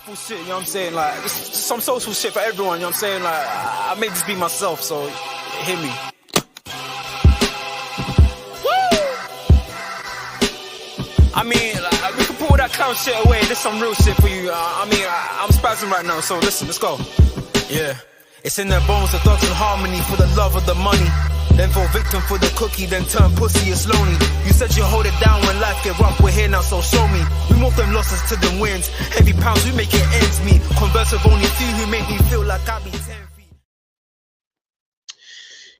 respectful shit, you know what I'm saying? Like, just some social shit for everyone, you know what I'm saying? Like, I made this be myself, so hit me. Woo! I mean, like, we can pull that clown shit away. There's some real shit for you. I'm spazzing right now, so listen, let's go. Yeah. It's in their bones, the thugs in harmony for the love of the money. Then fall victim for the cookie, then turn pussy, it's lonely. You said you hold it down when life get rough, we're here now, so show me. We move them losses to them wins. Heavy pounds, we make it ends meet. Converse with only few who make me feel like I be 10 feet.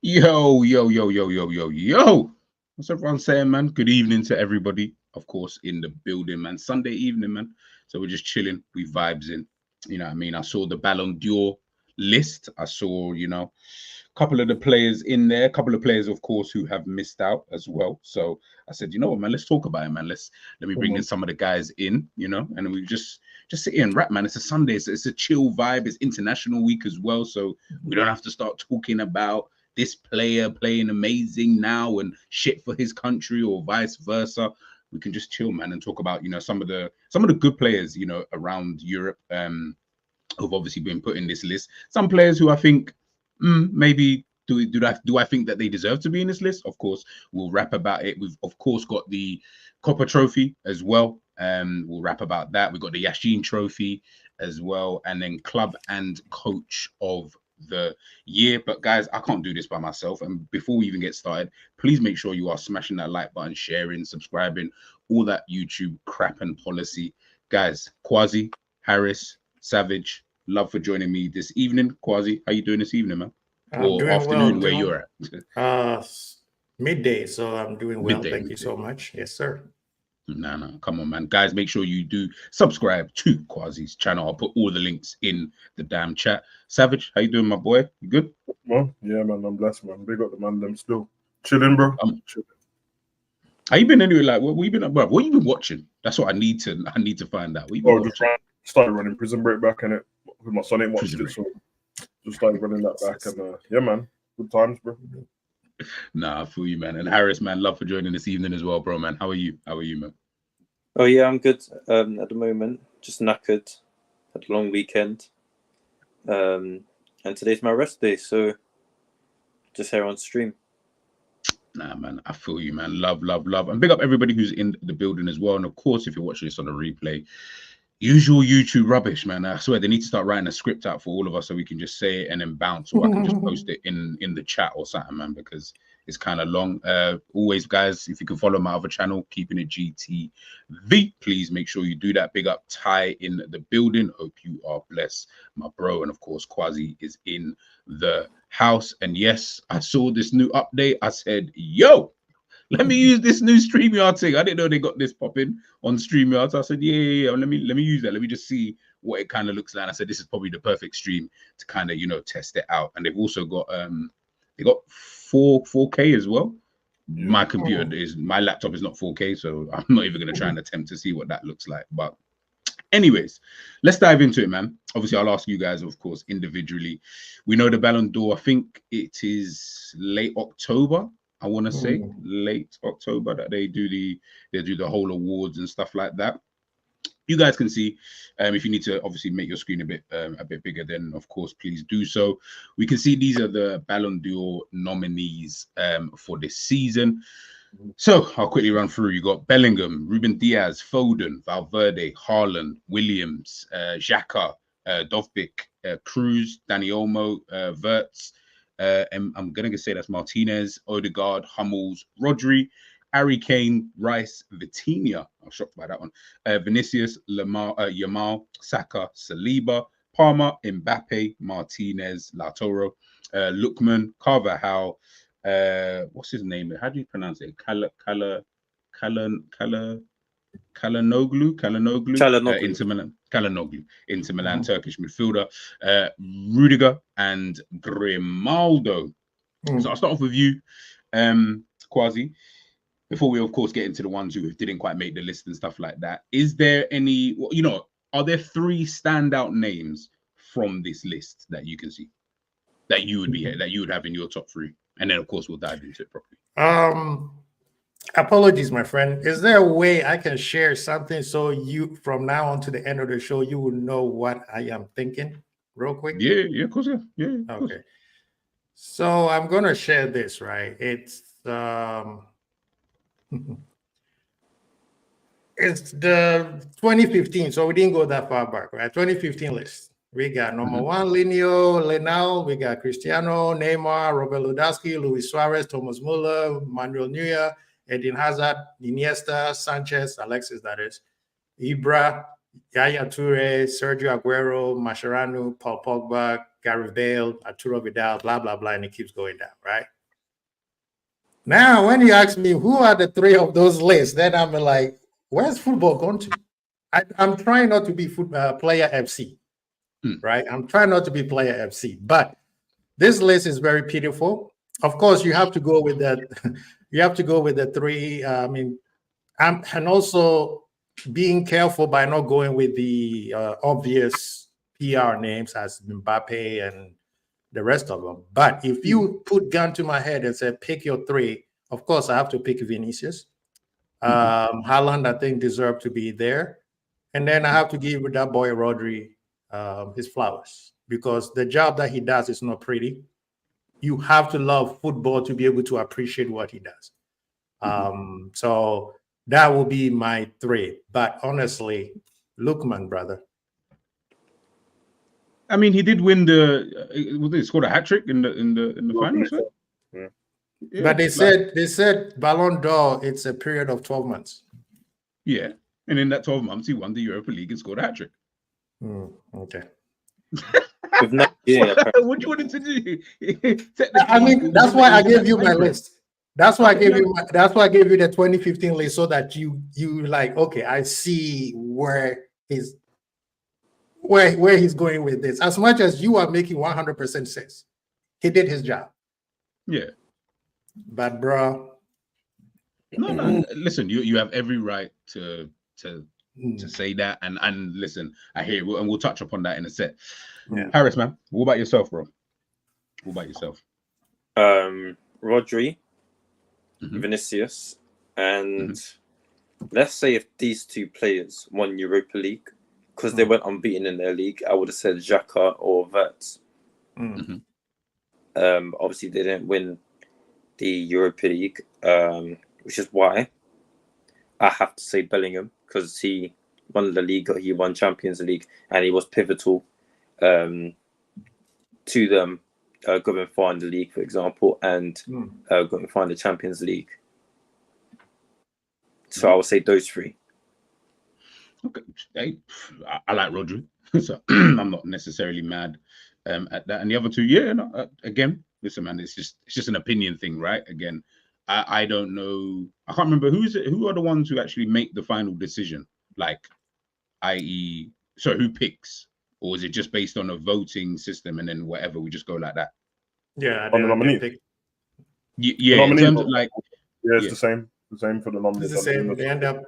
Yo. What's everyone saying, man? Good evening to everybody, of course, in the building, man. Sunday evening, man. So we're just chilling, we vibes in. You know what I mean? I saw the Balon D'or list. I saw, you know, a couple of the players in there, a couple of players, of course, who have missed out as well. So I said, you know what, man, let's talk about it, man. Let me bring in some of the guys in, you know, and we just sit here and rap, man. It's a Sunday, it's a chill vibe. It's international week as well, so we don't have to start talking about this player playing amazing now and shit for his country or vice versa. We can just chill, man, and talk about, you know, some of the good players, you know, around Europe, who've obviously been put in this list. Some players who I think maybe do I think that they deserve to be in this list? Of course, we'll rap about it. We've of course got the Copper Trophy as well. We'll rap about that. We've got the Yashin Trophy as well, and then Club and Coach of the Year. But guys, I can't do this by myself. And before we even get started, please make sure you are smashing that like button, sharing, subscribing, all that YouTube crap and policy. Guys, Quasi, Harris, Savage, love for joining me this evening. Quasi, how you doing this evening, man? Or afternoon, where you're at? Midday, so I'm doing well. Thank you so much. Yes, sir. No, come on, man. Guys, make sure you do subscribe to Quasi's channel. I'll put all the links in the damn chat. Savage, how you doing, my boy? You good? Well, yeah, man, I'm blessed, man. Big up the man, them still chilling, bro. Chilling. How you been anyway? Like, what you been up, bro? What you been watching? That's what I need to find out. What you been watching? Started running Prison Break back in it. With my son ain't watched it, so just started running that back, and yeah, man, good times, bro. Nah, I feel you, man. And Harris, man, love for joining this evening as well, bro, man. How are you, man? Oh yeah, I'm good at the moment. Just knackered. Had a long weekend, and today's my rest day, so just here on stream. Nah, man, I feel you, man. Love, and big up everybody who's in the building as well. And of course, if you're watching this on a replay, usual YouTube rubbish, man. I swear they need to start writing a script out for all of us so we can just say it and then bounce, or I can just post it in the chat or something, man, because it's kind of long. Always, guys, if you can follow my other channel, Keeping It GTV, please make sure you do that. Big up Ty in the building. Hope you are blessed, my bro. And of course, Quasi is in the house. And yes, I saw this new update. I said, yo, let me use this new StreamYard thing. I didn't know they got this popping on StreamYard. So I said, yeah. Let me use that. Let me just see what it kind of looks like. And I said, this is probably the perfect stream to kind of, you know, test it out. And they've also got they got 4K as well. My my laptop is not 4K, so I'm not even gonna try and attempt to see what that looks like. But anyways, let's dive into it, man. Obviously, I'll ask you guys, of course, individually. We know the Balon d'Or. I think it is late October. I want to say late October that they do the whole awards and stuff like that. You guys can see, if you need to obviously make your screen a bit bigger, then of course please do so. We can see these are the Balon d'Or nominees for this season. So I'll quickly run through. You got Bellingham, Ruben Diaz, Foden, Valverde, Haaland, Williams, Xhaka, Dovbyk, Cruz, Dani Olmo, Wirtz. And I'm gonna say that's Martinez, Odegaard, Hummels, Rodri, Harry Kane, Rice, Vitinha. I'm shocked by that one. Vinicius, Yamal, Saka, Saliba, Palmer, Mbappe, Martinez, Lautaro, Lookman, Carvajal. What's his name? How do you pronounce it? Kalanoglu. Inter Milan. Kalanoglu, Inter Milan, Turkish midfielder. Rudiger and Grimaldo. So I'll start off with you, Quasi. Before we, of course, get into the ones who didn't quite make the list and stuff like that, is there any, you know, are there 3 standout names from this list that you can see that you would have in your top 3? And then, of course, we'll dive into it properly. Apologies, my friend. Is there a way I can share something so you, from now on to the end of the show, you will know what I am thinking, real quick? Yeah, of course, yeah. Of course. Okay. So I'm gonna share this, right? It's it's the 2015, so we didn't go that far back, right? 2015 list. We got number one, Lenao. We got Cristiano, Neymar, Robert Lewandowski, Luis Suarez, Thomas Muller, Manuel Neuer, Eden Hazard, Iniesta, Sanchez, Alexis, that is, Ibra, Yaya Toure, Sergio Aguero, Mascherano, Paul Pogba, Gareth Bale, Arturo Vidal, blah, blah, blah, and it keeps going down, right? Now, when you ask me who are the three of those lists, then I'm like, where's football going to? I'm trying not to be player FC, right? I'm trying not to be player FC, but this list is very pitiful. Of course, you have to go with that. You have to go with the three. And also being careful by not going with the obvious PR names as Mbappe and the rest of them. But if you put gun to my head and say, pick your three, of course, I have to pick Vinicius. Haaland, I think, deserved to be there. And then I have to give that boy Rodri his flowers, because the job that he does is not pretty. You have to love football to be able to appreciate what he does. So that will be my three. But honestly, Lookman, brother. I mean, he did win he scored a hat trick in the finals. Right? Yeah. But they said Balon d'Or, it's a period of 12 months. Yeah, and in that 12 months, he won the Europa League and scored a hat trick. Okay. What do you want him to do? I mean, that's why I gave you my list. That's why I gave you. That's why I gave you the 2015 list, so that you like, okay, I see where he's going with this. As much as you are making 100% sense, he did his job. Yeah, but bro, no. Listen, you have every right to say that, and listen, I hear it, and we'll touch upon that in a sec. Yeah. Harris, man, what about yourself, bro? What about yourself? Rodri, Vinicius, and let's say if these two players won Europa League, because they went unbeaten in their league, I would have said Xhaka or Wirtz. Obviously, they didn't win the Europa League, which is why I have to say Bellingham, because he won the league, he won Champions League, and he was pivotal to them going far in the league, for example, and going far in the Champions League. So I would say those three. Okay, I like Rodri, so I'm not necessarily mad at that. And the other two, again, listen, man, it's just an opinion thing, right? Again, I don't know. I can't remember who are the ones who actually make the final decision, like, i.e., so who picks, or is it just based on a voting system and then whatever we just go like that? Yeah, on the nominee. Yeah, in terms of like, it's the same for the nominees. It's the same. They end up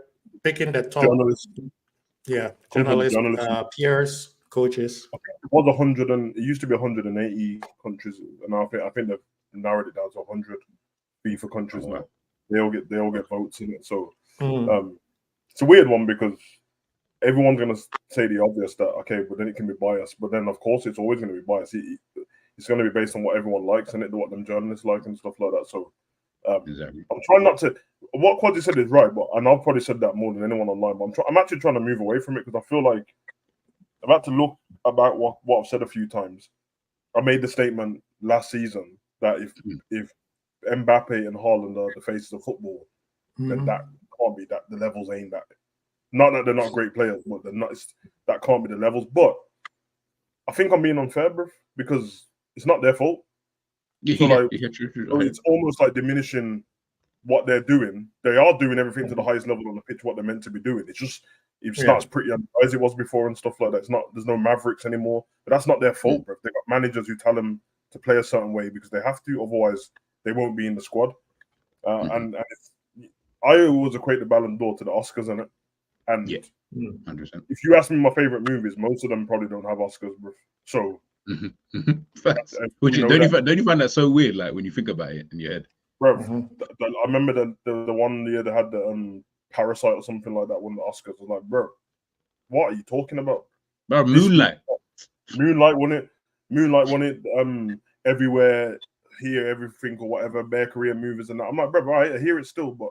picking the top journalists. Yeah, journalists, peers, coaches. It was 100, and it used to be 180 countries, and I think they've narrowed it down to 100 FIFA countries now. They all get votes in it. So it's a weird one, because everyone's gonna say the obvious that but then it can be biased. But then of course it's always gonna be biased. It's gonna be based on what everyone likes and what them journalists like and stuff like that. So exactly. I'm trying not to. What Quaddy said is right, and I've probably said that more than anyone online. But I'm actually trying to move away from it, because I feel like I've had to look about what I've said a few times. I made the statement last season that if Mbappe and Haaland are the faces of football, then that can't be that the levels ain't that. Not that they're not great players, but that can't be the levels. But I think I'm being unfair, bro, because it's not their fault. So true. It's almost like diminishing what they're doing. They are doing everything to the highest level on the pitch, what they're meant to be doing. It's just it's not as pretty as it was before and stuff like that. There's no Mavericks anymore, but that's not their fault, bro. They've got managers who tell them to play a certain way because they have to, otherwise they won't be in the squad. And I always equate the Balon d'Or to the Oscars, innit? And 100%. If you ask me my favorite movies, most of them probably don't have Oscars, bro. So don't you find that so weird, like when you think about it in your head? bro. I remember the one year they had the Parasite or something like that won the Oscars. I was like, bro, what are you talking about? Bro, Moonlight. Moonlight won it. Moonlight won it. Everywhere, here, everything or whatever. Bare Korean movies and that. I'm like, bro, I hear it still, but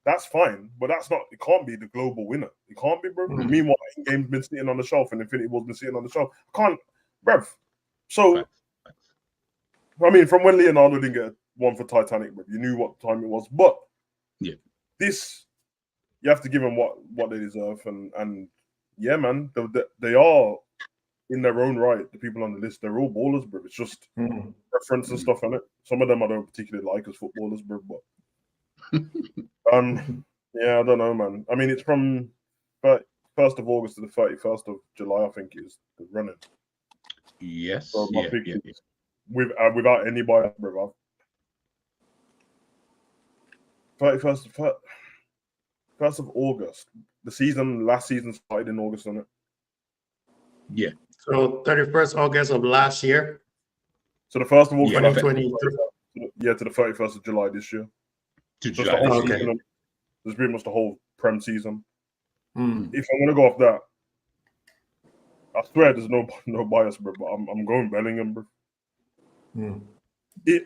that's fine. But that's not. It can't be the global winner. It can't be, bro. Meanwhile, Game's been sitting on the shelf and Infinity War's been sitting on the shelf. I can't, bro. So, I mean, from when Leonardo didn't get one for Titanic, bro, you knew what time it was. But this, you have to give them what they deserve, and yeah, man, they are in their own right. The people on the list, they're all ballers, bro. It's just reference and stuff on it. Some of them I don't particularly like as footballers, bro. But yeah, I don't know, man. I mean, it's from 1st of August to the 31st of July, I think, is the running. Yes. So my pick is without any bias, bro. 1st of August. Last season started in August, on it. Yeah. So 31st August of last year. So the 1st of August, 2023. Yeah, to the 31st of July this year. To Just July. the whole Okay. season. There's pretty much the whole Prem season. Mm. If I'm gonna go off that, I swear there's no bias, bro. But I'm going Bellingham, bro. Mm.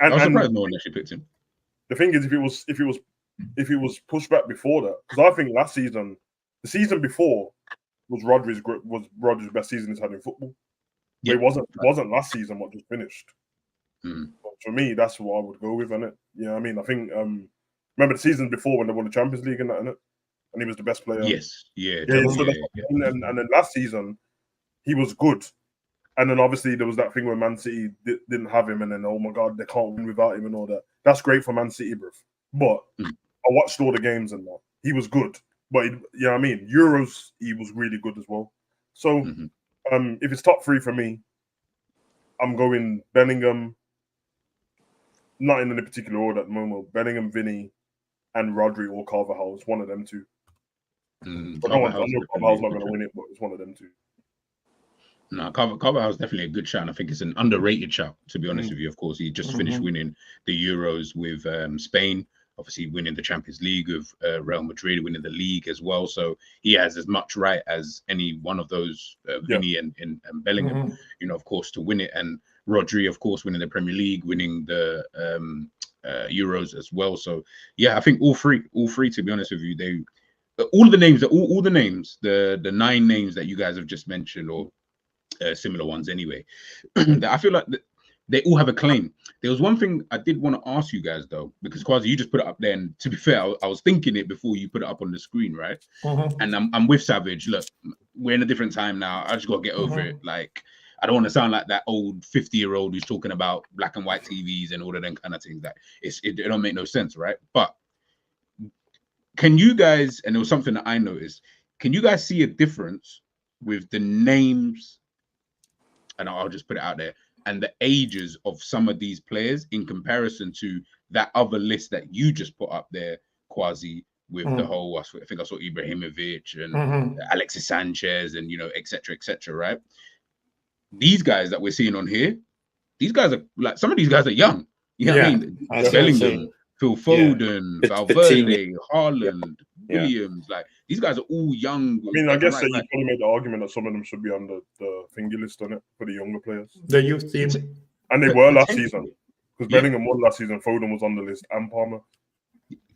I was surprised no one actually picked him. The thing is, if it was pushed back before that, because I think last season, the season before was Rodri's best season he's had in football. Yeah. But it wasn't last season what just finished. Mm. But for me, that's what I would go with, innit? You know what I mean? I think remember the season before when they won the Champions League and that, innit? And he was the best player. Yes. Yeah. And then last season he was good. And then obviously there was that thing where Man City didn't have him, and then oh my god, they can't win without him and all that. That's great for Man City, bro. But I watched all the games and that. He was good. But you know what I mean? Euros, he was really good as well. So if it's top three for me, I'm going Bellingham, not in any particular order at the moment. Bellingham, Vinny, and Rodri or Carvajal. It's one of them two. I know Carvajal's not going to win it, but it's one of them two. No, Carvajal's definitely a good shout. And I think it's an underrated shout, to be honest with you. Of course, he just finished winning the Euros with Spain, obviously winning the Champions League with Real Madrid, winning the league as well. So he has as much right as any one of those, Vinny and Bellingham, you know, of course, to win it. And Rodri, of course, winning the Premier League, winning the Euros as well. So yeah, I think all three, to be honest with you, all the names, the 9 names that you guys have just mentioned, or similar ones anyway, that I feel like they all have a claim. There was one thing I did want to ask you guys though, because Kwasi, you just put it up there, and to be fair, I was thinking it before you put it up on the screen, right? And I'm with Savage. Look, we're in a different time now. I just got to get over it. Like, I don't want to sound like that old 50-year-old who's talking about black and white TVs and all of them kind of things. That it don't make no sense, right? But can you guys, and it was something that I noticed, can you guys see a difference with the names, and I'll just put it out there, and the ages of some of these players in comparison to that other list that you just put up there, Kwasi, with the whole, I think I saw Ibrahimovic and Alexis Sanchez and, you know, et cetera, right? These guys that we're seeing on here, these guys are like, some of these guys are young. You know what I mean? Bellingham, Phil Foden, Valverde, Haaland, Williams, like these guys are all young. I mean, I guess that you probably made the argument that some of them should be on the thingy list on it for the younger players. The youth team. And they were last season. Because Bellingham won last season, Foden was on the list, and Palmer.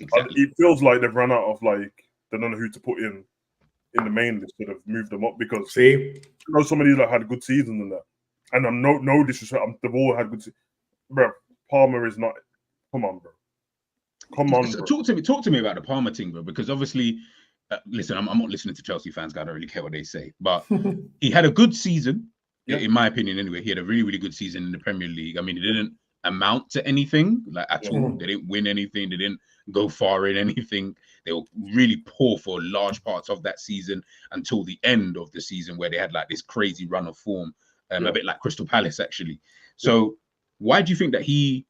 Exactly. It feels like they've run out of, like, they don't know who to put in the main list, so they've moved them up because you know, some of these that had good seasons and that. And I'm no disrespect, they've all had good seasons. Bro, Palmer is not. Come on, bro. Talk to me about the Palmer thing, bro, because obviously, listen, I'm not listening to Chelsea fans, guys. I don't really care what they say, but he had a good season, in my opinion. Anyway, he had a really, really good season in the Premier League. I mean, it didn't amount to anything, like at all. They didn't win anything. They didn't go far in anything. They were really poor for large parts of that season until the end of the season, where they had like this crazy run of form, a bit like Crystal Palace, actually. So, why do you think that he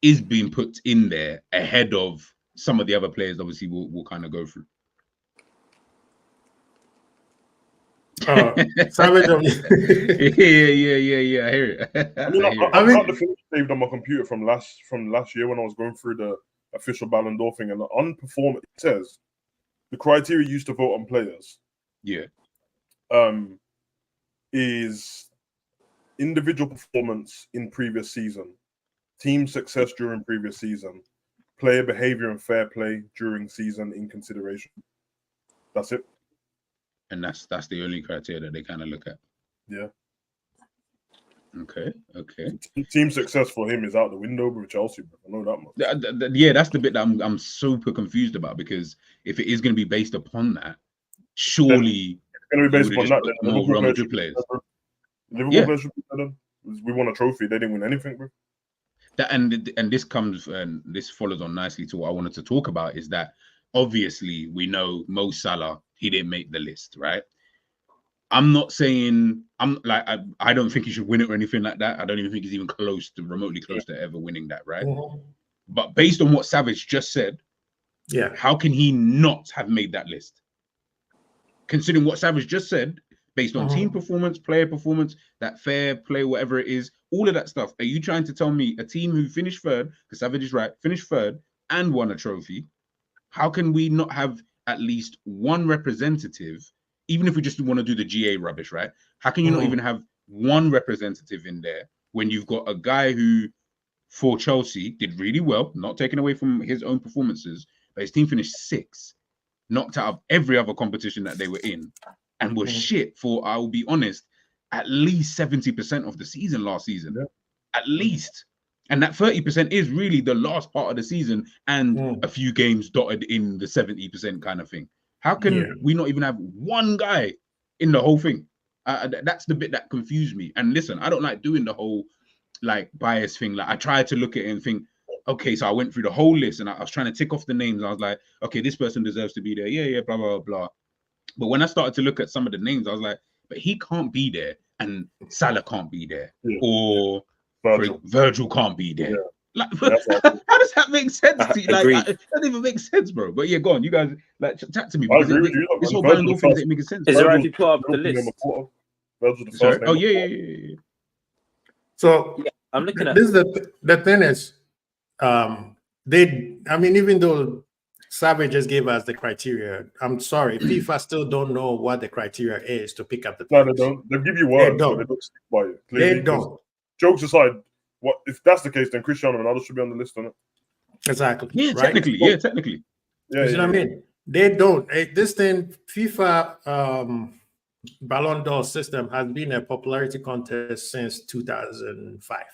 is being put in there ahead of some of the other players? Obviously, we'll kind of go through. Savage. yeah. I mean, I've got the thing saved on my computer from last year when I was going through official Balon d'Or thing, and on perform it says the criteria used to vote on players. Yeah. Is individual performance in previous season, team success during previous season, player behavior and fair play during season in consideration. That's it. And that's the only criteria that they kind of look at. Yeah. Okay. Team success for him is out the window with Chelsea. I know that much. Yeah, that's the bit that I'm super confused about, because if it is going to be based upon that, surely it's going to be based upon that. More Real Madrid players. Liverpool players should be better. We won a trophy. They didn't win anything, bro. That and this comes and this follows on nicely to what I wanted to talk about, is that obviously we know Mo Salah, he didn't make the list, right? I'm not saying I don't think he should win it or anything like that. I don't even think he's even remotely close to ever winning that, right? Mm-hmm. But based on what Savage just said, how can he not have made that list? Considering what Savage just said, based on team performance, player performance, that fair play, whatever it is, all of that stuff. Are you trying to tell me a team who finished third, because Savage is right, finished third and won a trophy, how can we not have at least one representative, even if we just want to do the GA rubbish, right? How can you not even have one representative in there when you've got a guy who, for Chelsea, did really well, not taken away from his own performances, but his team finished 6th, knocked out of every other competition that they were in, and was shit for, I will be honest, at least 70% of the season last season. At least. And that 30% is really the last part of the season and a few games dotted in the 70% kind of thing. How can we not even have one guy in the whole thing? That's the bit that confused me. And listen, I don't like doing the whole like bias thing. Like I tried to look at it and think, okay, so I went through the whole list and I was trying to tick off the names. I was like, okay, this person deserves to be there. Yeah, blah, blah, blah. But when I started to look at some of the names, I was like, but he can't be there and Salah can't be there. Or Virgil can't be there. Like, how does that make sense to you? Like, that doesn't even make sense, bro. But yeah, go on. You guys, like, chat to me. Because this whole Balon d'Or thing isn't making sense. Is it right if you put up the list? Oh, yeah. So, I'm looking at this. Is the thing is, even though Savage just gave us the criteria, I'm sorry, FIFA still don't know what the criteria is to pick up the players. No, they don't. They'll give you words, but they don't stick by it. Clearly, they don't. Jokes aside, what if that's the case? Then Cristiano Ronaldo should be on the list, on it. Exactly. Yeah, right? Technically. Yeah, technically. Yeah, you know what I mean? They don't. This thing, FIFA Balon d'Or system has been a popularity contest since 2005,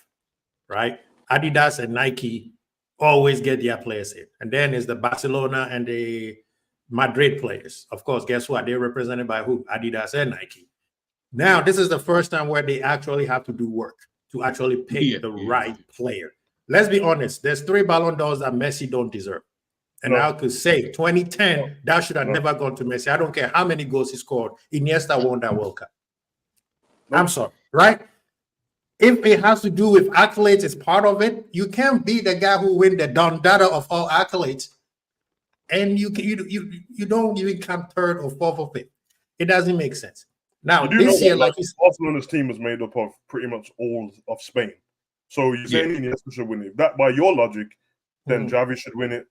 right? Adidas and Nike always get their players in. And then it's the Barcelona and the Madrid players. Of course, guess what? They're represented by who? Adidas and Nike. Now, this is the first time where they actually have to do work to actually pick the right player. Let's be honest. There's 3 Balon d'Ors that Messi don't deserve. And I could say 2010, that should have never gone to Messi. I don't care how many goals he scored. Iniesta won that World Cup. I'm sorry, right? If it has to do with accolades, it's part of it. You can't be the guy who win the Don Dada of all accolades, and you don't even come 3rd or 4th or 5th. It doesn't make sense. Now this year, like Barcelona's team was made up of pretty much all of Spain. So you're saying Iniesta should win it. That by your logic, then Xavi should win it.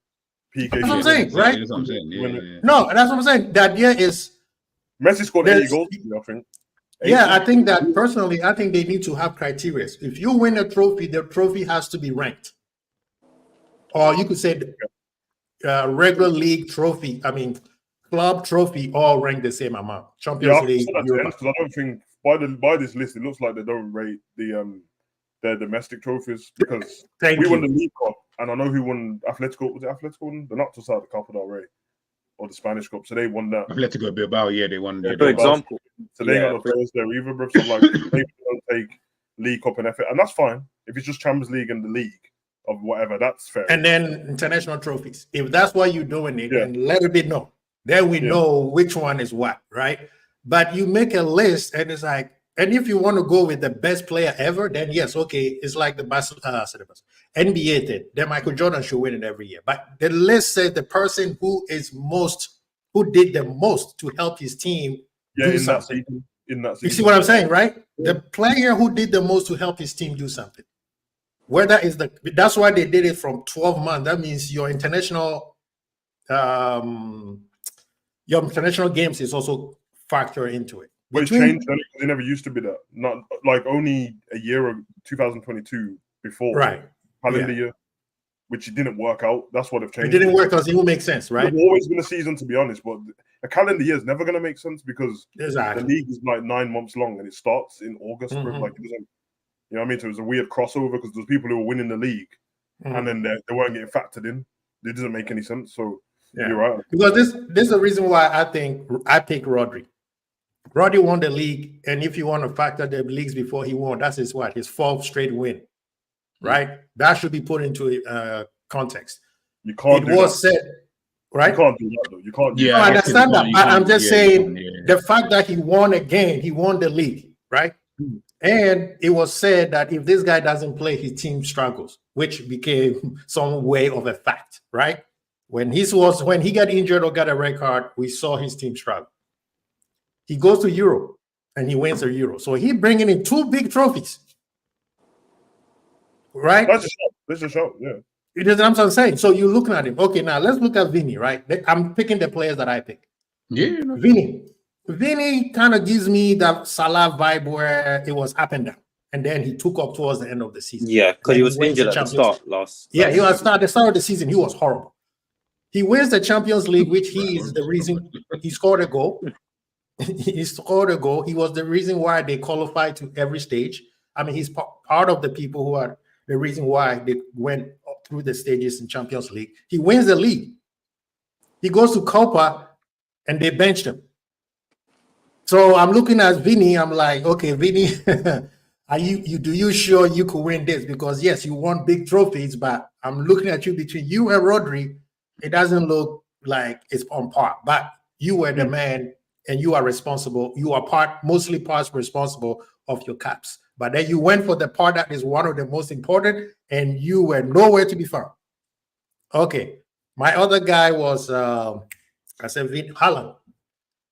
PK. That's what I'm saying, right? That's what I'm saying. No, that's what I'm saying. The idea is Messi scored 80 goals, I think. Yeah, I think that personally, I think they need to have criteria. If you win a trophy, the trophy has to be ranked. Or you could say regular league trophy, club trophy, all ranked the same amount. Champions League. Because I don't think by this list, it looks like they don't rate their domestic trophies, because we won the League Cup, and I know who won Atletico. Was it Atletico? They're not just out the Copa del Rey or the Spanish Cup, so they won that. Atletico Bilbao, they won. For example, so they got the players there either, bro. So like, they don't take League Cup and FA, and that's fine. If it's just Champions League and the League of whatever, that's fair. And then international trophies. If that's why you're doing it, then let it be known. Then we know which one is what, right? But you make a list, and it's like, and if you want to go with the best player ever, then yes, okay, it's like the NBA thing. Then Michael Jordan should win it every year. But the list says the person who did the most to help his team do something. In that season. You see what I'm saying, right? The player who did the most to help his team do something. whether it's that's why they did it from 12 months. That means your international games is also factored into it. But it's changed because it never used to be that. Not like only a year of 2022 before calendar year, which it didn't work out. That's what they've changed. It didn't work because it will make sense, right? It's always been a season, to be honest, but a calendar year is never going to make sense because the league is like 9 months long and it starts in August. Like it doesn't, you know what I mean? So it was a weird crossover because there's people who were winning the league and then they weren't getting factored in. It doesn't make any sense. So you're right. Because this is the reason why I think I pick Rodri. Rodri won the league, and if you want to factor the leagues before he won, that's his 4th straight win, right? That should be put into context. You can't. It was said, right? You can't do that though. You can't. I understand that. I'm just saying the fact that he won again, he won the league, right? And it was said that if this guy doesn't play, his team struggles, which became some way of a fact, right? When he got injured or got a red card, we saw his team struggle. He goes to Europe and he wins a Euro. So he bringing in 2 big trophies, right? That's a show, yeah. It is what I'm saying. So you're looking at him. Okay, now let's look at Vinny, right? I'm picking the players that I pick. Yeah. Vinny kind of gives me that Salah vibe where it was up and down. And then he took up towards the end of the season. Yeah, because he was injured at the start last. Yeah, he was at the start of the season. He was horrible. He wins the Champions League, which he is the reason he scored a goal. He scored a goal. He was the reason why they qualified to every stage. I mean, he's part of the people who are the reason why they went through the stages in Champions League. He wins the league. He goes to Copa and they benched him. So I'm looking at Vinny. I'm like, okay, Vinny, do you sure you could win this? Because yes, you won big trophies, but I'm looking at you between you and Rodri. It doesn't look like it's on par. But you were the man. And you are responsible. You are mostly parts responsible of your caps. But then you went for the part that is one of the most important, and you were nowhere to be found. Okay. My other guy was, Haaland.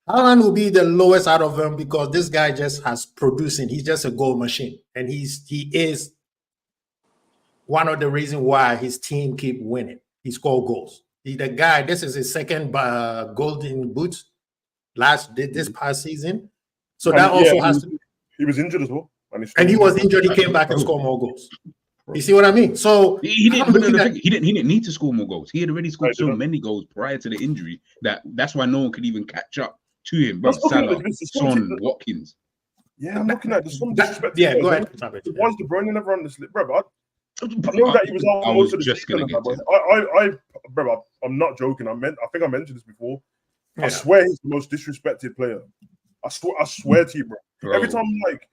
Haaland will be the lowest out of them because this guy just has producing. He's just a goal machine. And he is one of the reasons why his team keep winning. He scored goals. This is his second golden boot. This past season, so that also has to. He was injured as well, and he was injured. He came back and scored more goals. You see what I mean? So he didn't need to score more goals. He had already scored so many goals prior to the injury that's why no one could even catch up to him. But Salah, Son, Watkins. Yeah, I'm looking at this. Yeah, go ahead. Why is De Bruyne never on this list, bro? I know that he was out most of the season. I'm not joking. I think I mentioned this before. Yeah. I swear he's the most disrespected player. I swear to you, bro. Every time, like,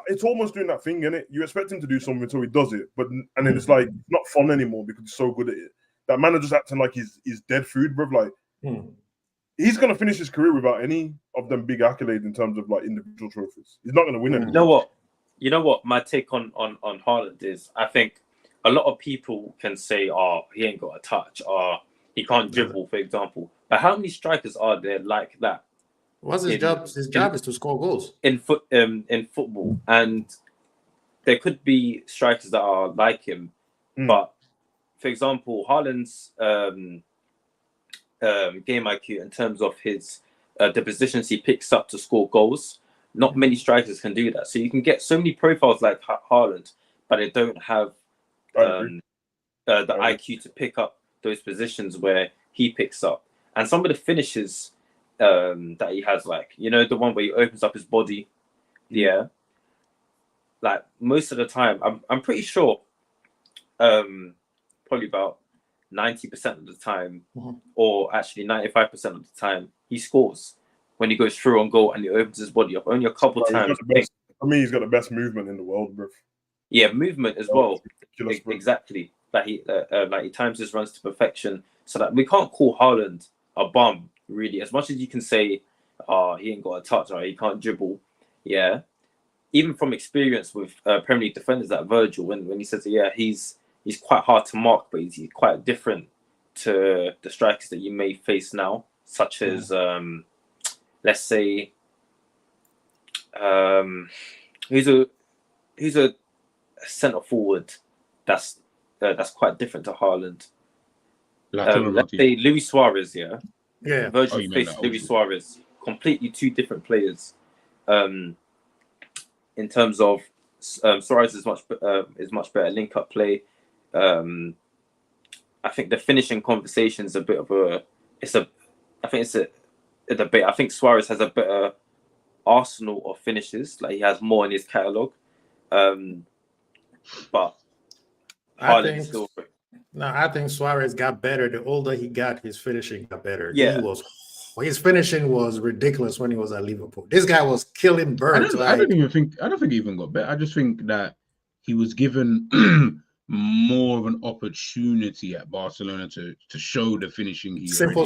it's almost doing that thing, innit? You expect him to do something until he does it, and then it's like not fun anymore because he's so good at it. That man is just acting like he's dead food, bro. Like, he's gonna finish his career without any of them big accolades in terms of like individual trophies. He's not gonna win anything. You know what? My take on Haaland is, I think a lot of people can say, "Oh, he ain't got a touch," or he can't dribble, for example. But how many strikers are there like that? What's his job? His job is to score goals in football, and there could be strikers that are like him. But for example, Haaland's game IQ in terms of his the positions he picks up to score goals, not many strikers can do that. So you can get so many profiles like Haaland, but they don't have the IQ to pick up those positions where he picks up. And some of the finishes that he has, like, you know, the one where he opens up his body, like most of the time, I'm pretty sure, probably about 90% of the time, or actually 95% of the time, he scores when he goes through on goal and he opens his body up. Only a couple times. For me, he's got the best movement in the world, bro. Yeah, movement as well. Exactly. Like he times his runs to perfection. So that we can't call Haaland a bum, really. As much as you can say, he ain't got a touch or he can't dribble. Yeah. Even from experience with Premier League defenders like Virgil, when he says, he's quite hard to mark, but he's quite different to the strikers that you may face now, such as, let's say, who's a centre forward that's quite different to Haaland. Lateral Let's say Luis Suarez, yeah. Yeah. Virgil you mean faced that Luis old Suarez. Completely two different players. In terms of Suarez is much better link-up play. I think the finishing conversation is a bit of a debate. I think Suarez has a better arsenal of finishes. Like he has more in his catalogue. But Haaland still. No, I think Suarez got better. The older he got, his finishing got better. Yeah. His finishing was ridiculous when he was at Liverpool. This guy was killing birds. I don't think he even got better. I just think that he was given more of an opportunity at Barcelona to show the finishing he simple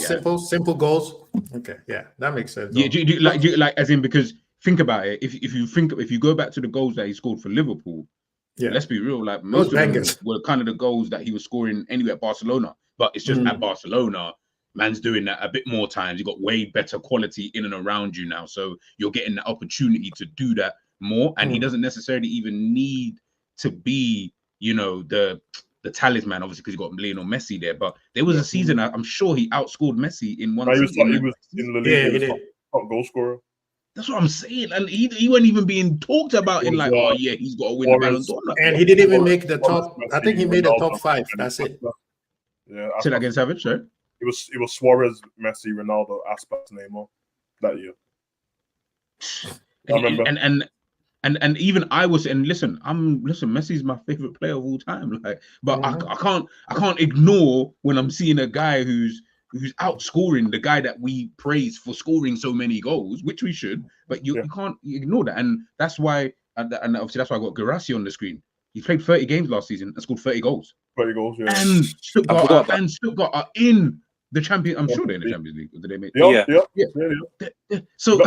goals. Okay, yeah, that makes sense. Yeah, do you like as in, because think about it. If you go back to the goals that he scored for Liverpool, yeah, let's be real, like most of them were kind of the goals that he was scoring anyway at Barcelona. But it's just at Barcelona, man's doing that a bit more times. You got way better quality in and around you now, so you're getting the opportunity to do that more. And he doesn't necessarily even need to be, the talisman, obviously, because you got Lionel Messi there. But there was a season I'm sure he outscored Messi in one season. He was in the league. Yeah, top goal scorer. That's what I'm saying, and he wasn't even being talked about in like, oh yeah, he's got to win the Balon d'Or. And he didn't even make the top. I think he made the top 5. That's it. Yeah. Say that again, Savage. Sorry. It was Suarez, Messi, Ronaldo, Aspas, Neymar that year. I remember. And even I was, and listen, Messi's my favorite player of all time. Like, but I can't ignore when I'm seeing a guy who's outscoring the guy that we praise for scoring so many goals, which we should, but you can't ignore that. And that's why, and obviously that's why I got Guirassy on the screen. He played 30 games last season and scored 30 goals. 30 goals, yeah. And Stuttgart are in the Champions. I'm sure they're in the Champions League. Did they make? Yeah. So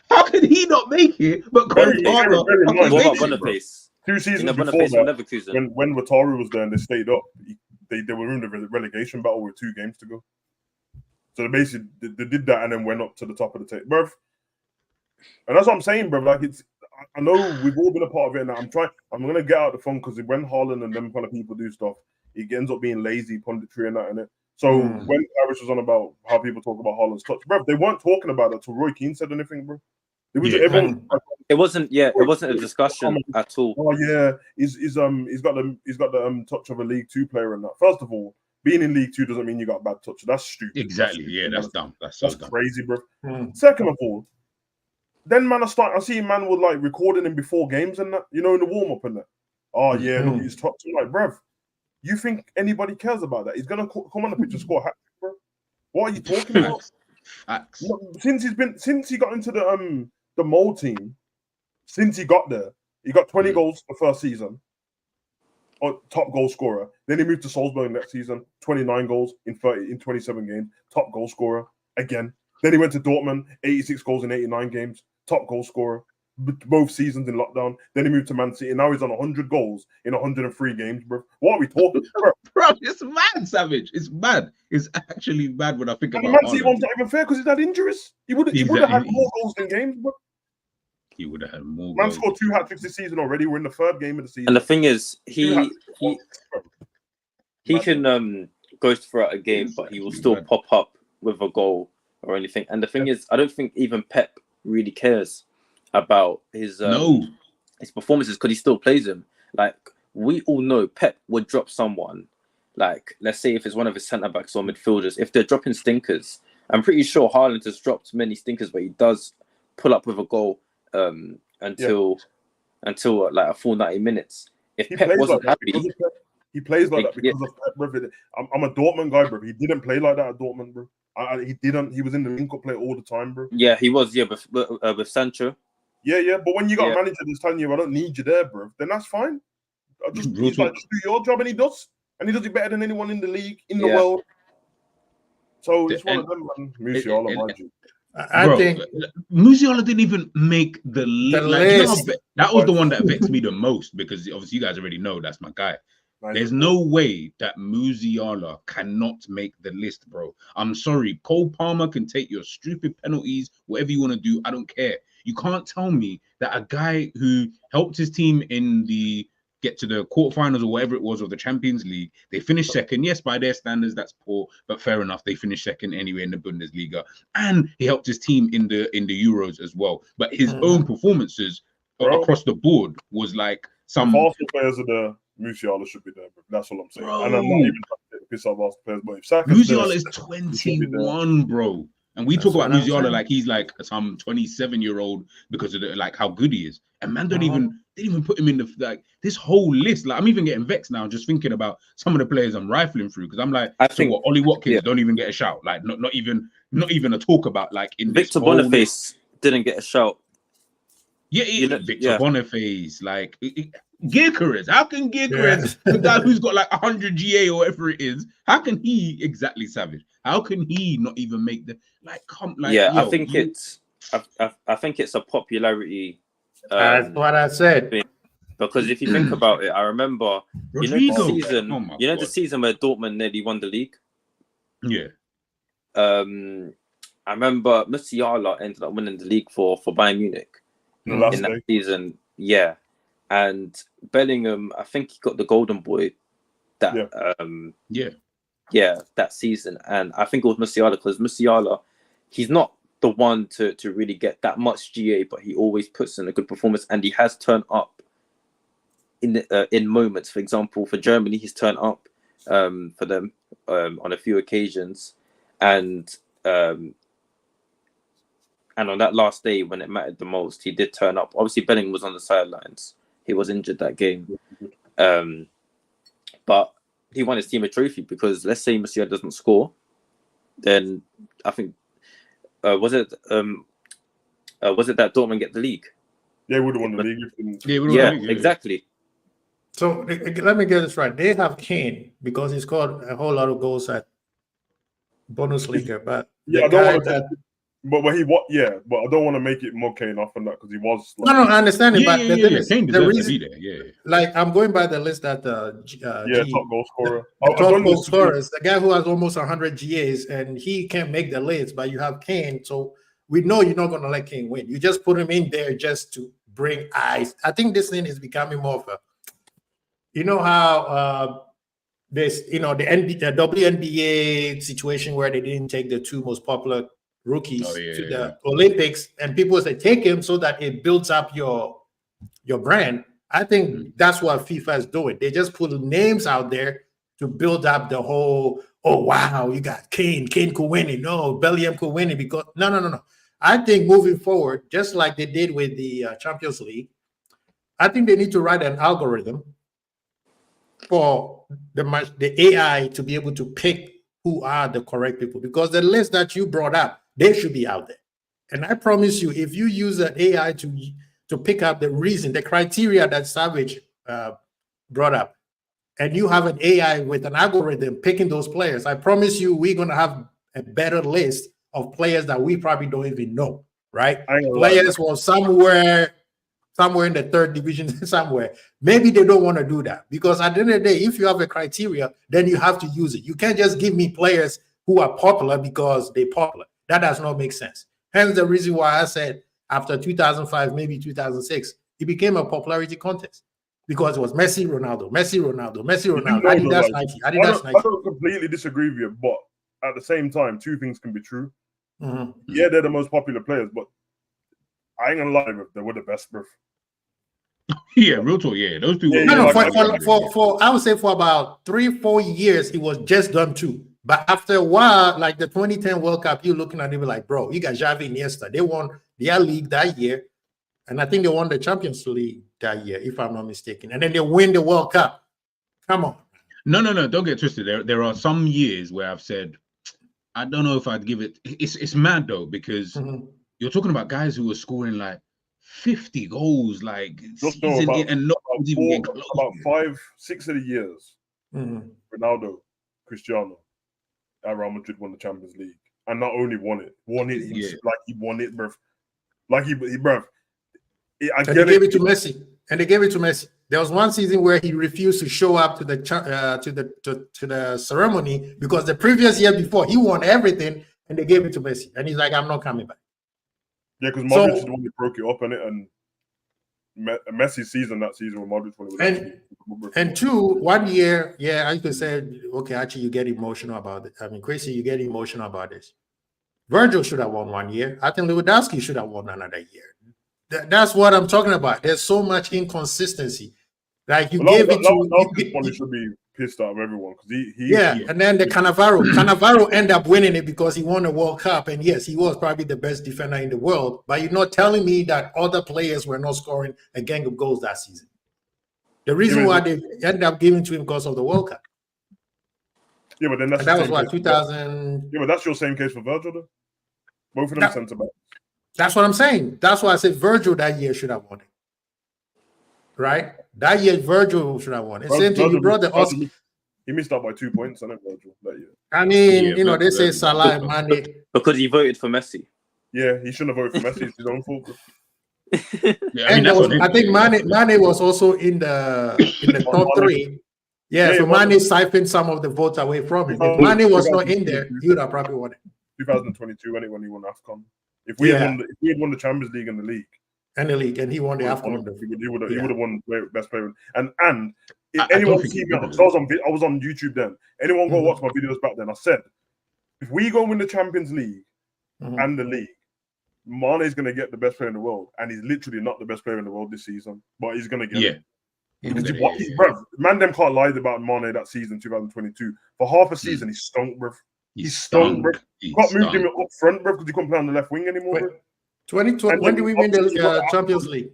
how can he not make it? But what about Boniface? 2 seasons before that, when Wataru was there and they stayed up, they were in the relegation battle with 2 games to go. So they basically they did that and then went up to the top of the table, bruv. And that's what I'm saying, bruv. Like I know we've all been a part of it, and I'm gonna get out the fun, because when Haaland and them kind of people do stuff, it ends up being lazy punditry and that in it. So when Harris was on about how people talk about Haaland's touch, bruv, they weren't talking about it until Roy Keane said anything, bro. It wasn't a discussion at all. Oh yeah, he's got the touch of a League 2 player and that. First of all, being in League 2 doesn't mean you got a bad touch. That's stupid. Exactly. That's dumb. That's dumb. Crazy, bro. Second of all, then I see man would like recording him before games and that, in the warm up and that. Oh yeah, look at his touch. I'm like, bruv, you think anybody cares about that? He's gonna come on the pitch and score a hat trick, bro. What are you talking about? Facts. Since he got into the mold team, since he got there, he got 20 goals the first season, or top goal scorer. Then he moved to Salzburg next season, 29 goals in 27 games, top goal scorer again. Then he went to Dortmund, 86 goals in 89 games, top goal scorer, both seasons in lockdown. Then he moved to Man City, and now he's on 100 goals in 103 games, bro. What are we talking about? Bro, it's mad, Savage. It's mad. It's actually mad when I think about it. Man City one's not even fair because he's had injuries. He would have had more goals than games, bro. He would have had more. Man scored 2 hat tricks this season already. We're in the 3rd game of the season. And the thing is, he can go throughout a game, but he will still pop up with a goal or anything. And the thing is, I don't think even Pep really cares about his performances, because he still plays him. Like, we all know Pep would drop someone, like, let's say if it's one of his centre backs or midfielders, if they're dropping stinkers. I'm pretty sure Haaland has dropped many stinkers, but he does pull up with a goal until like a full 90 minutes. If Pep wasn't happy, he plays like that because of Pep, bro. I'm a Dortmund guy, bro. He didn't play like that at Dortmund, bro. He didn't. He was in the link-up play all the time, bro. Yeah, he was. Yeah, with Sancho. Yeah. But when you got a manager that's telling you, I don't need you there, bro, then that's fine. Just do your job, and he does. And he does it better than anyone in the league, in the world. So it's one of them, man. Musiala, mind you. I think Musiala didn't even make the list. That was the one that vexed me the most, because obviously you guys already know that's my guy. There's no way that Musiala cannot make the list, bro. I'm sorry. Cole Palmer can take your stupid penalties, whatever you want to do. I don't care. You can't tell me that a guy who helped his team in the get to the quarterfinals or whatever it was of the Champions League. They finished second. Yes, by their standards, that's poor, but fair enough. They finished second anyway in the Bundesliga, and he helped his team in the Euros as well. But his own performances across the board was like some. If Arsenal players are there, Musiala should be there. Bro. That's all I'm saying. Bro. And I'm not even trying to take the piss out of Arsenal players, but if Saka's Musiala there, is 21, bro. And we talk about Musiala like he's like some 27-year-old because of like how good he is. And man, didn't even put him in the like this whole list. Like I'm even getting vexed now just thinking about some of the players I'm rifling through because I'm like, what Ollie Watkins don't even get a shout. Like not even a talk about like in Victor this whole Boniface didn't get a shout. Yeah, Victor Boniface, like Gyökeres. How can Gyökeres, the guy who's got like 100 GA or whatever it is, how can he exactly Savage? How can he not even make the I think it's a popularity. That's what I said. Thing. Because if you think about it, I remember Rodrigo. the season where Dortmund nearly won the league. Yeah. I remember Musiala ended up winning the league for Bayern Munich in that season. Yeah. And Bellingham, I think he got the Golden Boy that that season. And I think it was Musiala because Musiala, he's not the one to really get that much GA, but he always puts in a good performance and he has turned up in moments. For example, for Germany, he's turned up for them on a few occasions. And on that last day when it mattered the most, he did turn up. Obviously, Bellingham was on the sidelines. He was injured that game. But he won his team a trophy because let's say Musiala doesn't score, then I think was it that Dortmund get the league? They would have won the league. Yeah, exactly. So let me get this right. They have Kane because he scored a whole lot of goals at Bundesliga, but I don't want to. But I don't want to make it more Kane off on that because he was. Like, I understand it, but the thing is, Kane the reason, to be there. Yeah, like I'm going by the list that top goal scorer, top goal scorer is the guy who has almost 100 GAs, and he can't make the list. But you have Kane, so we know you're not going to let Kane win. You just put him in there just to bring eyes. I think this thing is becoming more of a, you know how this, the WNBA situation where they didn't take the two most popular rookies to the Olympics, and people say take him so that it builds up your brand. I think that's what FIFA is doing. They just put names out there to build up the whole. Oh wow, you got Kane could win it. No, Bellingham could win it because no. I think moving forward, just like they did with the Champions League, I think they need to write an algorithm for the AI to be able to pick who are the correct people, because the list that you brought up, they should be out there. And I promise you, if you use an AI to pick up the reason, the criteria that Savage brought up, and you have an AI with an algorithm picking those players, I promise you we're going to have a better list of players that we probably don't even know, right? Players were somewhere in the third division somewhere. Maybe they don't want to do that because at the end of the day, if you have a criteria, then you have to use it. You can't just give me players who are popular because they're popular. That does not make sense. Hence the reason why I said after 2005, maybe 2006, it became a popularity contest because it was Messi, Ronaldo, Adidas, Nike. I don't completely disagree with you, but at the same time, two things can be true. Mm-hmm. Yeah, they're the most popular players, but I ain't gonna lie, they were the best, bro. Yeah, real talk. Yeah, those two. For I would say for about 3-4 years, it was just them two. But after a while, like the 2010 World Cup, you're looking at them like, bro, you got Xavi and Iniesta. They won their league that year, and I think they won the Champions League that year, if I'm not mistaken. And then they win the World Cup. Come on. No. Don't get twisted. There are some years where I've said, I don't know if I'd give it. It's mad though because you're talking about guys who were scoring like 50 goals, like season about, and not even getting close. About 5-6 of the years, Ronaldo, Cristiano, at Real Madrid won the Champions League, and not only won it, like he won it, bro. Like he bro. They gave it to Messi. There was one season where he refused to show up to the ceremony because the previous year before he won everything, and they gave it to Messi, and he's like, "I'm not coming back." Yeah, because Modric is the one who broke it up on it, and Messi's season that season with Modric when it was and 2 1 year, yeah, I could say, okay, actually, you get emotional about it. I mean, Chrissy, you get emotional about this. Virgil should have won 1 year. I think Lewandowski should have won another year. That's what I'm talking about. There's so much inconsistency. Like you gave it to one who should be pissed out of everyone because and then the Cannavaro ended up winning it because he won the World Cup, and yes, he was probably the best defender in the world. But you're not telling me that other players were not scoring a gang of goals that season. The reason why they ended up giving to him because of the World Cup. Yeah, but then that was what 2000. Yeah, but that's your same case for Virgil, though. Both of them centre backs. That's what I'm saying. That's why I said Virgil that year should have won it. Right? That year, Virgil should have won it. Same thing. You brought the Oscar. He missed out by 2 points on it, Virgil, that year. I mean, they say Salah and Mane. Because he voted for Messi. Yeah, he shouldn't have voted for Messi. It's his own fault. Yeah, I think Mane was also in the top 3. Yeah, so Mane siphoned some of the votes away from him. If Mane was not in there, he would have probably won it. 2022, when he won AFCON. If we had won the Champions League and the league, and he won the AFCON. He would have won best player. And if anyone see me, I was on YouTube then. Anyone go watch my videos back then? I said, if we go win the Champions League and the league, Mane is going to get the best player in the world, and he's literally not the best player in the world this season, but he's going to get it. Man, them can't lie about Mane that season, 2022. For half a season, he stunk, bruv. He stunk, bruv. Can't move him up front, bruv, because he couldn't play on the left wing anymore, bruv. 2020. When did we win the Champions League?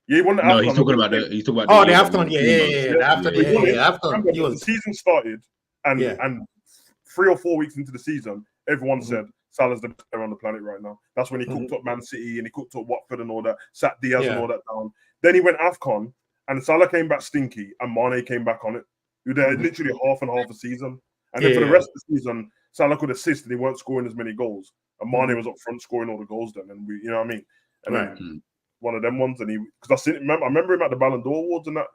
Yeah, he won the AFCON. No, he's talking about the AFCON. Yeah. AFCON. The season started, and 3 or 4 weeks into the season, everyone said Salah's the best player on the planet right now. That's when he cooked up Man City and he cooked up Watford and all that, sat Diaz and all that down. Then he went AFCON, and Salah came back stinky, and Mane came back on it. He was there literally half and half a season. And then for the rest of the season, Salah could assist, and he weren't scoring as many goals. And Mane was up front scoring all the goals then, and you know what I mean? And then one of them ones, and because I remember him at the Balon D'or Awards and that.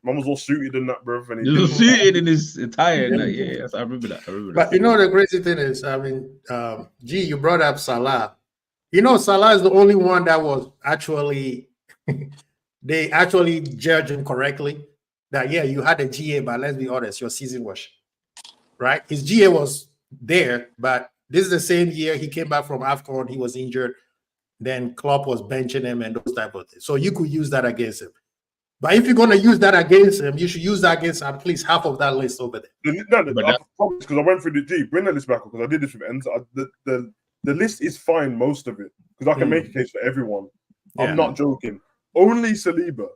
Man was all suited in that, bro. And he was suited in his attire. Yes, I remember that. But you know the crazy thing is, I mean, you brought up Salah. You know, Salah is the only one that was actually they actually judged him correctly. That you had a GA, but let's be honest, your season was right. His GA was there, but this is the same year he came back from AFCON. He was injured. Then Klopp was benching him and those type of things. So you could use that against him. But if you're going to use that against him, you should use that against at least half of that list over there. Because I went through bring the list back because I did this with Enzo. The list is fine, most of it, because I can make a case for everyone. I'm not joking. Only Saliba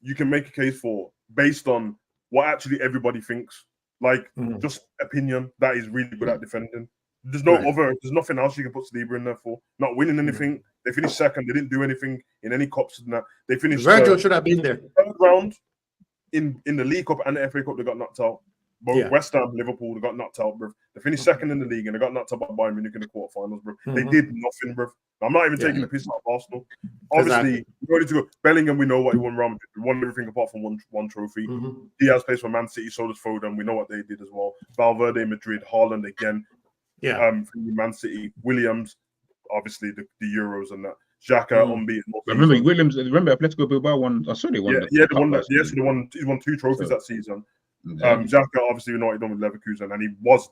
you can make a case for based on what actually everybody thinks. Like just opinion that is really good at defending. There's there's nothing else you can put Saliba in there for. Not winning anything. They finished second. They didn't do anything in any cups and that. They finished Virgil should have been there. Third round in the League Cup and the FA Cup, they got knocked out. Both West Ham, Liverpool, they got knocked out, bro. They finished second in the league and they got knocked out by Bayern Munich in the quarterfinals, bro. They did nothing, bro. I'm not even taking the piss out of Arsenal. Obviously, ready to go. Bellingham, we know what he won Real Madrid. We won everything apart from one trophy. Diaz plays for Man City, so does Foden. We know what they did as well. Valverde, Madrid, Haaland again. Man City, Williams, obviously the Euros and that. Xhaka unbeaten. Remember Atletico Bilbao won. I saw they won. He won 2 trophies that season. Xhaka, obviously, we know what he done with Leverkusen, and he was,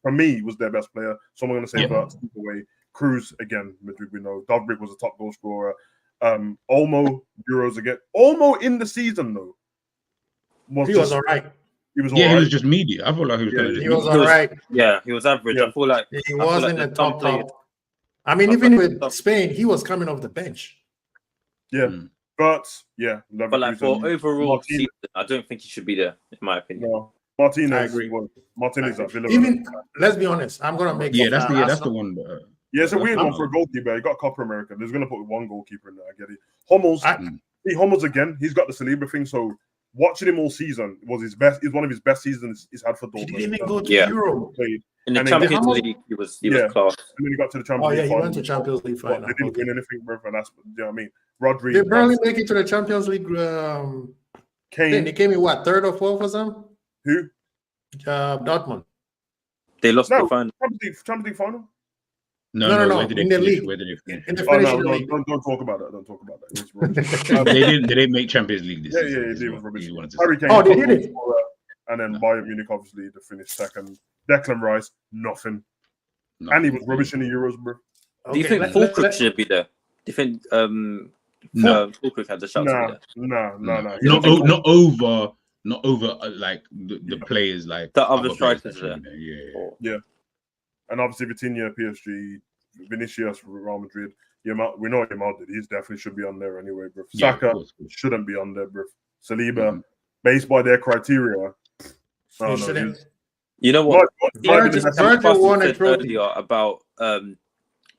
for me, he was their best player. So I'm going to say that away. Cruz again, Madrid, we know. Dovbyk was a top goal scorer. Olmo, Euros again. Olmo in the season though. He was all right. He was he was just media. I feel like he was kind of he was all right. Yeah, he was average. I feel like he wasn't the top. I mean, even with Spain, he was coming off the bench. But like for overall season, I don't think he should be there, in my opinion. No. Martinez, I agree. Martinez at Villa. Even let's be honest, I'm gonna make that's the one. It's a weird one for a goalkeeper. He got Copa America. There's gonna put one goalkeeper in there. I get it. Hummels again. He's got the Saliba thing. So watching him all season was his best. Is one of his best seasons he's had for Dortmund. He didn't even go to Euro. In the Champions League, he was class. And then he got to the Champions League. He went to Champions League final. They didn't win anything, bro. And that's, you know what I mean? Rodri. They barely make it to the Champions League. Kane. They came in what, 3rd or 4th or something? Who? Dortmund. They lost the final. Champions League final. No. Where did they In the finish? league. Where did they finish? In the Oh finish no, in the league. don't talk about that. Don't talk about that. It's rubbish. They didn't make Champions League this Yeah, season. yeah, is it what was rubbish. he wanted to Harry say. Kane, Oh, they top did it. goal scorer, and then Bayern Munich obviously to finish second. Declan Rice, nothing. No. And he was rubbish in the Euros, bro. Do you think Fulkrug should be there? Do you think No. Fulkrug had the shout to be there? No. Not over like the players like The other players strikers that should there. be there. Yeah. And obviously Vitinha, PSG, Vinicius, Real Madrid. We know Yamal did. He definitely should be on there anyway, bro. Yeah, Saka of course. shouldn't be on there, bro. Saliba, based by their criteria. He shouldn't. You know what? Virgil won a trophy earlier about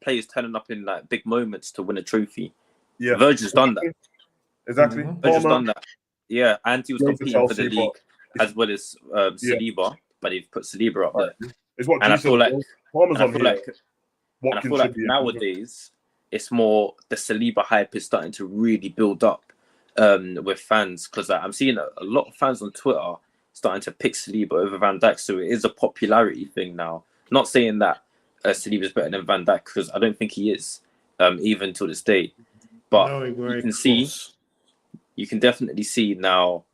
players turning up in like big moments to win a trophy. Yeah, Virgil's done that. Exactly. Virgil's done that. Yeah, and he was Goes to competing for Chelsea, the league as well as Saliba, but they've put Saliba up there. It's what And I Jesus feel like, does. Palmer's and I on feel here. like, and I Watkins feel like should be nowadays it's more the Saliba hype is starting to really build up with fans, because I'm seeing a lot of fans on Twitter starting to pick Saliba over Van Dijk, so it is a popularity thing now. Not saying that Saliba is better than Van Dijk, because I don't think he is, even to this day. But you can definitely see now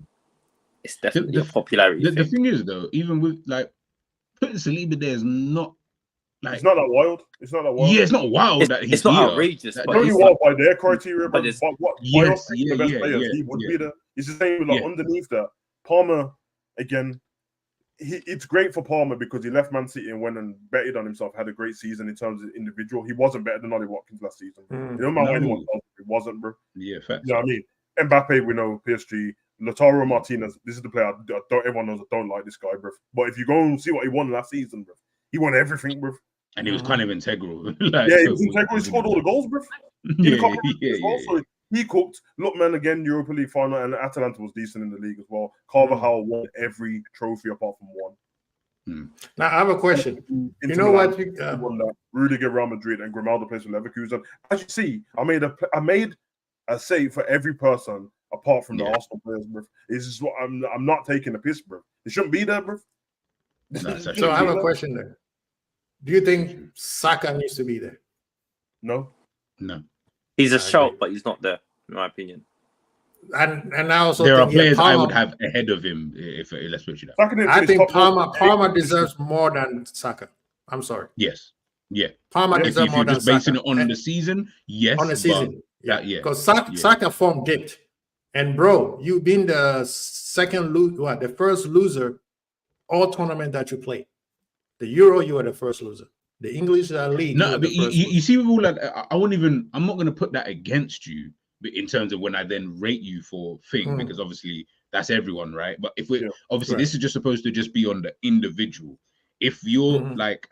it's definitely a popularity the thing is though, even with like putting Saliba there is not like it's not that wild. It's not that wild. Yeah, it's not wild that he's it's not here. outrageous, That, but It's only wild by their criteria, but it's- what Yes, the best players, he would be there. It's the same with like underneath that. Palmer, again, it's great for Palmer because he left Man City and went and betted on himself, had a great season in terms of individual. He wasn't better than Ollie Watkins last season. You know, what anyone else, it wasn't, bro. Yeah, facts. You know what I mean? Mbappe, we know, PSG. Lautaro Martinez, this is the player everyone knows I don't like this guy, bro. But if you go and see what he won last season, bro, he won everything, bro. And he was kind of integral. He was integral. He scored all the goals, bro. So he cooked. Look, man, again, Europa League final, and Atalanta was decent in the league as well. Carvajal won every trophy apart from one. Now, I have a question. Inter You know Milan, what? he won that. Rudiger, Real Madrid, and Grimaldo plays for Leverkusen. As you see, I made a save for every person apart from the Arsenal players, bro. This is what I'm not taking a piss, bro. It shouldn't be there, bro. So I have a question there. Do you think Saka needs to be there? No. He's a shout, but he's not there, in my opinion. And I also there think are players I Palmer, would have ahead of him if let's switch it up. I think Palmer deserves more than Saka. I'm sorry. Yes. Yeah. Palmer If deserves you're more than just basing Saka. it on the season, yes. On the season. Yeah. Because Saka form dipped. And bro, you've been the first loser all tournament that you played. The Euro, you were the first loser. The English league. No, but you see, with all that, I'm not going to put that against you, but in terms of when I then rate you for thing, because obviously that's everyone, right? But if we obviously this is just supposed to just be on the individual. If you're like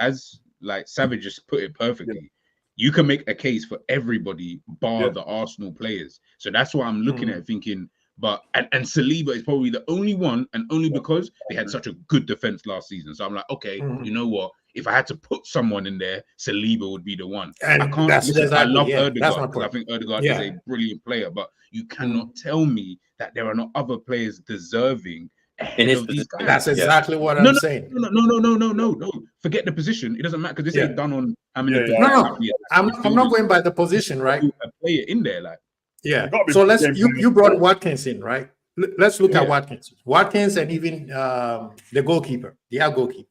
Savage just put it perfectly, you can make a case for everybody bar the Arsenal players. So that's what I'm looking at, thinking. But and Saliba is probably the only one, and only because they had such a good defense last season. So I'm like, okay, you know what? If I had to put someone in there, Saliba would be the one. And I can't exactly, I love Ødegaard because because I think Ødegaard is a brilliant player, but you cannot tell me that there are not other players deserving ahead of these guys. That's exactly what I'm saying. No. Forget the position. It doesn't matter because this ain't done on how many. I'm not going by the position, right? A player in there, like. Yeah. So you brought Watkins in, right? Let's look at Watkins and even the goalkeeper, our goalkeeper.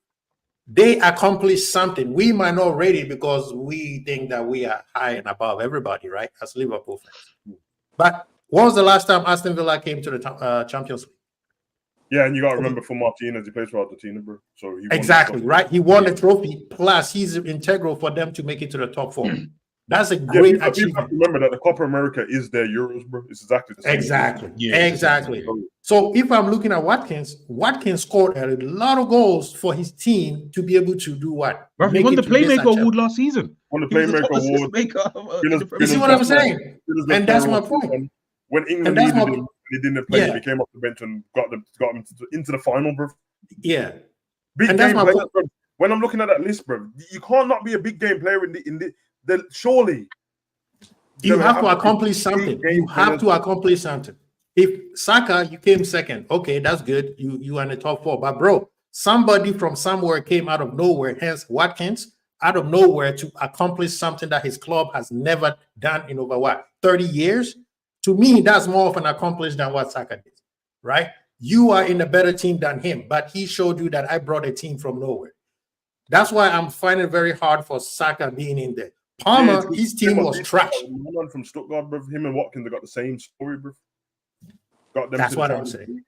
They accomplished something. We might not rate it because we think that we are high and above everybody, right? As Liverpool fans. But when was the last time Aston Villa came to the Champions League? Yeah, and you got to remember for Martinez, he plays for Argentina, bro. So he right? He won the trophy. Plus, he's integral for them to make it to the top four. That's a great achievement. You have to remember that the Copa America is their Euros, bro. It's exactly the same. Exactly. So if I'm looking at Watkins scored a lot of goals for his team to be able to do what? Bro, he won the Playmaker Award last season. Won the Playmaker Award. You see what I'm saying? And that's my point. When England needed him, he didn't play. He came off the bench and got him into the final, bro. Yeah. Big game player, bro. When I'm looking at that list, bro, you can't not be a big game player in the surely you have to accomplish something. You have to accomplish something. If Saka, you came second, okay, that's good. You are in the top four. But bro, somebody from somewhere came out of nowhere. Hence Watkins. out of nowhere to accomplish something that his club has never done in over what 30 years. To me, that's more of an accomplishment than what Saka did, right? You are in a better team than him, but he showed you that I brought a team from nowhere. That's why I'm finding it very hard for Saka being in there. Palmer, his team was trash. One from Stuttgart, bro. Him and Watkins, they got the same story, bro. Got them. That's what I'm saying.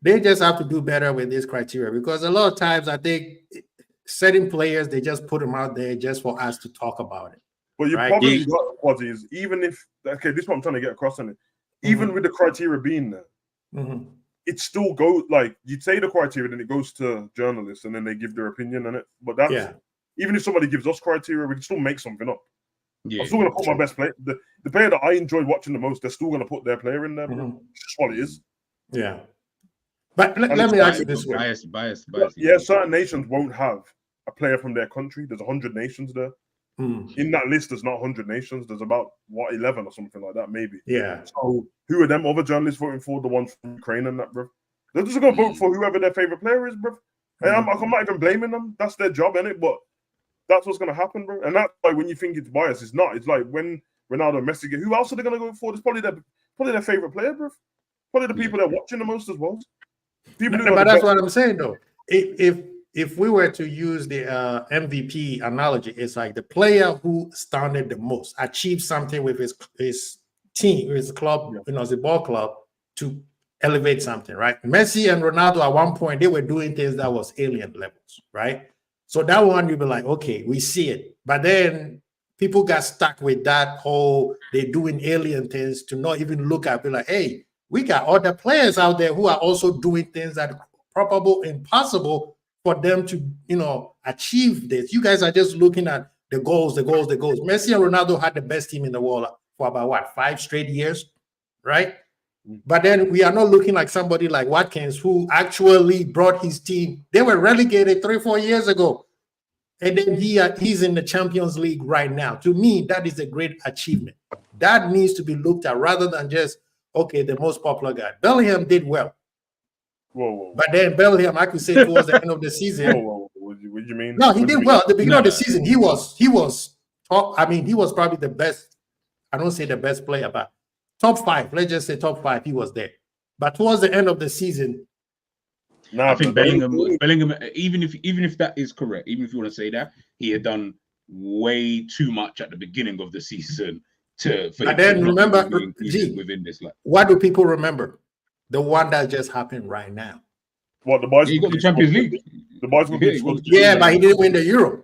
They just have to do better with this criteria, because a lot of times I think certain players, they just put them out there just for us to talk about it. But you probably got Quadzi is, even if, okay, this is what I'm trying to get across on it. Even with the criteria being there, it still goes, like, you'd say the criteria, then it goes to journalists and then they give their opinion on it. But that's, even if somebody gives us criteria, we can still make something up. Yeah, I'm still going to put my best player. The player that I enjoy watching the most, they're still going to put their player in there. Just what it is. Yeah. But let me ask you this way. Bias. Yeah, certain nations won't have a player from their country. There's 100 nations there. In that list, there's not 100 nations. There's about, 11 or something like that, maybe. Yeah. So who are them other journalists voting for? The ones from Ukraine and that, bro. They're just going to vote for whoever their favorite player is, bro. And I'm not even blaming them. That's their job, innit? But that's what's going to happen, bro. And that's like when you think it's biased, it's not. It's like when Ronaldo and Messi, who else are they going to go for? It's probably their favorite player, bro. Probably the people they're watching the most as well. But that's what I'm saying, though. If we were to use the MVP analogy, it's like the player who started the most, achieved something with his team, his club, the ball club, to elevate something, right? Messi and Ronaldo at one point, they were doing things that was alien levels, right? So that one, you'd be like, okay, we see it. But then people got stuck with that whole, they're doing alien things, to not even look at, be like, hey, we got other players out there who are also doing things that are probable, impossible for them to, achieve this. You guys are just looking at the goals. Messi and Ronaldo had the best team in the world for about 5 straight years, right? But then we are not looking like somebody like Watkins, who actually brought his team. They were relegated 3-4 years ago. And then he's in the Champions League right now. To me, that is a great achievement. That needs to be looked at rather than just, okay, the most popular guy. Bellingham did well. Whoa. But then Bellingham, I could say towards the end of the season. What do you mean? No, he did well. At the beginning of the season, he was top. I mean, he was probably the best. I don't say the best player, but top 5. Let's just say top 5. He was there. But towards the end of the season, I think Bellingham, even if that is correct, even if you want to say that, he had done way too much at the beginning of the season and then remember, within this. What do people remember? The one that just happened right now. What, the boys? He got the Champions League. The boys will be but he didn't win the Euro.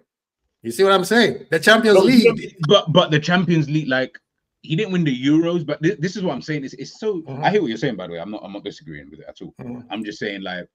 You see what I'm saying? The Champions League. But the Champions League, like, he didn't win the Euros. But this is what I'm saying. It's so. I hear what you're saying, by the way. I'm not disagreeing with it at all. I'm just saying, like,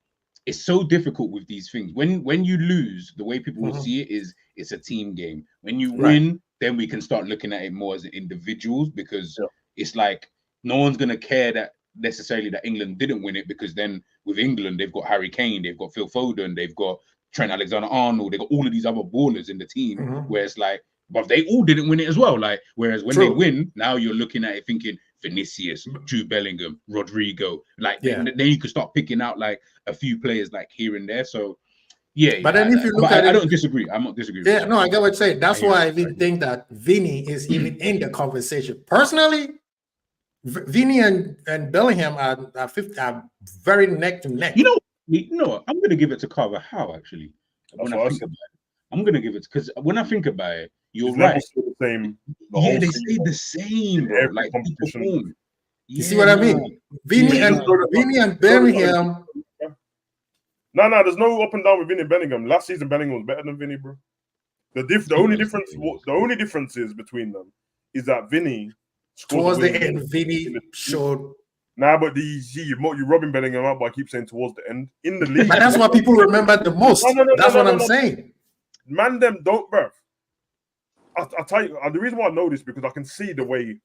it's so difficult with these things. When you lose, the way people will see it is it's a team game. When you win, then we can start looking at it more as individuals, because it's like no one's gonna care that necessarily that England didn't win it, because then with England they've got Harry Kane, they've got Phil Foden, they've got Trent Alexander-Arnold, they've got all of these other ballers in the team, where it's like, but they all didn't win it as well. Like, whereas when they win, now you're looking at it thinking Vinicius, Jude Bellingham, Rodrigo, like then you could start picking out like a few players like here and there. So but then if you look at it, I don't disagree. I'm not disagreeing. Yeah, no, I get what you're saying. That's why I even think that Vinny is even in the conversation. Personally, Vinny and Bellingham are very neck to neck. You know, I'm going to give it to Carver Howe, actually. When I think about it, I'm going to give it, because when I think about it, you're right. The same. They stayed the same, bro. Like, you see what I mean? Vinny and Bellingham. No, there's no up and down with Vinny and Bellingham. Last season, Bellingham was better than Vinny, bro. The only difference is between them is that Vinny towards the end, Vinny showed. Nah, but you're robbing Bellingham out, but I keep saying towards the end in the league. But that's what people remember the most. That's what I'm saying. Man, them don't, bro. I'll tell you, the reason why I know this because I can see the way,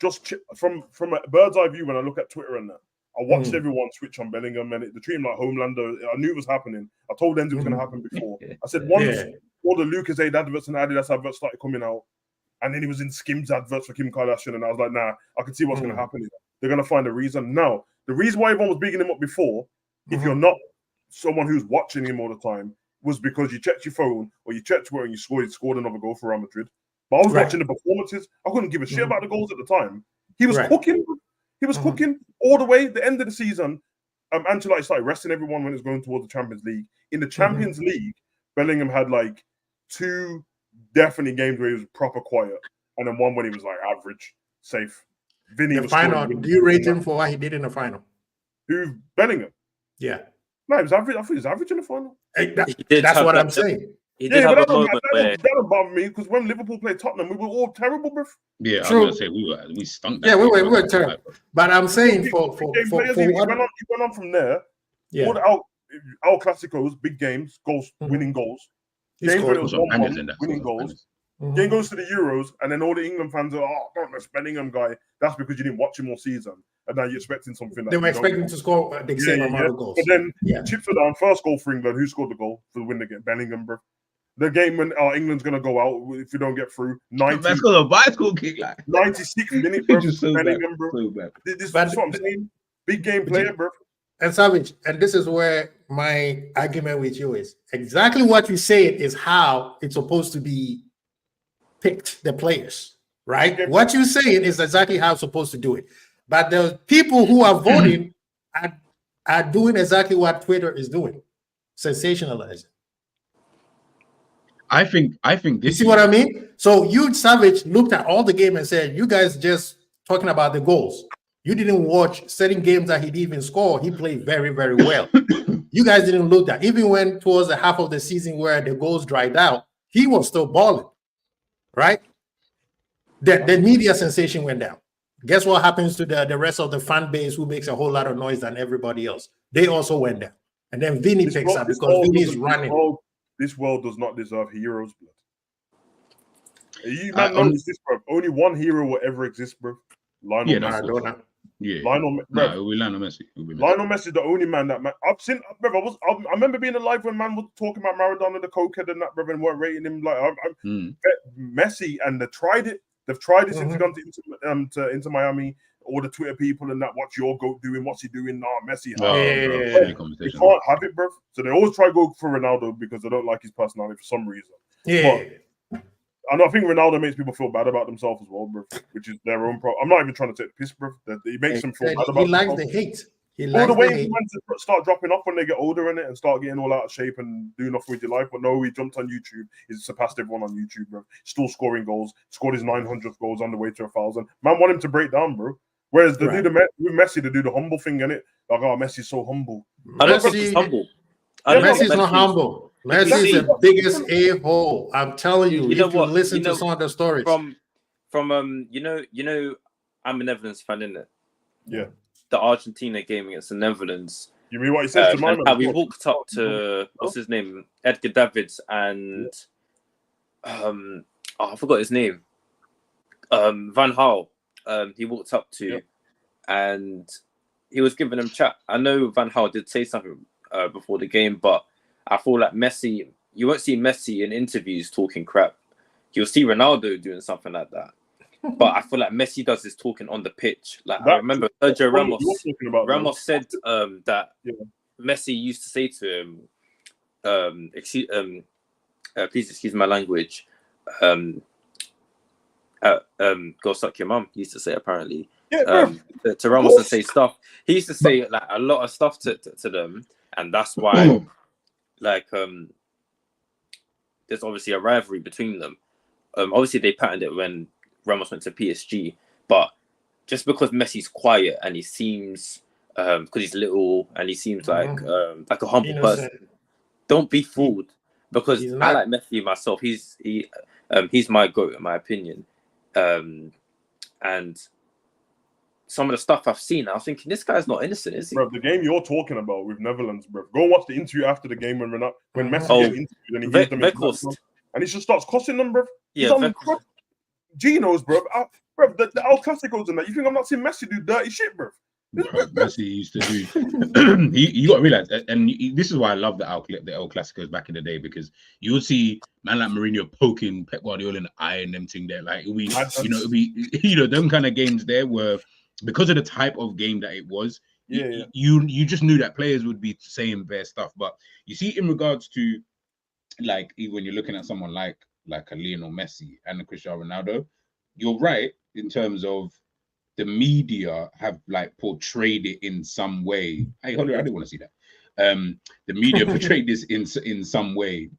just from a bird's eye view when I look at Twitter and that. I watched everyone switch on Bellingham, and the dream like Homelander. I knew it was happening. I told them it was going to happen before. I said once all the Lucas Aid adverts and Adidas adverts started coming out, and then he was in Skims adverts for Kim Kardashian, and I was like, nah, I can see what's going to happen here. They're going to find a reason. Now, the reason why everyone was bigging him up before, if you're not someone who's watching him all the time, was because you checked your phone or you checked where and you scored another goal for Real Madrid. But I was watching the performances. I couldn't give a shit about the goals at the time. He was cooking. He was cooking all the way. The end of the season, Ancelotti started resting everyone when it was going towards the Champions League. In the Champions League, Bellingham had like 2 definite games where he was proper quiet, and then one when he was like average, safe. Vinny was final. Do you rate him for what he did in the final? Who, Bellingham? Yeah. No, he was average. I think he was average in the final. That's what I'm saying. He did have a moment where that don't bother me because when Liverpool played Tottenham, we were all terrible, bro. Yeah, True. I was gonna say we stunk. That Yeah, we game. were terrible. But I'm saying for what he went on from there. Yeah. All the El Clasicos, big games, goals, winning goals. He Games where scored. it was Some bangers 1-1, in that. winning goals. Then goes to the Euros, and then all the England fans are, don't let Bellingham guy. That's because you didn't watch him all season, and now you're expecting something. That They were expecting to score the same amount of goals. But then chips are down. First goal for England. Who scored the goal for the win again? Bellingham, bro. The game when England's gonna go out if you don't get through. That's called a bicycle kick, like 96 minutes, bro. so Bellingham, bro. So bad. This is what I'm saying. Big game player, bro. And Savage, and this is where my argument with you is. Exactly what you said is how it's supposed to be picked, the players, right? What you're saying is exactly how it's supposed to do it. But the people who are voting are doing exactly what Twitter is doing, sensationalizing. I think You this. see what I mean? So you, Savage, looked at all the game and said, you guys just talking about the goals. You didn't watch certain games that he didn't even score. He played very, very well. You guys didn't look at, even when towards the half of the season where the goals dried out, he was still balling, right? The media sensation went down. Guess what happens to the rest of the fan base who makes a whole lot of noise than everybody else? They also went down. And then Vinny picks up because Vinny's running. This world does not deserve heroes, blood. You man notice this, bro. Only one hero will ever exist, bro. Lionel Messi. Yeah, Lionel Messi. Lionel Messi is the only man that I've seen. Bro, I remember being alive when man was talking about Maradona, the cokehead, and that, bro, and weren't rating him. Like Messi, and they've tried it since he gone to Inter Miami. All the Twitter people and that, what's your goat doing? What's he doing? Messi. You can't have it, bro. So they always try to go for Ronaldo because they don't like his personality for some reason. Yeah. But, and I think Ronaldo makes people feel bad about themselves as well, bro, which is their own problem. I'm not even trying to take the piss, bro. He makes them feel bad about He likes the hate. All the way he went to start dropping off when they get older in it and start getting all out of shape and doing nothing with your life. But no, he jumped on YouTube. He's surpassed everyone on YouTube, bro. Still scoring goals. Scored his 900th goals on the way to 1,000. Man, want him to break down, bro. Whereas with Messi, they do the humble thing, innit? Like, Messi's so humble. I don't think he's humble. Messi's not humble. Messi's the biggest a-hole. I'm telling you. If you listen to some of the stories. From you know, I'm a Netherlands fan, innit? Yeah. The Argentina game against the Netherlands. You mean what he said to my man? We walked up to what's his name? Edgar Davids and I forgot his name. Van Gaal. He walked up to and he was giving him chat. I know Van Gaal did say something before the game, but I feel like Messi, you won't see Messi in interviews talking crap. You'll see Ronaldo doing something like that. But I feel like Messi does this talking on the pitch. Like I remember Sergio Ramos said that Messi used to say to him, please excuse my language, go suck your mum, he used to say apparently. To Ramos and say stuff. He used to say like a lot of stuff to them, and that's why like there's obviously a rivalry between them. Obviously they patterned it when Ramos went to PSG, but just because Messi's quiet and he seems because he's little and he seems like a humble person, don't be fooled, because I like Messi myself. He's my GOAT in my opinion. And some of the stuff I've seen, I was thinking this guy's not innocent, is he? Bro, the game you're talking about with Netherlands, bro. Go watch the interview after the game when Messi gets interviewed and he gives them and he just starts cussing them, bro. Geno's, bro. The El Clasicos and that. You think I'm not seeing Messi do dirty shit, bro? Messi used to do. You got to realize, and this is why I love the El Clasicos back in the day, because you'll see man like Mourinho poking Pep Guardiola in the eye and them thing there. Like it'll be them kind of games there were, because of the type of game that it was. You just knew that players would be saying their stuff. But you see, in regards to like even when you're looking at someone like a Lionel Messi and a Cristiano Ronaldo, you're right in terms of the media have like portrayed it in some way. Hey, hold on, I didn't want to see that. The media portrayed this in some way,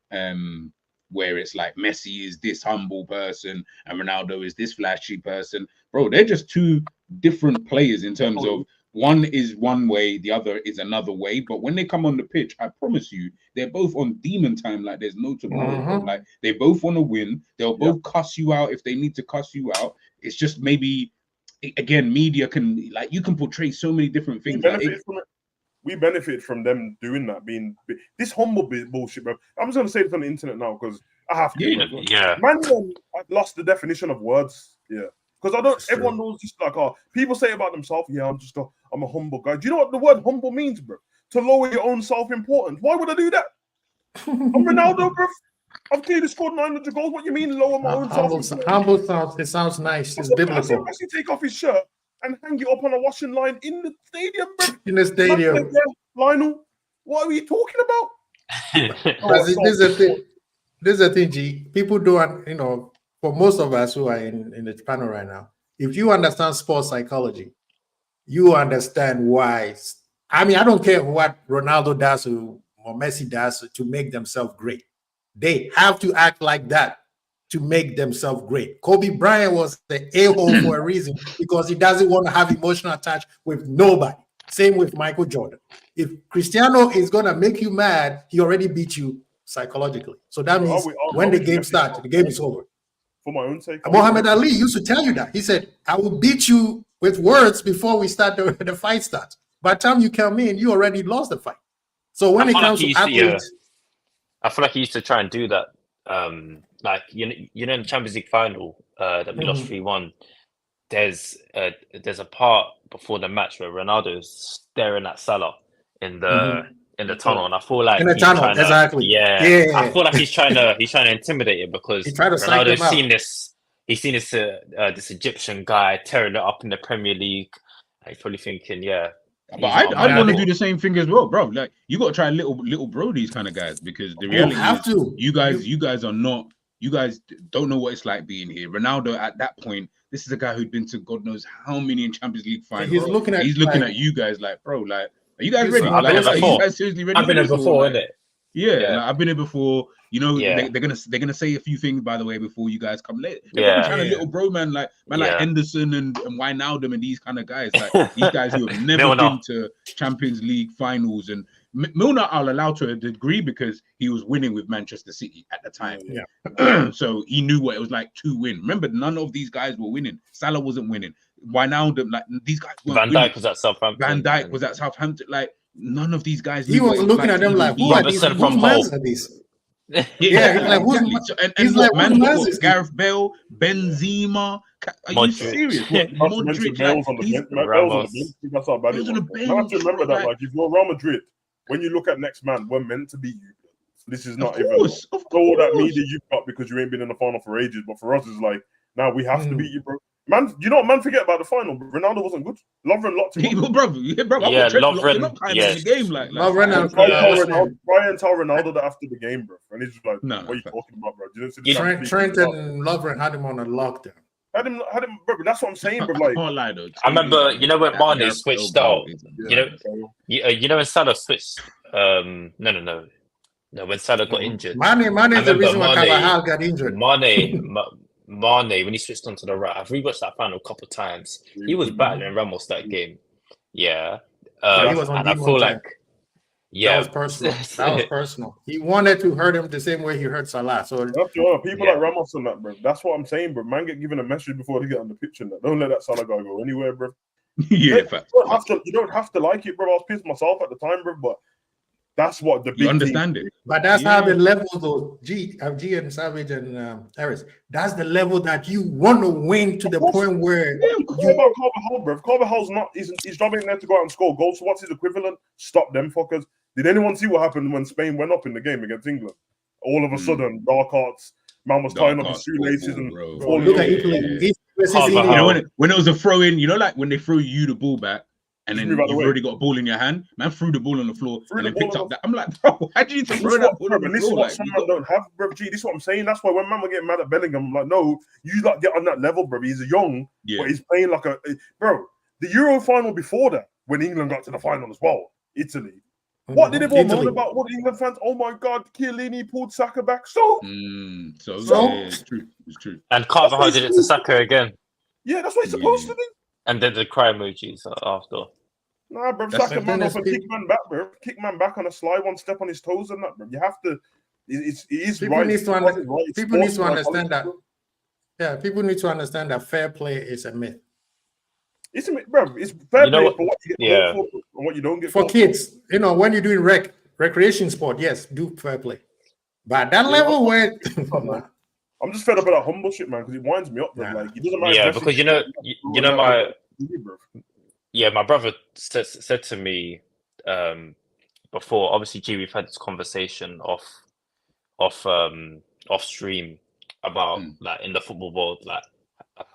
where it's like Messi is this humble person and Ronaldo is this flashy person. Bro, they're just two different players in terms of one is one way, the other is another way. But when they come on the pitch, I promise you, they're both on demon time. Like there's no tomorrow. Bro. Like they both want to win. They'll both cuss you out if they need to cuss you out. It's just maybe, again, media can, like, you can portray so many different things. We benefit from them doing that, being this humble bullshit, bro. I'm just gonna say this on the internet now because I have to. Man, I've lost the definition of words. Yeah, because I don't. Everyone knows just like, oh, people say about themselves. Yeah, I'm a humble guy. Do you know what the word humble means, bro? To lower your own self-importance. Why would I do that? I'm Ronaldo, bro. I've clearly scored 900 goals. What you mean lower my own self-importance? Humble sounds. It sounds nice. It's biblical. I see take off his shirt and hang it up on a washing line in the stadium, bro. In the stadium. Lionel, what are we talking about? This is the thing. This is the thing, G. People don't, for most of us who are in the panel right now, if you understand sports psychology, you understand why. I mean, I don't care what Ronaldo does or Messi does to make themselves great. They have to act like that to make themselves great. Kobe Bryant was the a-hole for a reason because he doesn't want to have emotional attachment with nobody. Same with Michael Jordan. If Cristiano is going to make you mad, he already beat you psychologically. So that means when the game starts, the game is over. For my own sake. Muhammad Ali used to tell you that. He said, I will beat you with words before we start the fight starts. By the time you come in, you already lost the fight. So when it comes to athletes... I feel like he used to try and do that. Like, in the Champions League final that we lost 3-1, there's a part before the match where Ronaldo is staring at Salah in the tunnel, and I feel like in the tunnel, exactly. I feel like he's trying to intimidate him because Ronaldo's seen this Egyptian guy tearing it up in the Premier League. He's probably thinking, but I'd want to do the same thing as well, bro. Like you got to try little bro these kind of guys because the reality is you guys are not. You guys don't know what it's like being here. Ronaldo at that point, this is a guy who'd been to God knows how many in Champions League finals. He's looking at you guys like, bro, like, are you guys ready? I've been here before. I've been here before, innit? Yeah, like, I've been here before. They're gonna say a few things by the way before you guys come late. They're trying to little bro man like Henderson and Wijnaldum and these kind of guys, like these guys who have never been to Champions League finals. And Milner I'll allow to a degree because he was winning with Manchester City at the time. So he knew what it was like to win. Remember, none of these guys were winning. Salah wasn't winning. Wijnaldum, like these guys weren't Van Dijk was at Southampton. Van Dijk was at Southampton. Like none of these guys. He was looking at them like, who are these? Whose mans are these? Gareth Bale, Benzema. Are you serious? Modric, that's how bad it was. I have to remember that, like, if you're Real Madrid, when you look at next man, we're meant to beat you. This is not even all that media you've got because you ain't been in the final for ages. But for us, it's like, now we have to beat you, bro. Man, you know what? Man, forget about the final. Ronaldo wasn't good. Lovren locked him up. Lovren. In the game, like Lovren. Try and tell Ronaldo that after the game, bro. And he's just like, what are you talking about, bro? Trent and Lovren had him on a lockdown. Had him, bro. That's what I'm saying, bro. Like, I remember, when Mane switched out. When Salah switched. No. When Salah got injured. Mane is the reason why Carvajal got injured. Mane, when he switched onto the right, I've rewatched that final a couple of times. He was battling Ramos that game. Yeah. And I feel like, that was personal. That was personal. He wanted to hurt him the same way he hurt Salah. So people like Ramos and that, bro. That's what I'm saying, bro. Man, get given a message before they get on the pitch and that. Don't let that Salah guy go anywhere, bro. You don't have to like it, bro. I was pissed myself at the time, bro, but that's what the big you understand it. But that's how the level, though, G and Savage and Harris. That's the level that you want to win to the point where about Carvajal, bro. If Carvajal's not, his job ain't there to go out and score goals. So what's his equivalent? Stop them fuckers. Did anyone see what happened when Spain went up in the game against England? All of a sudden, dark arts. Man was tying up his shoelaces and look at Italy. When it was a throw in, like when they throw you the ball back. And Just then move out the you've way. already got a ball in your hand. Man threw the ball on the floor Threw and the then picked ball up on that. I'm like, bro, how do you This throw is that what, ball bro, on the and this is floor? what Like, some you man got- don't have, bro. G, this is what I'm saying. That's why when man were getting mad at Bellingham, I'm like, no, you like get on that level, bro. He's young, Yeah. but he's playing like bro. The Euro final before that, when England got to the final as well, Italy. What did everyone moan Italy. about? What England fans? Oh my God, Chiellini pulled Saka back. So So So- yeah, it's true. It's true. And Carvajal did it to Saka again, yeah, that's what he's supposed Yeah. to do. and then the cry emojis after. Nah, bro, That's- Saka But man then off and there's kick man back, bro. Kick man back on a slide, one step on his toes and that, bro. You have to. It is People right. need to It's right. It's people need to sports understand that. psychology, Yeah, people need to understand that fair play is a myth. It's bro. It's fair You know play what? for what you get Yeah. called for and what you don't get For called kids, you know, when you're doing recreation sport, yes, do fair play. But at that level where man. I'm just fed up with that humble shit, man, because it winds me up, bro. Nah. Like, it doesn't matter. Yeah, if Messi- because you know my brother said to me before. Obviously, G, we've had this conversation off stream about like in the football world, like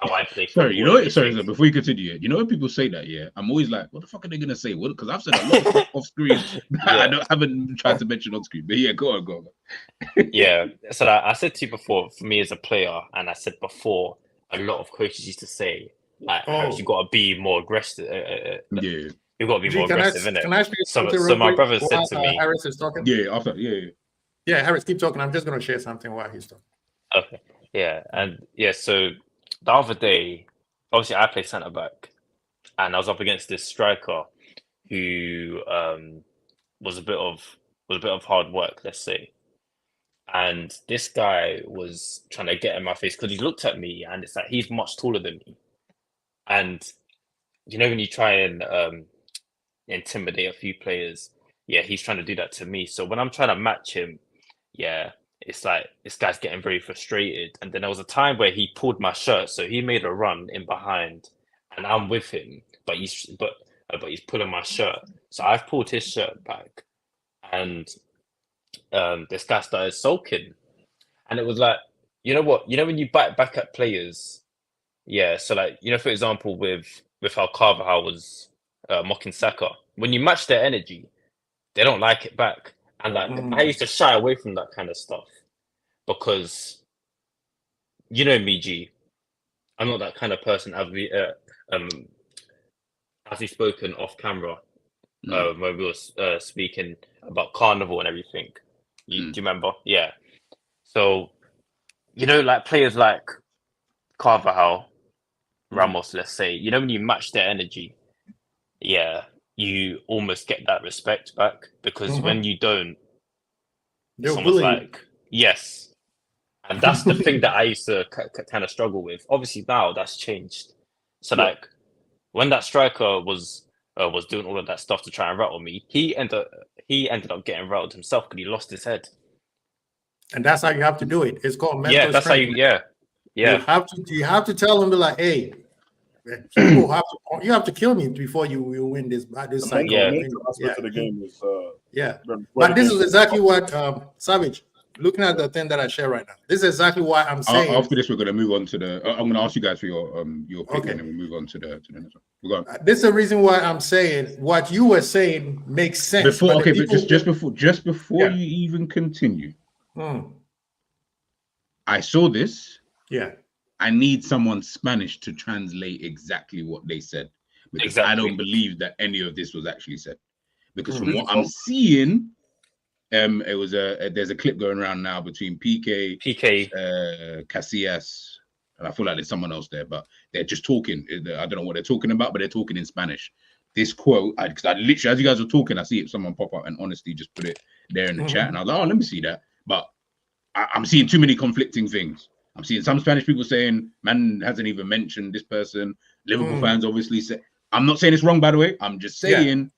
how I play football. Sorry, you know what? and Sorry, everything. before you continue, you know when people say that, yeah, I'm always like, what the fuck are they gonna say? What? Because I've said a lot of stuff off screen that I haven't tried to mention on screen. But yeah, go on. Yeah, so I said to you before, for me as a player, and I said before, a lot of coaches used to say, like, Harris, you got to be more aggressive. Yeah, You got to be G, more can aggressive, innit? I ask you So something my real quick brother said while, to me, Harris is talking? yeah, after, yeah. Yeah, Harris, keep talking. I'm just going to share something while he's talking. okay, yeah, and yeah, so the other day, obviously I play centre back, and I was up against this striker who was a bit of hard work, let's say. And this guy was trying to get in my face because he looked at me, and it's like he's much taller than me. And you know when you try and intimidate a few players, yeah, he's trying to do that to me. So when I'm trying to match him, yeah, it's like this guy's getting very frustrated. And then there was a time where he pulled my shirt, so he made a run in behind, and I'm with him, but he's pulling my shirt. So I've pulled his shirt back, and this guy started sulking, and it was like, you know what? You know when you bite back at players, yeah. So like, you know, for example, with how Carvajal was mocking Saka, when you match their energy, they don't like it back. And like, I used to shy away from that kind of stuff because, you know me, G, I'm not that kind of person. As we've spoken off camera when we were speaking about Carnival and everything. Do you remember? Yeah. So, you know, like players like Carvajal, Ramos, let's say, you know, when you match their energy, yeah, you almost get that respect back, because when you don't, They'll someone's bully you. like, yes. And that's the thing that I used to kind of struggle with. Obviously now that's changed. So like when that striker was doing all of that stuff to try and rattle me, he ended up getting rattled himself because he lost his head. And that's how you have to do it. It's called mental Yeah, that's how strength. You have to tell them, be like, hey, you have to kill me before you will win this cycle. mental aspect of the game is But this is exactly what Savage, looking at the thing that I share right now, this is exactly why I'm saying After this, we're gonna move on to the. I'm gonna ask you guys for your pick, Okay. and then we'll move on to the next one. We're going. this is the reason why I'm saying what you were saying makes sense. Before, but the okay, but people just before Yeah. you even continue, Hmm. I saw this. Yeah. I need someone Spanish to translate exactly what they said, because I don't believe that any of this was actually said. Because from what I'm seeing, there's a clip going around now between PK, Casillas, and I feel like there's someone else there, but they're just talking. I don't know what they're talking about, but they're talking in Spanish. This quote, because I literally, as you guys were talking, I see it, someone pop up and honestly just put it there in the chat, and I was like, oh, let me see that. But I'm seeing too many conflicting things. I'm seeing some Spanish people saying, man hasn't even mentioned this person. Liverpool fans obviously say, I'm not saying it's wrong, by the way. I'm just saying.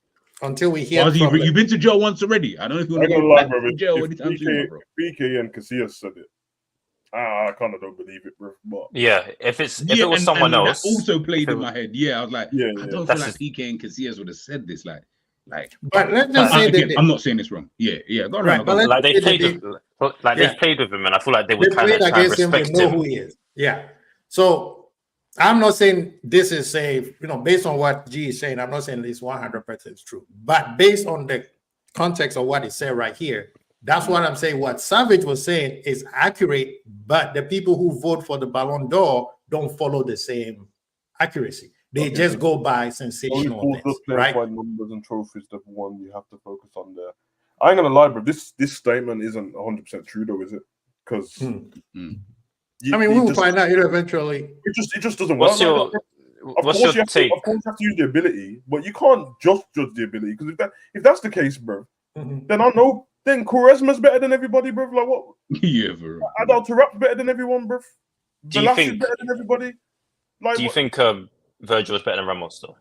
Until we hear from you've been to jail once already. I don't know if you want to go back to jail anytime soon, bro. PK and Casillas said it. I kind of don't believe it, bro. But yeah, if it was someone else, that also played in my head. Yeah, I was like, I don't feel like PK and Casillas would have said this. Like. But let's just say that I'm not saying it's wrong. Yeah. Go on. Right, but like they played with him, and I feel like they would kind of played try and against him. They respect know him. who he is. Yeah. So I'm not saying this is safe, based on what G is saying. I'm not saying this 100% true, but based on the context of what is said right here, that's what I'm saying. What Savage was saying is accurate, but the people who vote for the Balon d'Or don't follow the same accuracy. They just go by sensational things, right? By numbers and trophies, the one you have to focus on there. I ain't gonna lie, bro. This statement isn't 100% true, though, is it? Because I mean, we will find out eventually. It just doesn't What's work. What's your take? Of course, you have to use the ability, but you can't just judge the ability, because if that's the case, bro, then I know then Quaresma's better than everybody, bro. Like what? Yeah, bro. Adal Tarap's better than everyone, bro. Do you think better than everybody? Like, do you think Virgil is better than Ramos though?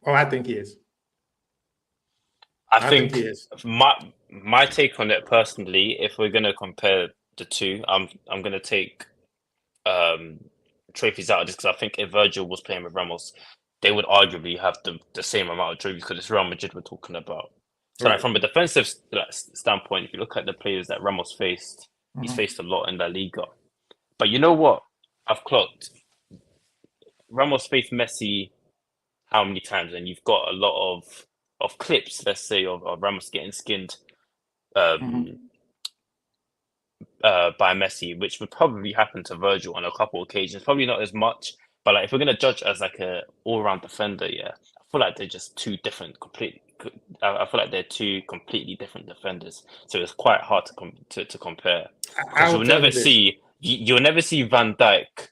Oh, I think he is. I think he is. My take on it personally, if we're gonna compare the two, I'm gonna take trophies out just because I think if Virgil was playing with Ramos, they would arguably have the same amount of trophies because it's Real Madrid we're talking about. So like, from a defensive standpoint, if you look at the players that Ramos faced, he's faced a lot in La Liga. But you know what? I've clocked. Ramos faced Messi how many times? And you've got a lot of clips, let's say, of Ramos getting skinned by Messi, which would probably happen to Virgil on a couple of occasions. Probably not as much, but like if we're gonna judge as like a all-round defender, I feel like they're just two different I feel like they're two completely different defenders, so it's quite hard to compare. Because you'll never see Van Dijk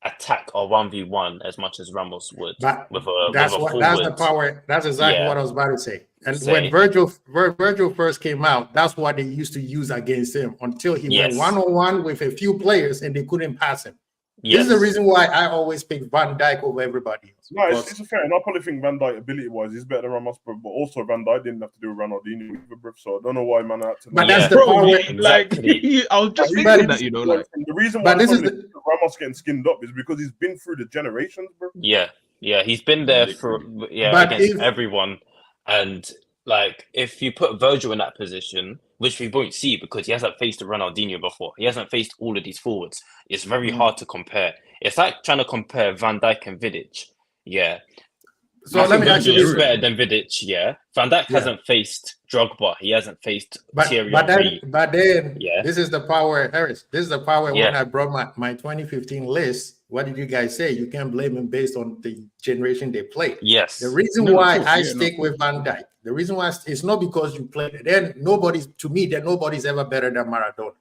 attack or 1v1 as much as Ramos would. That's the power. That's exactly what I was about to say. And when Virgil first came out, that's what they used to use against him until he went one-on-one with a few players and they couldn't pass him. This is the reason why I always pick Van Dijk over everybody else. No, it's a fair. And I probably think Van Dijk, ability-wise, is better than Ramos, but also Van Dijk didn't have to do with Ronaldinho either, bro. So I don't know why man had to. But that's the power. Exactly. I was just thinking that, like the reason why Ramos getting skinned up is because he's been through the generations, bro. Yeah, he's been there against everyone, and like if you put Virgil in that position, which we won't see because he hasn't faced a Ronaldinho before. He hasn't faced all of these forwards. It's very hard to compare. It's like trying to compare Van Dijk and Vidic. Yeah. So let me ask you this: better than Vidic. Yeah. Van Dijk hasn't faced Drogba. He hasn't faced Thierry Henry. But then this is the power, Harris. This is the power. When I brought my 2015 list, what did you guys say? You can't blame him based on the generation they played. Yes. The reason why I stick with Van Dijk, the reason why it's not because you played it. Then nobody's ever better than Maradona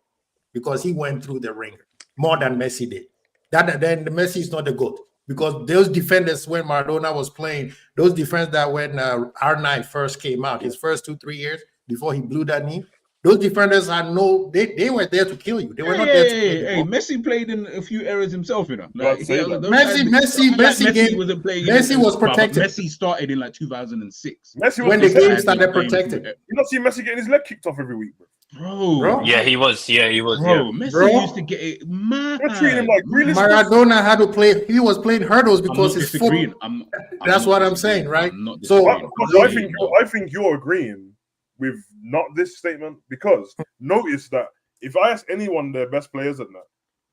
because he went through the ringer more than Messi did. Then Messi is not the GOAT because those defenders when Maradona was playing, those defenders that when R9 first came out, his first 2-3 years before he blew that knee, those defenders they were there to kill you. They were not there to kill you. Hey, Messi played in a few areas himself, you know. Like, Messi was protected. Messi started in like 2006. When the game started protected. You not see Messi getting his leg kicked off every week, bro. Bro. Yeah, he was. Bro, Messi used to get it mad. Him like Maradona had to play. He was playing hurdles because his foot. That's what I'm saying, right? So I think you're agreeing with not this statement because notice that if I ask anyone their best players at that,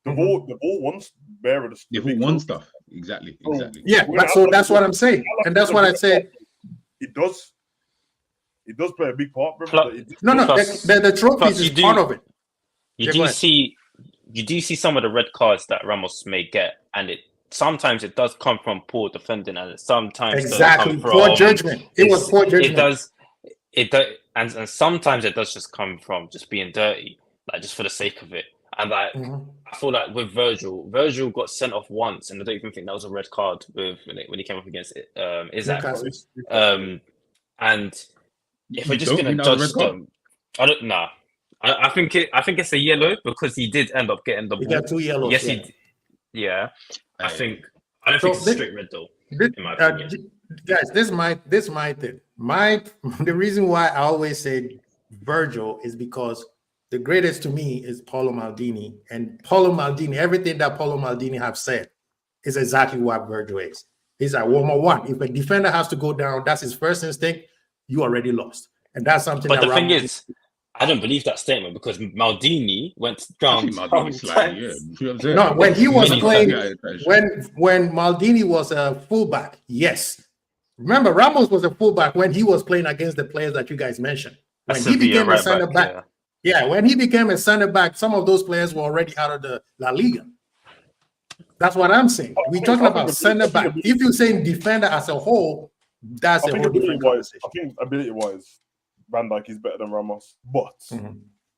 the ball wants bear of the. They've all won stuff. Exactly. Yeah, so that's what I'm saying, and that's what I said. It does play a big part, bro. The trophies is part of it. You do see some of the red cards that Ramos may get, and sometimes it does come from poor defending, and sometimes poor judgment. It was poor judgment. It does, and sometimes it does just come from just being dirty, like just for the sake of it. And like I feel like with Virgil got sent off once, and I don't even think that was a red card when he came up against Isaac. And if we're just gonna judge them, I don't know. I think it's a yellow because he did end up getting the ball. He got 2 yellows. Yes, he did. Yeah. I don't think it's a straight red though. In my opinion. Guys, this is my thing. The reason why I always say Virgil is because the greatest to me is Paolo Maldini, and Paolo Maldini, everything that Paolo Maldini have said is exactly what Virgil is. He's like 1-on-1. If a defender has to go down, that's his first instinct. You already lost, and that's something. But the thing is, I don't believe that statement because Maldini went I down. think Maldini slightly, yeah. You know what I'm saying? No, when he was Many playing, times. when Maldini was a fullback, yes. Remember, Ramos was a fullback when he was playing against the players that you guys mentioned. When he Sevilla became a right center back, yeah, when he became a center back, some of those players were already out of the La Liga. That's what I'm saying. We're talking about center back. If you're saying defender as a whole, that's a whole different conversation. I think ability-wise, Van Dijk is better than Ramos. But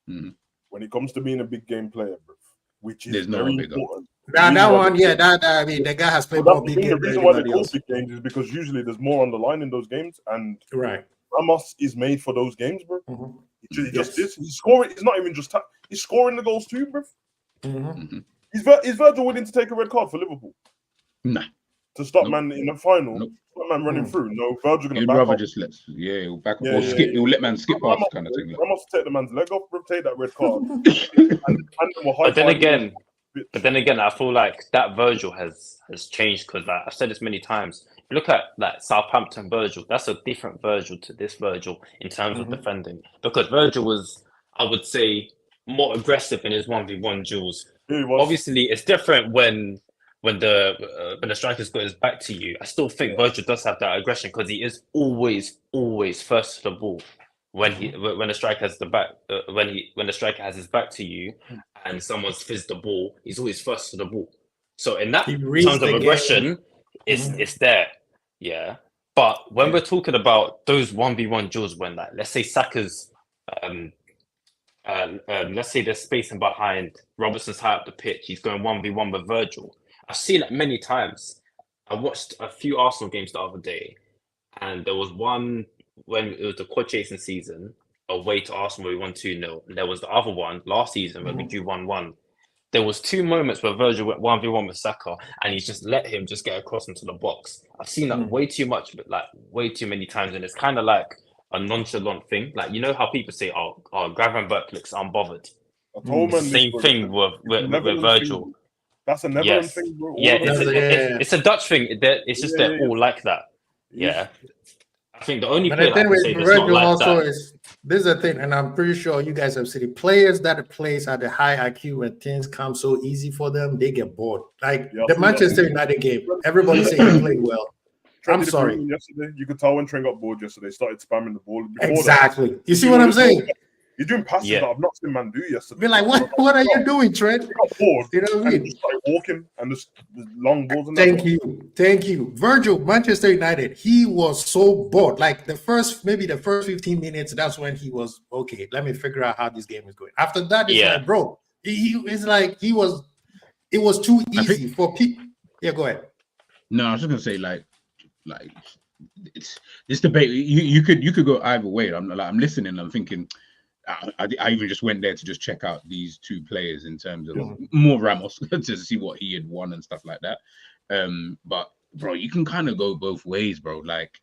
when it comes to being a big game player, bro, which is very important. That one, yeah, I mean, the guy has played more big games. The reason why they call big games is because usually there's more on the line in those games, and Ramos is made for those games, bro. He just is. He's scoring. He's not even just he's scoring the goals too, bro. Is Virgil willing to take a red card for Liverpool? Nah. To stop man in the final, stop man running through. No, Virgil gonna. He'd rather just he'll back up or skip. He'll let man skip past kind of thing. Ramos take the man's leg off, bro. Take that red card. But then again, I feel like that Virgil has changed because I've said this many times. If you look at like Southampton Virgil, that's a different Virgil to this Virgil in terms of defending. Because Virgil was, I would say, more aggressive in his 1v1 duels. Obviously, it's different when the striker's got his back to you. I still think Virgil does have that aggression because he is always first to the ball. When the striker has the back, when the striker has his back to you, and someone's fizzed the ball, he's always first to the ball. So in that terms of aggression, it's there, yeah. But when we're talking about those 1v1 duels, when like let's say Saka's, let's say there's spacing behind, Robertson's high up the pitch, he's going 1v1 with Virgil. I've seen it many times. I watched a few Arsenal games the other day, and there was one when it was the quad chasing season away to Arsenal where we won 2-0. And there was the other one last season where we drew 1-1. There was two moments where Virgil went 1v1 with Saka and he just let him just get across into the box. I've seen that way too much, but like way too many times, and it's kind of like a nonchalant thing. Like, you know how people say, oh Gravenberch looks unbothered. Same thing with Virgil. That's a Netherlands thing, bro. It's a Dutch thing. It's just they're all like that. Yeah. I think the only player that say that's not like also that is this is the thing, and I'm pretty sure you guys have seen it. Players that plays at the high IQ when things come so easy for them, they get bored. Like the Manchester United game, everybody saying he played well. I'm sorry. Yesterday, you could tell when Trent got bored yesterday, started spamming the ball. Exactly. You see what I'm saying? You're doing passes that I've not seen man do yesterday. Be like, what are you doing, Trent? Got bored. You know what I mean? Just started walking and just long balls. And Thank you. Virgil, Manchester United, he was so bored. Like the first 15 minutes, that's when he was, okay, let me figure out how this game is going. After that, it's like, bro, it was too easy for people. Yeah, go ahead. No, I was just gonna say like it's this debate. You could go either way. I'm listening. I'm thinking. I even just went there to just check out these two players in terms of more Ramos to see what he had won and stuff like that. But bro, you can kind of go both ways, bro. Like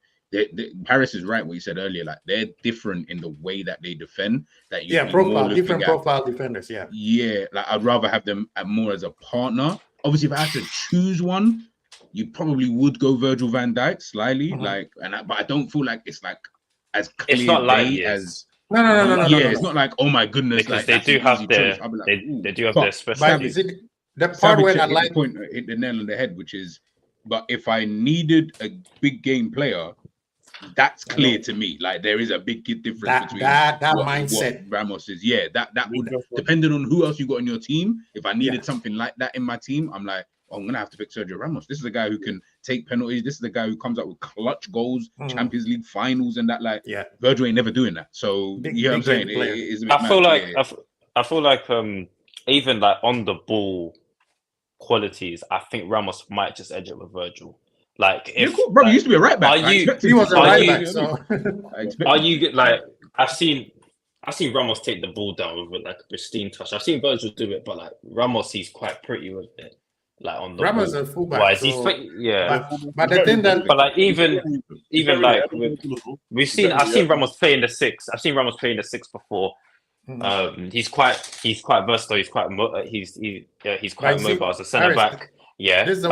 Paris is right what he said earlier. Like they're different in the way that they defend. That different profile defenders. Yeah. Like I'd rather have them more as a partner. Obviously, if I had to choose one, you probably would go Virgil van Dijk slightly. But I don't feel like it's like as clear it's not like as. No. It's not like, oh my goodness, because like, they do have their they do have their specialty. The part where I like hit the nail on the head, which is, but if I needed a big game player, that's clear to me. Like there is a big difference between that mindset. What Ramos is. Yeah, that would depending on who else you got in your team. If I needed something like that in my team, I'm like, I'm gonna have to pick Sergio Ramos. This is a guy who can take penalties. This is the guy who comes up with clutch goals, Champions League finals, and that. Like, Virgil ain't never doing that. So you know what I'm saying? I feel like even like on the ball qualities, I think Ramos might just edge it with Virgil. Like, if bro, he used to be a right back. He was a right back. So are you like? I've seen Ramos take the ball down with like a pristine touch. I've seen Virgil do it, but like Ramos, he's quite pretty with it. Like on the Ramos is a fullback. But the thing that, but like even like I've seen Ramos play in the 6. I've seen Ramos play in the 6 before. He's quite versatile. He's quite mobile as a centre back. Yeah, this is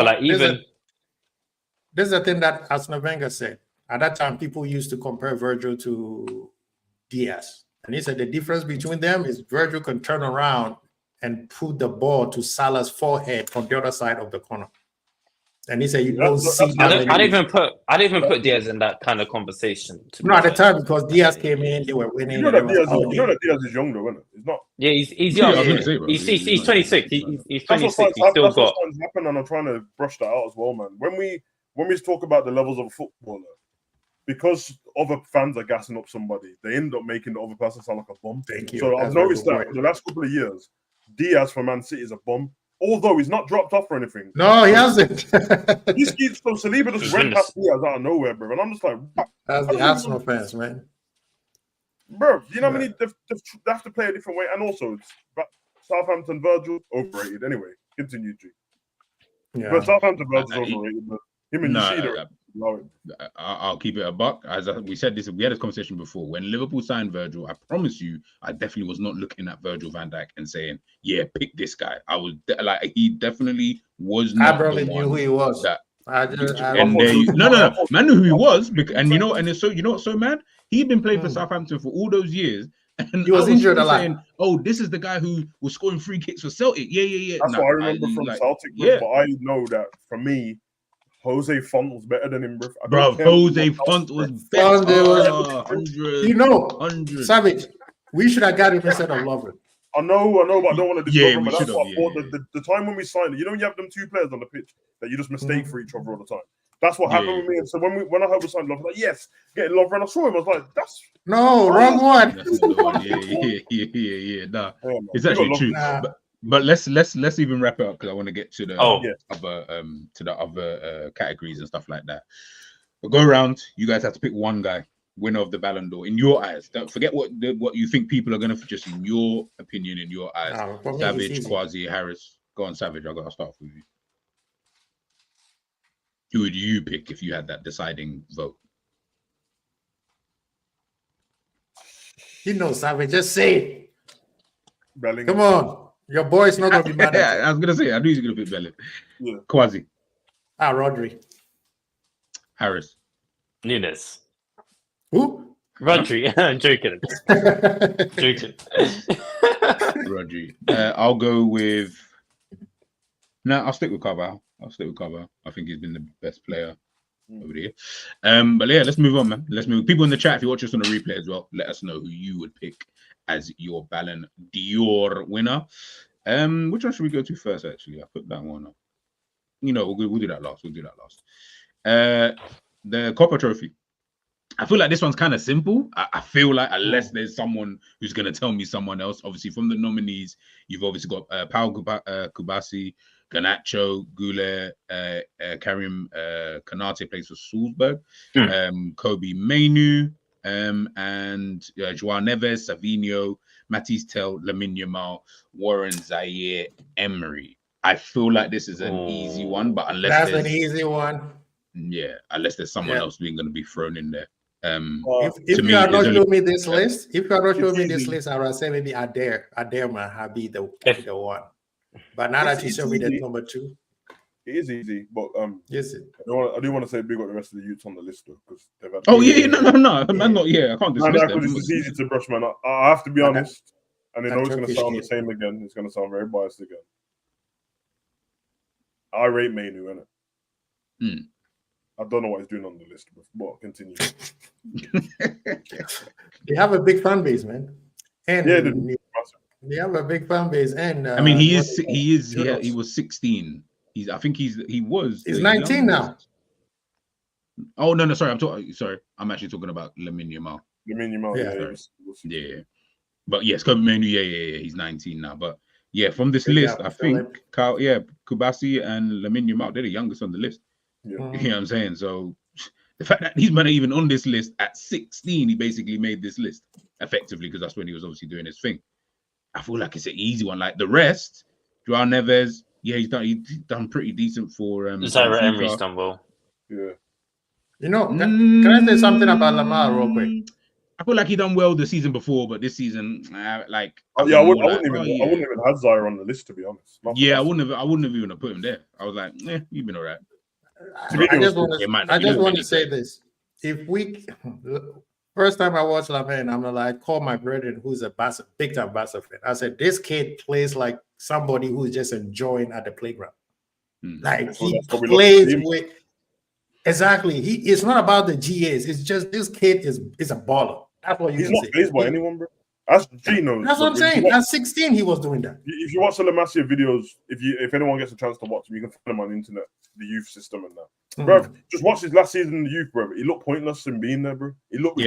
the thing that Arsene Wenger said. At that time, people used to compare Virgil to Diaz. And he said the difference between them is Virgil can turn around and put the ball to Salah's forehead from the other side of the corner. And he said you don't see I that. don't even put Diaz in that kind of conversation. No, at the time because Diaz came in, they were winning. You know that Diaz is young though, isn't it? He's not. Yeah, he's young. I was gonna say, bro. He's 26. He's 26. He's still that's got. what's happening, and I'm trying to brush that out as well, man. When we talk about the levels of a footballer, because other fans are gassing up somebody, they end up making the other person sound like a bum. Thank you. So I've noticed that for the last couple of years, Diaz for Man City is a bum. Although he's not dropped off or anything. No, he hasn't. So Saliba just went past Diaz out of nowhere, bro. And I'm just like, what? That's the Arsenal fans, man. Bro, you know what I mean? They have to play a different way. And also, Southampton Virgil, overrated. Anyway, continue, G. Yeah. But Southampton Virgil's overrated. But him and Yoshida, I'll keep it a buck. As we said this, we had this conversation before. When Liverpool signed Virgil, I promise you, I definitely was not looking at Virgil van Dijk and saying, "Yeah, pick this guy." I was he definitely was not. I barely knew who he was. Man knew who he was, and you know, and it's so you know what's so mad? He'd been playing for Southampton for all those years. And he was injured a lot. Saying, oh, this is the guy who was scoring free kicks for Celtic. Yeah. That's what I remember from Celtic. But I know that for me, Jose Font was better than him, bro. Jose Font was better. You know, 100. Savage. We should have got him instead of Lovren. I know, but I don't want to discover him. But that's what I thought. The time when we signed it, you know, you have them two players on the pitch that you just mistake for each other all the time. That's what happened with me. And so when I heard we signed Lovren, I was like, yes, getting Lovren. I saw him. I was like, that's wrong one. Yeah. Nah, it's actually true. But let's even wrap it up because I want to get to the other categories and stuff like that. But go around. You guys have to pick one guy, winner of the Balon d'Or in your eyes. Don't forget what you think people are going to, just in your opinion, in your eyes. Savage, Quasi, Harris. Go on, Savage. I'll start with you. Who would you pick if you had that deciding vote? You know, Savage. Just say it. Bellingham. Come on. Your boy's not going to be mad at you. I was going to say, I knew he was going to pick Bellingham. Yeah. Quasi. Rodri. Harris. Nunes. Who? Rodri. I'm joking. Rodri. I'll go with... No, I'll stick with Carvalho. I think he's been the best player over there. But yeah, let's move on, man. Let's move. People in the chat, if you watch us on the replay as well, let us know who you would pick as your Balon d'Or winner. Which one should we go to first? Actually, I put that one up. You know, we'll do that last. The Copper Trophy. I feel like this one's kind of simple. I feel like unless there's someone who's going to tell me someone else. Obviously, from the nominees, you've obviously got Paul Kubasi, Garnacho, Goulet, Karim Konate plays for Salzburg, Kobe Mainu, and Joao Neves, Savinho, Matisse Tel, Lamine Yamal, Warren Zaire, Emery. I feel like this is an easy one, but unless that's an easy one. Yeah, unless there's someone else being going to be thrown in there. If you are not showing me this list, I would say maybe Adair might be the one. But now that you show me that number two, it is easy. But is it? I do want to say big up the rest of the youths on the list though, because they've had. No, man, not I can't dismiss them. It's easy to brush, man. I have to be honest, and I know it's going to sound the same again. It's going to sound very biased again. I rate Mainu, innit? I don't know what he's doing on the list, but continue. They have a big fan base, man. And they have a big fan base, and I mean, he was 16. He's 19 now. Oh no, sorry, I'm actually talking about Lamine Yamal. Yeah. But yes, Kobe Mainu, yeah, he's 19 now. But yeah, from this list, I think Kubasi and Lamine Yamal, they're the youngest on the list. Yeah. You know what I'm saying? So the fact that these men are even on this list at 16, he basically made this list effectively because that's when he was obviously doing his thing. I feel like it's an easy one. Like the rest, Joao Neves, he's done pretty decent for Zaire Emery's done well. Yeah. You know, can I say something about Lamar real quick? I feel like he done well the season before, but this season, I wouldn't even have Zaire on the list, to be honest. I wouldn't have even put him there. I was like, you've been all right. I just want to say this: if we First time I watched Lavin, I'm like, call my brother who's a big time Barca fan. I said, this kid plays like somebody who's just enjoying at the playground. Like So he that's probably plays not with exactly. It's not about the GAs. It's just this kid is a baller. That's what you He's can not say. phased by anyone, bro. As Gino. That's what I'm saying. At 16, he was doing that. If you watch the La Masia videos, if anyone gets a chance to watch them, you can find them on the internet, the youth system and that. Bro, just watch his last season in the youth, bro. He looked pointless in being there, bro. He looked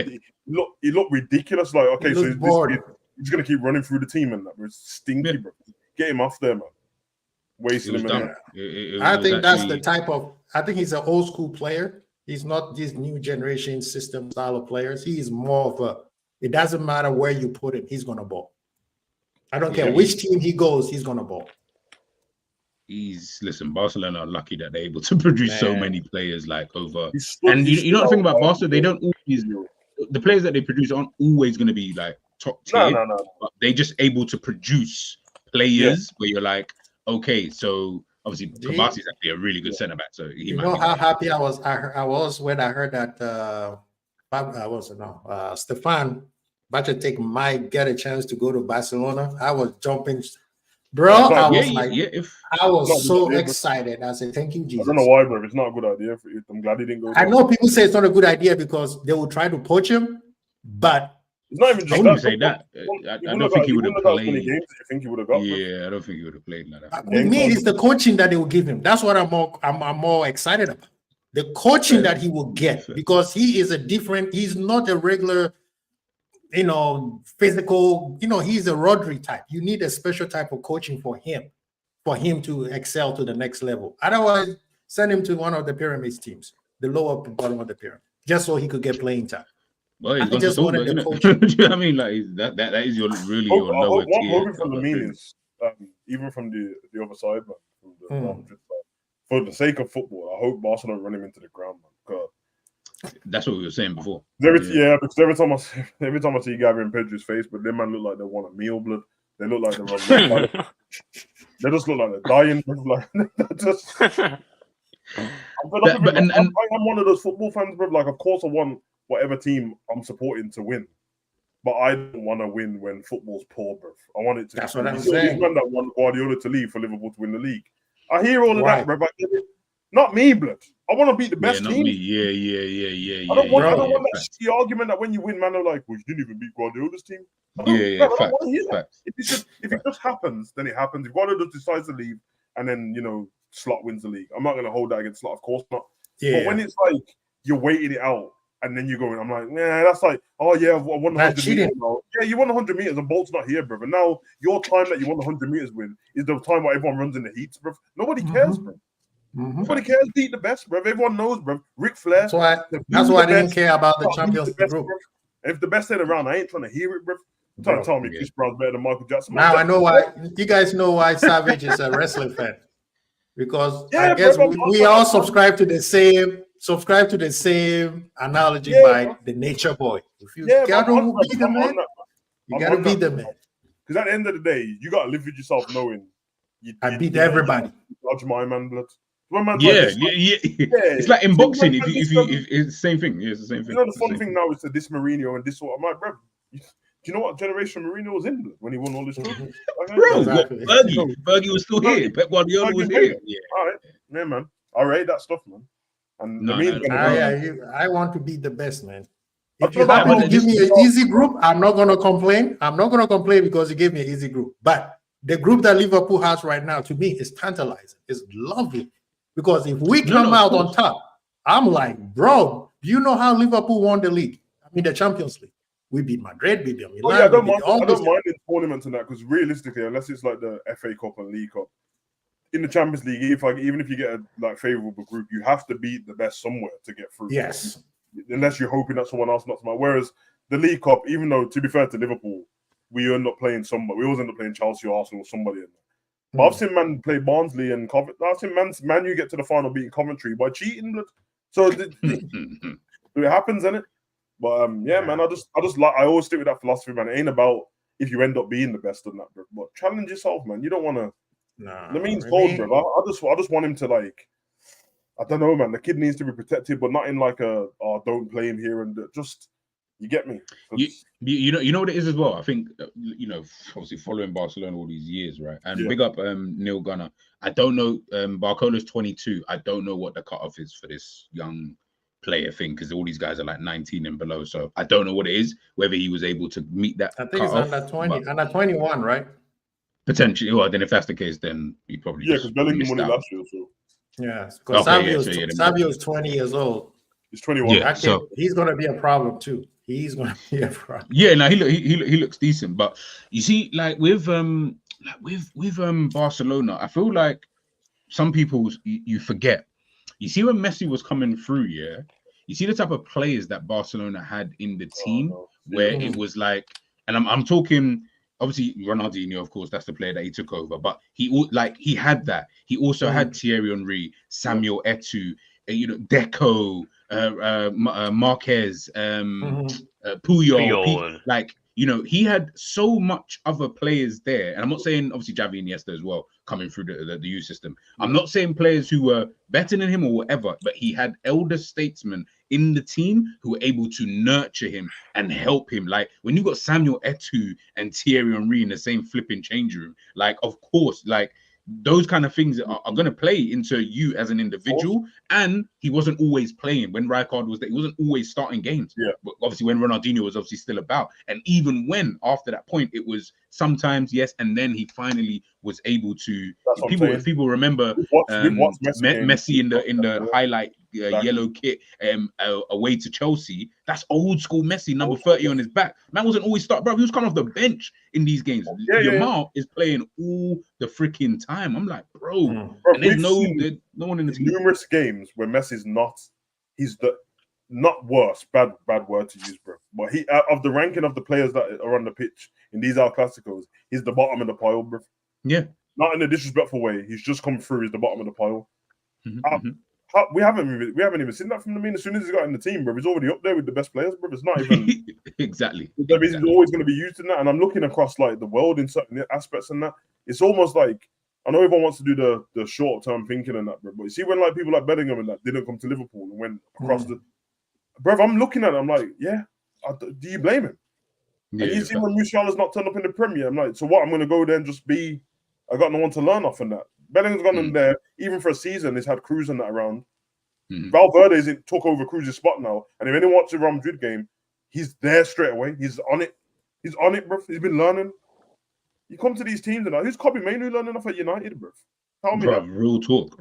ridiculous. Like, okay, so this kid, he's gonna keep running through the team and that, bro. It's stinky, bro. Get him off there, man. Wasting him in there. I think that's the type of. I think he's an old school player. He's not this new generation system style of players. He is more of a. It doesn't matter where you put him, he's gonna ball. I don't care which team he goes, he's gonna ball. Listen, Barcelona are lucky that they're able to produce so many players like over. And you know the thing about Barca, they don't always. The players that they produce aren't always going to be like top tier. No. But they're just able to produce players where you're like, okay, so obviously Kovacic is actually a really good centre back. So you know how happy I was when I heard that. Stefan Bacetic might get a chance to go to Barcelona. I was jumping, bro. I was so excited. I said, "Thank you, Jesus." I don't know why, bro. It's not a good idea. I'm glad he didn't go. I know people say it's not a good idea because they will try to poach him, but it's not even. I wouldn't say that. I don't think he would have played. Games you think he would have got? Yeah, I don't think he would have played like that. With me, it's the coaching that they will give him. That's what I'm more excited about. The coaching that he will get, because he is a different, he's not a regular, physical, he's a Rodri type. You need a special type of coaching for him to excel to the next level. Otherwise, send him to one of the pyramids teams, the lower bottom of the pyramid, just so he could get playing time. Well, he's going to solve it, do you know what I mean? Like that is your lower tier. What hoping from the means, even from the other side, man, from the Real Madrid side. For the sake of football, I hope Barcelona run him into the ground, man. God. That's what we were saying before. Because every time I see Gavi and Pedro's face, but them man look like they want a meal, blood. They look like they're they just look like they're dying. Like, I'm one of those football fans, bro. Like, of course, I want whatever team I'm supporting to win, but I don't want to win when football's poor, bro. I want it to. That's what I'm saying. Man that want Guardiola to leave for Liverpool to win the league. I hear all of that, bro. But not me, blood. I want to beat the best team. Yeah. I don't want that shitty argument that when you win, man, they're like, well, you didn't even beat Guardiola's team. I don't want to hear that. If it just happens, then it happens. If Guardiola decides to leave and then, Slot wins the league, I'm not going to hold that against Slot, of course not. Yeah. But when it's like you're waiting it out and then you're going, I'm like, nah, that's like, oh yeah, I won 100 meters now. Yeah, you won 100 meters and Bolt's not here, brother. Now your time that you won 100 meters with is the time where everyone runs in the heats, bro. Nobody cares, bro. Nobody cares. Beat the best, bro. Everyone knows, bro. Ric Flair. That's why I didn't care about the Champions League group. If the best ain't around, I ain't trying to hear it, bro. Trying to tell me Chris Brown's better than Michael Jackson. Now I know why. You guys know why Savage is a wrestling fan, because I guess we all subscribe to the same analogy by the Nature Boy. If you gotta be the man, you gotta be the man. Because at the end of the day, you gotta live with yourself knowing I beat everybody. Judge my man, blood. It's like in boxing. If it's the same thing. Yeah, it's the same thing. You know, the fun thing now is that this Mourinho and this. I'm like, bro, do you know what generation Mourinho was in when he won all this? Bro, Fergie was still here. Pep Guardiola was here. Yeah. All right, yeah, man. I rate that stuff, man. And I want to be the best, man. If you happen to give me an easy group, I'm not gonna complain. I'm not gonna complain because you gave me an easy group. But the group that Liverpool has right now, to me, is tantalizing. It's lovely. Because if we come out on top, I'm like, bro, do you know how Liverpool won the league? I mean, the Champions League. We beat Madrid, we beat Milan. I don't mind in tournaments and that, because realistically, unless it's like the FA Cup and League Cup, in the Champions League, even if you get a favorable group, you have to beat the best somewhere to get through. Yes. Unless you're hoping that someone else knocks them out. Whereas the League Cup, even though, to be fair to Liverpool, we end up playing somebody. We always end up playing Chelsea, Arsenal, or somebody in there. But I've seen man play Barnsley and Coventry. I've seen man you get to the final beating Coventry by cheating. So it happens, innit? But man, I always stick with that philosophy, man. It ain't about if you end up being the best in that, bro. But challenge yourself, man. You don't want to. The means cold, bro. I just want him to, like, I don't know, man. The kid needs to be protected, but not in like don't play him here and just You get me? You know what it is as well. I think obviously following Barcelona all these years, right? And big up Neil Gunner. I don't know. Barcola's 22. I don't know what the cutoff is for this young player thing because all these guys are like 19 and below. So I don't know what it is. Whether he was able to meet that. I think it's under 20, under 21, right? Potentially. Well, then if that's the case, then he probably because Bellingham won it last year. So because Savio's 20 years old. He's 21. Yeah, so he's going to be a problem too. He's going to be a problem. Yeah, no, he looks decent, but you see, like with Barcelona, I feel like some people you forget. You see when Messi was coming through, you see the type of players that Barcelona had in the team, where it was like, and I'm talking. Obviously, Ronaldinho, of course, that's the player that he took over. But he had that. He also had Thierry Henry, Samuel Eto'o, Deco, Marquez, Puyol. He had so much other players there. And I'm not saying obviously Xavi and Iniesta as well coming through the youth system. I'm not saying players who were better than him or whatever, but he had elder statesmen in the team who were able to nurture him and help him. Like when you got Samuel Eto'o and Thierry Henry in the same flipping change room, like of course, like those kind of things are going to play into you as an individual. And he wasn't always playing when Rijkaard was there. He wasn't always starting games. But obviously when Ronaldinho was obviously still about, and even when after that point it was sometimes yes, and then he finally was able to. If people remember Messi in the highlight yellow kit away to Chelsea, that's old school Messi, number 30 on his back. Man wasn't always start, bro. He was coming off the bench in these games. Yamal is playing all the freaking time. I'm like, bro, and there's no one in the team. Numerous games where Messi's not worse, bad word to use, bro. But he of the ranking of the players that are on the pitch in these El Clasicos, he's the bottom of the pile, bro. Yeah. Not in a disrespectful way. He's just come through. He's the bottom of the pile. We haven't even seen that from the mean. As soon as he got in the team, bro, he's already up there with the best players, bro. It's not even exactly. He's always going to be used in that. And I'm looking across like the world in certain aspects and that. It's almost like I know everyone wants to do the short term thinking and that, bro. But you see when like people like Bellingham and that didn't come to Liverpool and went across the, bro. I'm looking at it. I'm like, do you blame him? Yeah, and you see when Musiala's not turned up in the Premier, I'm like, so what? I'm going to go there and just be. I got no one to learn off in that. Bellingham's gone in there, even for a season, he's had Cruz and that around. Valverde's took over Cruz's spot now. And if anyone watches the Real Madrid game, he's there straight away. He's on it. He's on it, bro. He's been learning. You come to these teams and who's Kobe Mainoo learning off at United, bro? Tell me that. Real talk.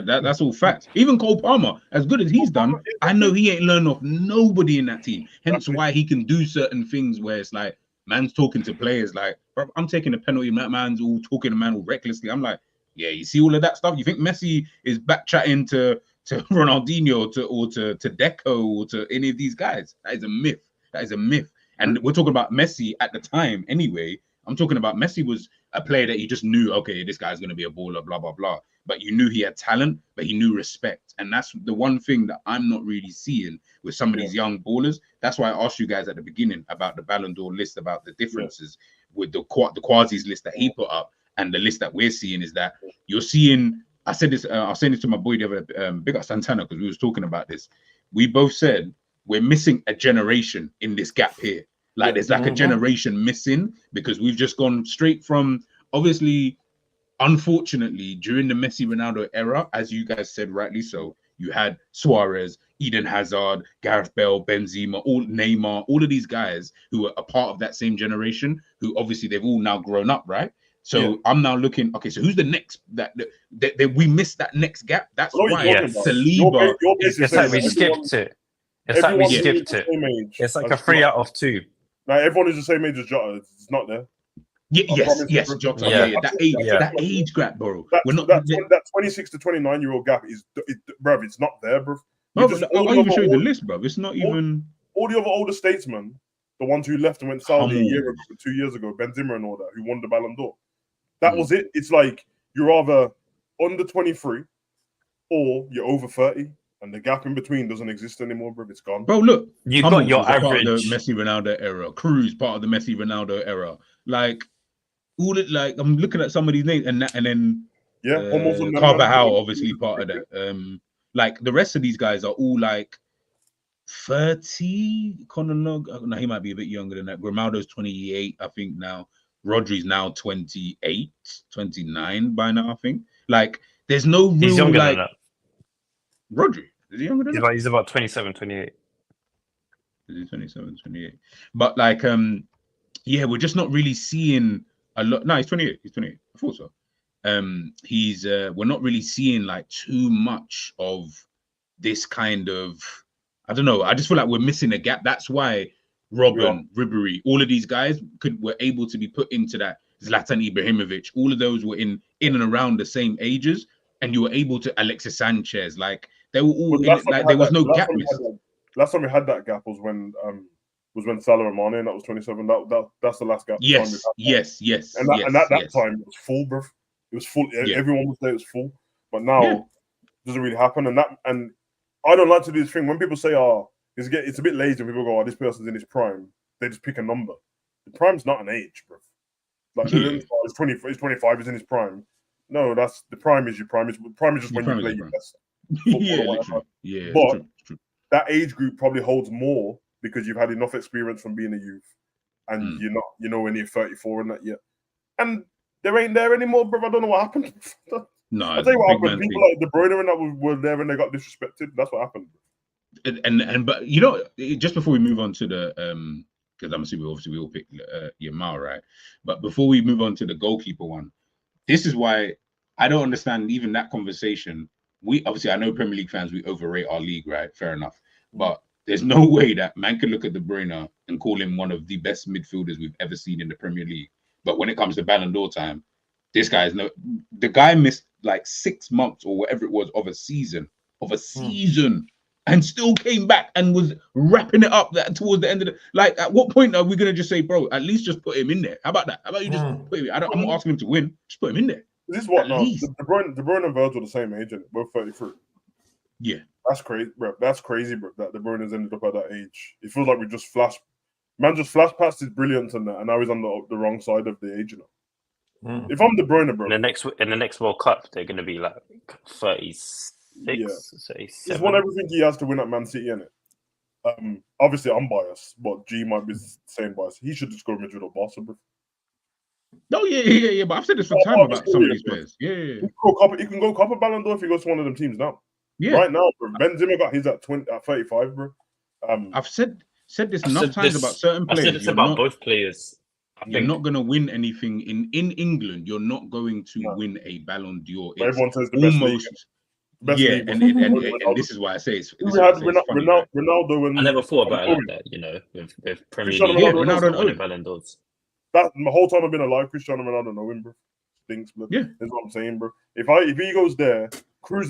That's all facts. Even Cole Palmer, as good as he's done, I know he ain't learned off nobody in that team. Hence why he can do certain things where it's like, man's talking to players like, bro, I'm taking a penalty, man's all talking to man all recklessly. I'm like, yeah, you see all of that stuff? You think Messi is back chatting to Ronaldinho or to Deco or to any of these guys? That is a myth. And we're talking about Messi at the time anyway. I'm talking about Messi was a player that you just knew, okay, this guy's going to be a baller, blah, blah, blah. But you knew he had talent, but he knew respect. And that's the one thing that I'm not really seeing with some of these young ballers. That's why I asked you guys at the beginning about the Balon d'Or list, about the differences with the Quasi's list that he put up and the list that we're seeing is that you're seeing, I was saying this to my boy the other big up Santana, because we was talking about this. We both said we're missing a generation in this gap here. Like there's like a generation missing because we've just gone straight from, obviously, unfortunately, during the Messi Ronaldo era, as you guys said rightly so, you had Suarez, Eden Hazard, Gareth Bale, Benzema, Neymar, all of these guys who were a part of that same generation, who obviously they've all now grown up, right? So I'm now looking, okay, so who's the next that we missed that next gap? That's why Saliba. It's like we skipped it. It's like we skipped it. It's like a 3 out of 2. Now everyone is the same age as Jota. It's not there. Yes, Jota. Yeah. That age gap, bro. That 26 to 29-year-old gap is, bro. It's not there, bro. I'll even show you the list, bro. It's not even all the other older statesmen, the ones who left and went Saudi a year ago, 2 years ago, Benzema and all that, who won the Balon d'Or. That was it. It's like you're either under 23 or you're over 30. And the gap in between doesn't exist anymore, bro. It's gone. Bro, look. You got your average. Part of the Messi Ronaldo era. Cruz, part of the Messi Ronaldo era. Like, I'm looking at some of these names and then Carvajal, obviously part of that. Like, the rest of these guys are all like 30. Conor, no, he might be a bit younger than that. Grimaldo's 28, I think now. Rodri's now 28, 29 by now, I think. Like, there's no real, He's younger like... than that. Rodri? Is he younger than that? He's about 27, 28. Is he 27, 28? But, like, yeah, we're just not really seeing a lot. No, he's 28. He's 28. I thought so. We're not really seeing, like, too much of this kind of... I don't know. I just feel like we're missing a gap. That's why Robin, Ribery, all of these guys were able to be put into that. Zlatan Ibrahimovic, all of those were in and around the same ages, and you were able to Alexis Sanchez. Like they were all in it, like there was no gap. Last time we had that gap was when Salah and Mane, and that was 27. That's the last gap. Yes. And at that time it was full, bro. It was full. Yeah. Everyone was there. It was full. But now it doesn't really happen. And I don't like to do this thing when people say, "Oh, it's a bit lazy." When people go, "Oh, this person's in his prime," they just pick a number. The prime's not an age, bro. Like it's 20, he's 25, he's in his prime. No, that's the prime is your prime. Prime is just when you play your best. But true. That age group probably holds more because you've had enough experience from being a youth, and you're when you're 34 and that yet. And they ain't there anymore, bro. I don't know what happened. No, I'll tell you what happened. People like De Bruyne and that were there and they got disrespected. That's what happened. And but just before we move on to the because I'm assuming we all pick Yamal, right? But before we move on to the goalkeeper one, this is why I don't understand even that conversation. I know Premier League fans, we overrate our league, right? Fair enough. But there's no way that man can look at De Bruyne and call him one of the best midfielders we've ever seen in the Premier League. But when it comes to Balon d'Or time, this guy is the guy missed like 6 months or whatever it was of a season, and still came back and was wrapping it up towards the end of the... Like, at what point are we going to just say, bro, at least just put him in there? How about that? How about you just put him in? I'm not asking him to win. Just put him in there. This is what now. De Bruyne and Virgil are the same age, and both 33. Yeah. That's crazy, bro. That's crazy, bro, that De Bruyne has ended up at that age. It feels like we just flashed past his brilliance and now he's on the wrong side of the age, you know. If I'm De Bruyne, bro. In the next World Cup, they're going to be like 36, 37. He's won everything he has to win at Man City, innit? Obviously, I'm biased, but G might be the same bias. He should just go Madrid or Barca, bro. No, yeah. But I've said this for time about some of these players. Yeah. He can go Copper Balon d'Or if he goes to one of them teams now. Yeah. Right now, bro. Benzema got his at 35, bro. I've said this enough times about certain players. I've said this about both players. You're not going to win anything in England. You're not going to win a Ballon d'Or. Everyone says the best league. And this is why I say it's. Ronaldo and I never thought about it like that. You know, with Premier League, Ronaldo winning Ballon d'Ors. That my whole time I've been alive, Cristiano Ronaldo know him, bro. Stinks, bro. Yeah, that's what I'm saying, bro. If he goes there, Cruz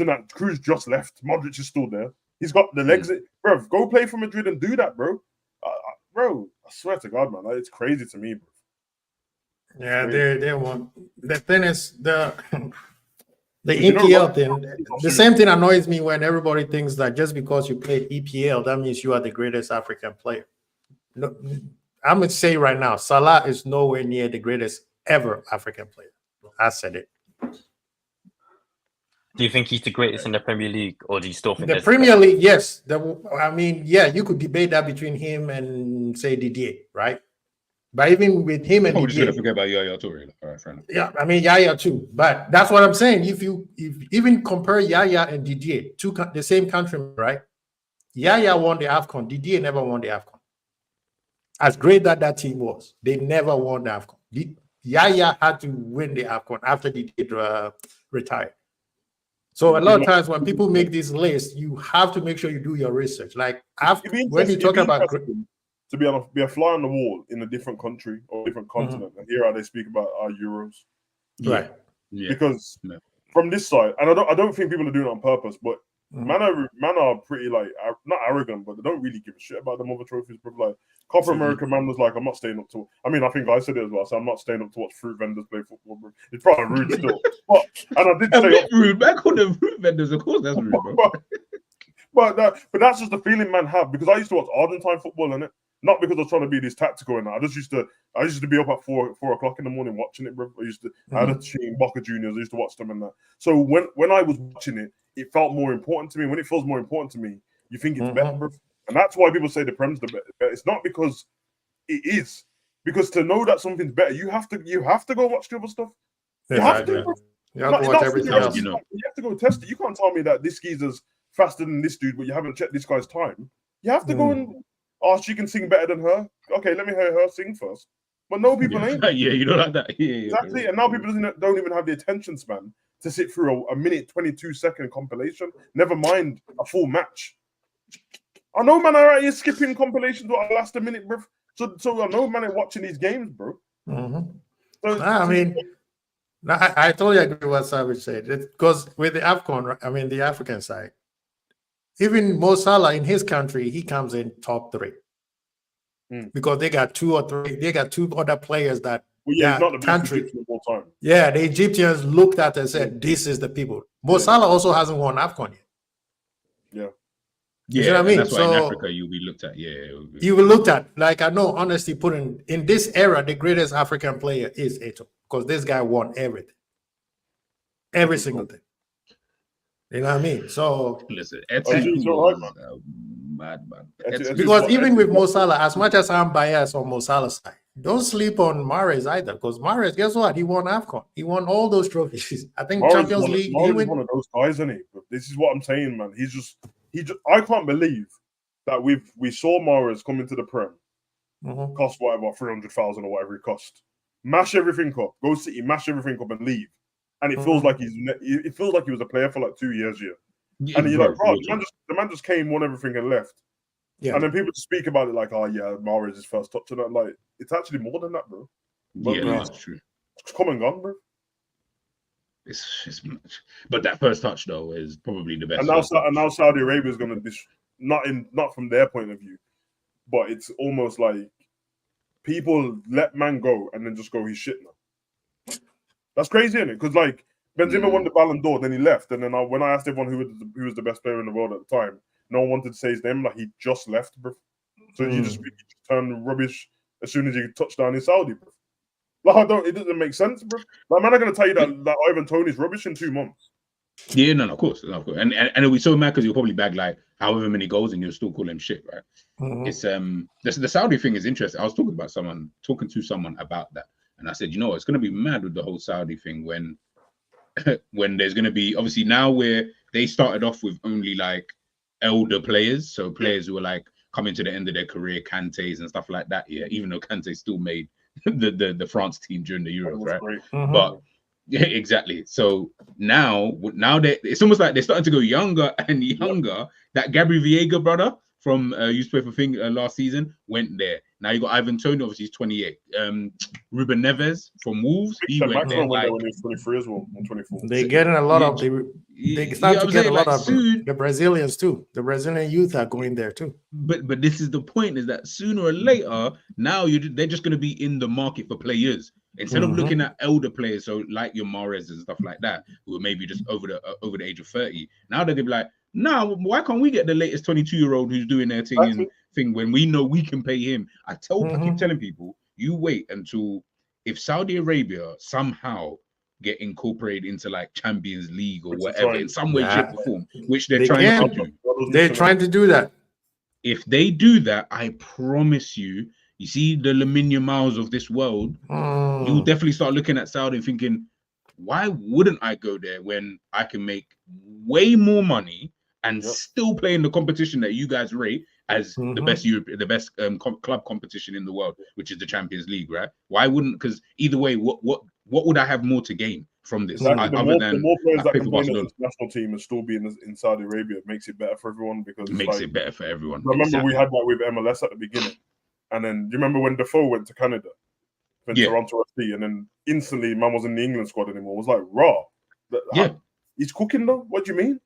just left. Modric is still there. He's got the legs. Bro, go play for Madrid and do that, bro. Bro, I swear to God, man, it's crazy to me, bro. Yeah, they want. The thing is the EPL thing. The same thing annoys me when everybody thinks that just because you played EPL, that means you are the greatest African player. No, I'm gonna say right now, Salah is nowhere near the greatest ever African player. I said it. Do you think he's the greatest in the Premier League, or do you still think the Premier League? Yes. You could debate that between him and say Didier, right? But even with him and we're just gonna forget about Yaya Toure. All right, fair enough. Yeah, I mean Yaya too. But that's what I'm saying. If even compare Yaya and Didier, the same country, right? Yaya won the AFCON. Didier never won the AFCON. As great that team was, they never won the AFCON. Yaya had to win the AFCON after Didier retired. So a lot of times when people make this list, you have to make sure you do your research. Like when you talk about to be a fly on the wall in a different country or different continent and hear how they speak about our Euros, right? Yeah. Because from this side, and I don't think people are doing it on purpose, but man are pretty like not arrogant, but they don't really give a shit about them other trophies. But like Copa America, man was like, I'm not staying up to. I mean, I think I said it as well. So I'm not staying up to watch fruit vendors play football. Bro. It's probably rude still, and I did say rude. Man called them fruit vendors. Of course, that's rude, bro. but that's just the feeling man have because I used to watch Argentine football in it. Not because I was trying to be this tactical and that. I used to be up at 4 o'clock in the morning watching it, bro. I had a team, Boca Juniors. I used to watch them and that. So when I was watching it, it felt more important to me. When it feels more important to me, you think it's better, bro. And that's why people say the Prem's the better. It's not because it is. Because to know that something's better, you have to go watch the other stuff. You have to. You have to watch everything else. You have to go test it. You can't tell me that this geezer's faster than this dude, but you haven't checked this guy's time. You have to go and, oh, she can sing better than her. Okay, let me hear her sing first. But no, people ain't. Yeah, you know like that. Yeah, exactly. And now people don't even have the attention span to sit through a minute 22-second compilation. Never mind a full match. I know, man, are out here skipping compilations that last a minute, bro. So I know, man, are watching these games, bro. So, I mean, I totally agree with what Savage said. Because with the AFCON, I mean, the African side, even Mo Salah in his country, he comes in top 3. Because they got 2 or 3, they got 2 other players that he's not the country of all time. Yeah, the Egyptians looked at and said, "This is the people." Mo Salah also hasn't won AFCON yet. Yeah. You know what I mean? That's why in So Africa you'll be looked at. you will look at, like, I know, honestly, putting in this era, the greatest African player is Eto'o, because this guy won everything, every single thing. You know what I mean? So listen, Eto'o was mad. Because even with Mo Salah, as much as I'm biased on Mo Salah's side, don't sleep on Mahrez either. Because Mahrez, guess what? He won AFCON. He won all those trophies. I think Champions League. Mahrez is one of those guys, isn't he? This is what I'm saying, man. He just. I can't believe that we saw Mahrez come into the Prem, cost whatever 300,000 or whatever it cost, mash everything up, go City, mash everything up, and leave. And it feels like he was a player for like 2 years here. And you're like, bro, the man just came, won everything, and left. Yeah. And then people speak about it like, oh yeah, Mahrez is first touch, and I'm like, it's actually more than that, bro. That's true. It's come and gone, bro. It's much, but that first touch though is probably the best. And now Saudi Arabia is going to be not from their point of view, but it's almost like people let man go and then just go, he's shit now. That's crazy, isn't it? Because like Benzema won the Balon d'Or, then he left, and then when I asked everyone who was the best player in the world at the time, no one wanted to say his name. Like he just left, bro. So you just turn rubbish as soon as you touch down in Saudi, bro. Like, it doesn't make sense, bro. Like, man, I'm going to tell you that Ivan Toney's rubbish in 2 months. Yeah, no, of course. And it'll be so mad because you'll probably bag like however many goals and you'll still call him shit, right? It's the Saudi thing is interesting. I was talking to someone about that, and I said, you know, it's going to be mad with the whole Saudi thing when there's going to be, obviously now where they started off with only like elder players, so players who are like coming to the end of their career, Kantes and stuff like that. Yeah, even though Kante still made the France team during the Euros, right? But yeah, exactly. So now it's almost like they're starting to go younger and younger. That Gabri Veiga brother from used to play for last season went there. Now you got Ivan Toney, obviously he's 28. Ruben Neves from Wolves, he went there like when he's 23 as well, 24. They're getting a lot of they start to get a lot of the Brazilians too. The Brazilian youth are going there too. But this is the point: is that sooner or later, now they're just going to be in the market for players instead of looking at elder players, so like your Mahrez and stuff like that, who are maybe just over the age of 30. Now they're gonna be like, no, why can't we get the latest 22-year-old who's doing their thing when we know we can pay him? I keep telling people, you wait until if Saudi Arabia somehow get incorporated into like Champions League or whatever in some way, shape, or form, which they're trying to do. They're trying to do that. If they do that, I promise you, you see the Lamine Yamals of this world, you'll definitely start looking at Saudi and thinking, why wouldn't I go there when I can make way more money and still play in the competition that you guys rate as the best club competition in the world, which is the Champions League, right? Why wouldn't? Because either way, what would I have more to gain from this? Exactly. The more players that can play in the national team and still be in Saudi Arabia makes it better for everyone, because it makes it better for everyone. Remember, we had that with MLS at the beginning, and then you remember when Defoe went to Canada, Toronto FC, and then instantly man was in the England squad anymore. It was like raw. He's cooking though. What do you mean?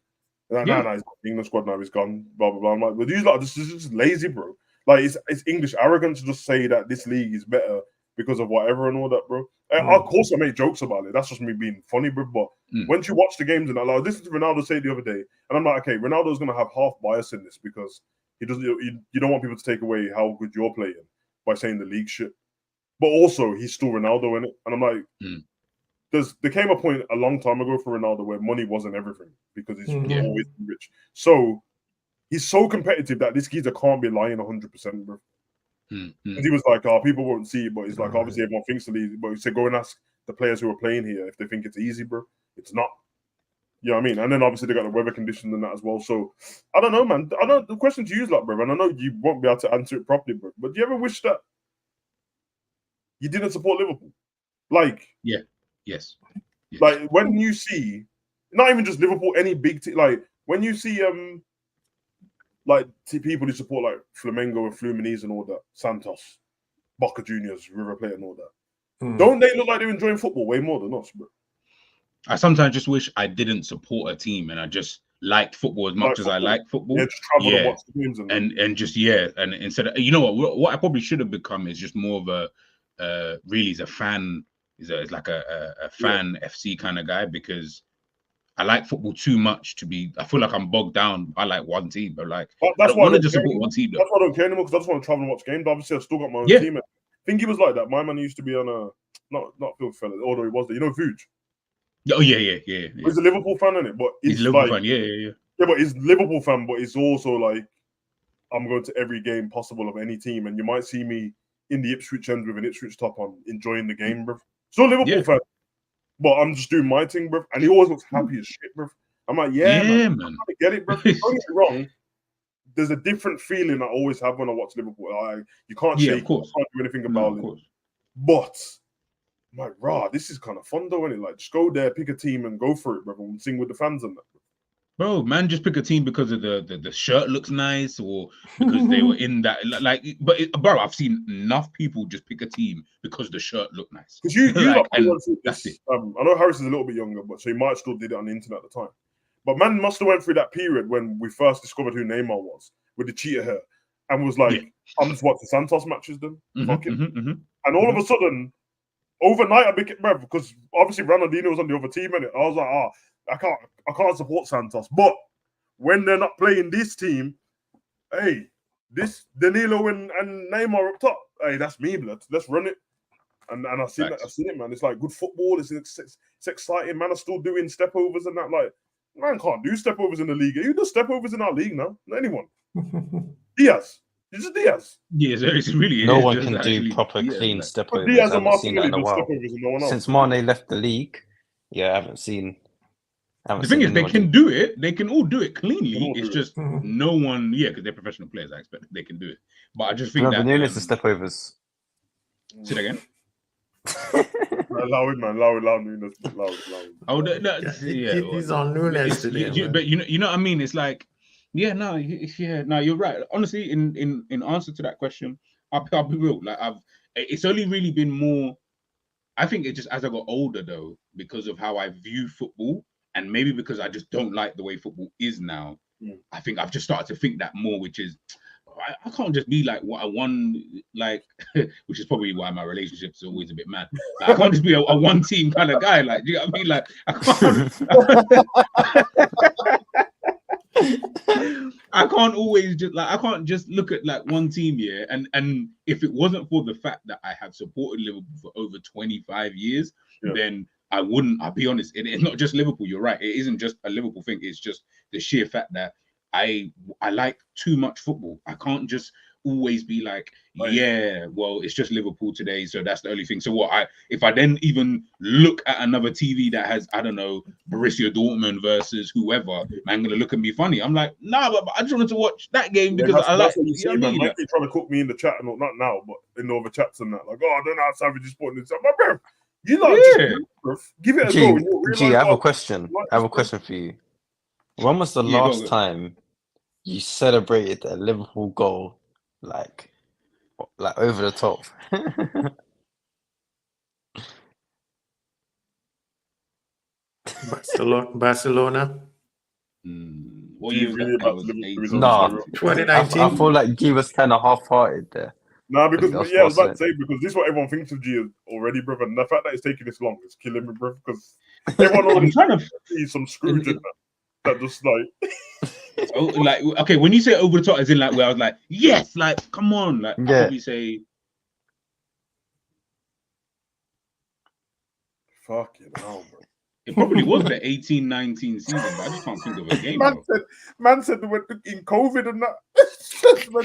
Nah, he's not in the England squad now. He's gone. Blah blah blah. I'm like, but these lot this is just lazy, bro. Like it's English arrogance to just say that this league is better because of whatever and all that, bro. Of course, I make jokes about it. That's just me being funny, bro. But once you watch the games and I listened to Ronaldo say the other day, and I'm like, okay, Ronaldo's gonna have half bias in this because he doesn't. You don't want people to take away how good you're playing by saying the league shit. But also, he's still Ronaldo in it, and I'm like. There came a point a long time ago for Ronaldo where money wasn't everything because he's always rich. So he's so competitive that this geezer can't be lying 100%, bro. Mm, And he was like, "Oh, people won't see it," but he's like, obviously everyone thinks it's easy. But he said, "Go and ask the players who are playing here if they think it's easy, bro. It's not." You know what I mean? And then obviously they got the weather conditions and that as well. So I don't know, man. I know the question to you is like, bro, and I know you won't be able to answer it properly, bro. But do you ever wish that you didn't support Liverpool? Like, yeah, yes. like when you see, not even just Liverpool, any big team, like when you see people who support like Flamengo and Fluminense and all that, Santos, Boca Juniors, River Plate and all that. Don't they look like they're enjoying football way more than us, bro? I sometimes just wish I didn't support a team and I just liked football as much as I like football. Yeah, just travel and watch the games and just and instead of, you know what I probably should have become is just more of a really is a fan, is like a fan FC kind of guy, because I like football too much to be. I feel like I'm bogged down. I like one team, but like I don't want to just support one team. That's why I don't care anymore, because I just want to travel and watch games. Obviously, I've still got my own team. I think he was like that. My man used to be on a not Phil Fellas, although he was there. You know, Vuj. Oh yeah. He's a Liverpool fan, isn't it? But he's a Liverpool fan. Yeah. Yeah, but he's Liverpool fan, but he's also like, I'm going to every game possible of any team, and you might see me in the Ipswich end with an Ipswich top on, enjoying the game, bro. Still Liverpool fan, but I'm just doing my thing, bro. And he always looks happy as shit, bro. I'm like, man. I get it, bro. Don't get me wrong. There's a different feeling I always have when I watch Liverpool. You can't shake, you can't do anything about it. But I'm like, rah, this is kind of fun though, isn't it? Like, just go there, pick a team, and go for it, bro, and sing with the fans and that. Bro, man, just pick a team because of the shirt looks nice, or because they were in that. Bro, I've seen enough people just pick a team because the shirt looked nice. Because you like, and that's it. I know Harris is a little bit younger, but so he might still did it on the internet at the time. But man must have went through that period when we first discovered who Neymar was with the cheetah hair, and was like, I'm just watching Santos matches then. And all of a sudden, overnight I became, bro, because obviously Ronaldinho was on the other team, and I was like, I can't support Santos. But when they're not playing this team, hey, this Danilo and Neymar up top, hey, that's me, blood. Let's run it. And I've seen it, man. It's like good football. It's exciting, man. I'm still doing stepovers and that. Like, man can't do stepovers in the league. Who does stepovers in our league now? Not anyone. Diaz. It's just Diaz. Yeah, it's really no one can do proper clean stepovers. Diaz I haven't seen that in a while. Since Mane left the league, I haven't seen. The thing is, they can do it. They can all do it cleanly. It's just no one, because they're professional players. I expect they can do it. But I just think that Nunes the stepovers. Say that again. Allow it, man. Allow Nunes. Allow it. Oh, he's on Nunes today. But you know what I mean? It's like, you're right. Honestly, in answer to that question, I'll be real. Like it's only really been more. I think it just as I got older though, because of how I view football, and maybe because I just don't like the way football is now. I think I've just started to think that more, which is. I can't just be like what I won, like, which is probably why my relationship's always a bit mad. Like, I can't just be a one team kind of guy. Like, do you know what I mean? Like, I can't always just like I can't just look at like one team here. And if it wasn't for the fact that I have supported Liverpool for over 25 years, then I wouldn't. I'll be honest. It's not just Liverpool. You're right. It isn't just a Liverpool thing. It's just the sheer fact that I like too much football. I can't just always be like, well, it's just Liverpool today, so that's the only thing. So what? If I then even look at another TV that has, I don't know, Borussia Dortmund versus whoever, man, gonna look at me funny. I'm like, nah, but I just wanted to watch that game because I like. You see, man, might be trying to cook me in the chat, and not now, but in the other chats and that. Like, I don't know how Savage is putting this up, my bro. You like, give it a go. G, I have a question. I have a question for you. When was the last time you celebrated a Liverpool goal like over the top? Barcelona. What year was that? No, 2019. I feel like G was kind of half-hearted there. Nah, because I was about to say, because this is what everyone thinks of G already, bro. And the fact that it's taking this long is killing me, bro. Because everyone already trying to see some Scrooge in that just like. Okay, when you say over the top, as in like where I was like, yes, like come on, like I probably say, fucking hell, bro. It probably was the 18-19 season, but I just can't think of a game. Man Bro. said they went in COVID and that.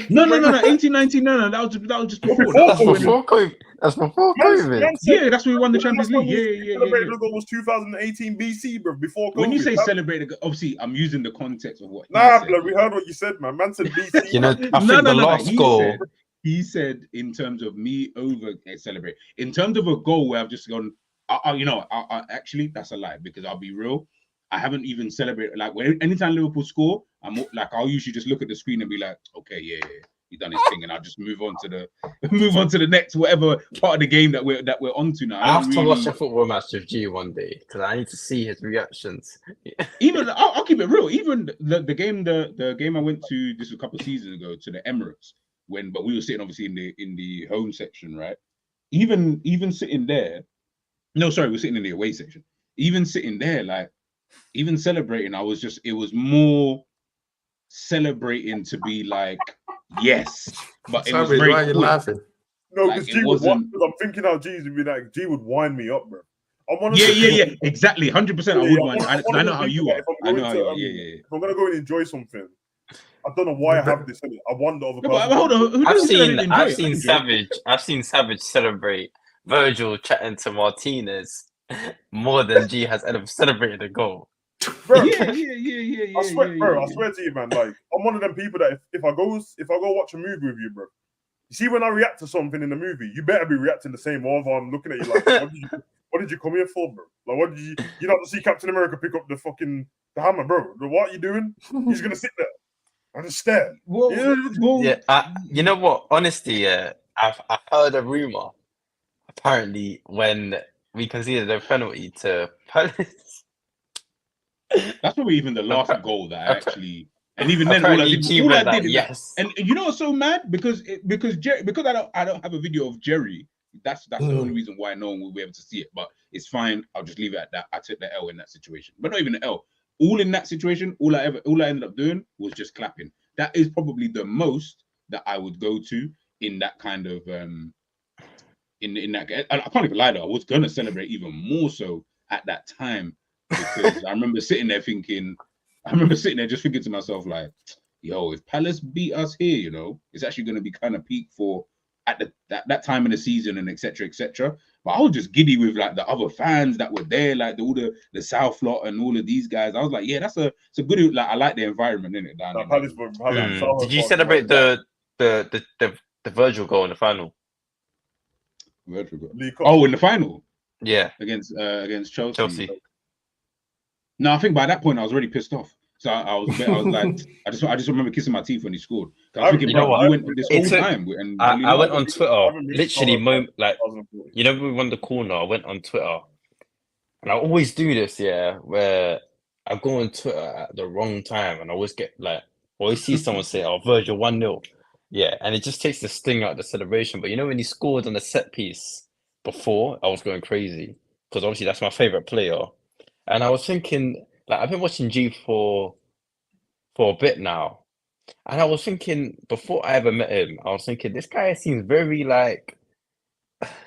No, 18-19. No, that was just before. before That's before COVID. That's before COVID. Man said, Yeah, that's when we won the Champions last time League. we Yeah. celebrated the goal was 2018 BC, bro. Before COVID. When you say celebrate, obviously I'm using the context of what. Nah, he blood, said. we heard what you said, man. Man said BC. You know, I think the last goal. He said in terms of me over celebrate. In terms of a goal where I've just gone, I actually that's a lie because I'll be real. I haven't even celebrated like anytime Liverpool score, I'll usually just look at the screen and be like, okay, yeah, he done his thing, and I'll just move on to the next whatever part of the game that we're onto now. I have to watch a football match with G one day because I need to see his reactions. Even I'll keep it real. Even the game I went to this a couple of seasons ago to the Emirates but we were sitting obviously in the home section, right? Even sitting there, no, sorry, we're sitting in the away section. Even sitting there, like even celebrating, it was more celebrating to be like yes, but it was very. Why are you laughing? No, because G would I'm thinking how G would be like, G would wind me up, bro. Yeah, exactly, 100%. I would wind. I know how you are. I know how you are. Yeah. If I'm gonna go and enjoy something, I don't know why I have this in it. I wonder other hold on. I've seen Savage celebrate Virgil chatting to Martinez more than G has ever celebrated a goal. Bro, yeah. I swear to you, man. Like I'm one of them people that if I go watch a movie with you, bro. You see, when I react to something in the movie, you better be reacting the same. Or I'm looking at you like, what did you come here for, bro? Like, what did you not see Captain America pick up the hammer, bro? What are you doing? He's gonna sit there and just stare. You know what? Honestly, I've heard a rumor. Apparently, when we conceded a penalty to Palace. That's probably even the last goal that I actually, and even then, all I did, yes. And you know what's so mad because I don't have a video of Jerry. That's the only reason why no one will be able to see it. But it's fine. I'll just leave it at that. I took the L in that situation, but not even the L. All in that situation, all I ended up doing was just clapping. That is probably the most that I would go to in that kind of in that. I can't even lie though. I was gonna celebrate even more so at that time. Because I remember sitting there just thinking to myself, like, yo, if Palace beat us here, you know, it's actually going to be kind of peak for at that time in the season and etc. But I was just giddy with like the other fans that were there, like all the South lot and all of these guys. I was like, yeah, it's a good, like I like the environment in it. Did you celebrate the Virgil goal in the final? Virgil goal. Oh, in the final? Yeah, against Chelsea. No, I think by that point I was already pissed off. So I was like, I just remember kissing my teeth when he scored. I was thinking, bro, you went this whole time. And I went on Twitter, literally, you know, when we won the corner, I went on Twitter, and I always do this, where I go on Twitter at the wrong time, and I always get always see someone say, "Oh, Virgil 1-0," and it just takes the sting out of the celebration. But you know, when he scored on the set piece before, I was going crazy because obviously that's my favorite player. And I was thinking, like, I've been watching G for a bit now, and I was thinking before I ever met him, I was thinking this guy seems very like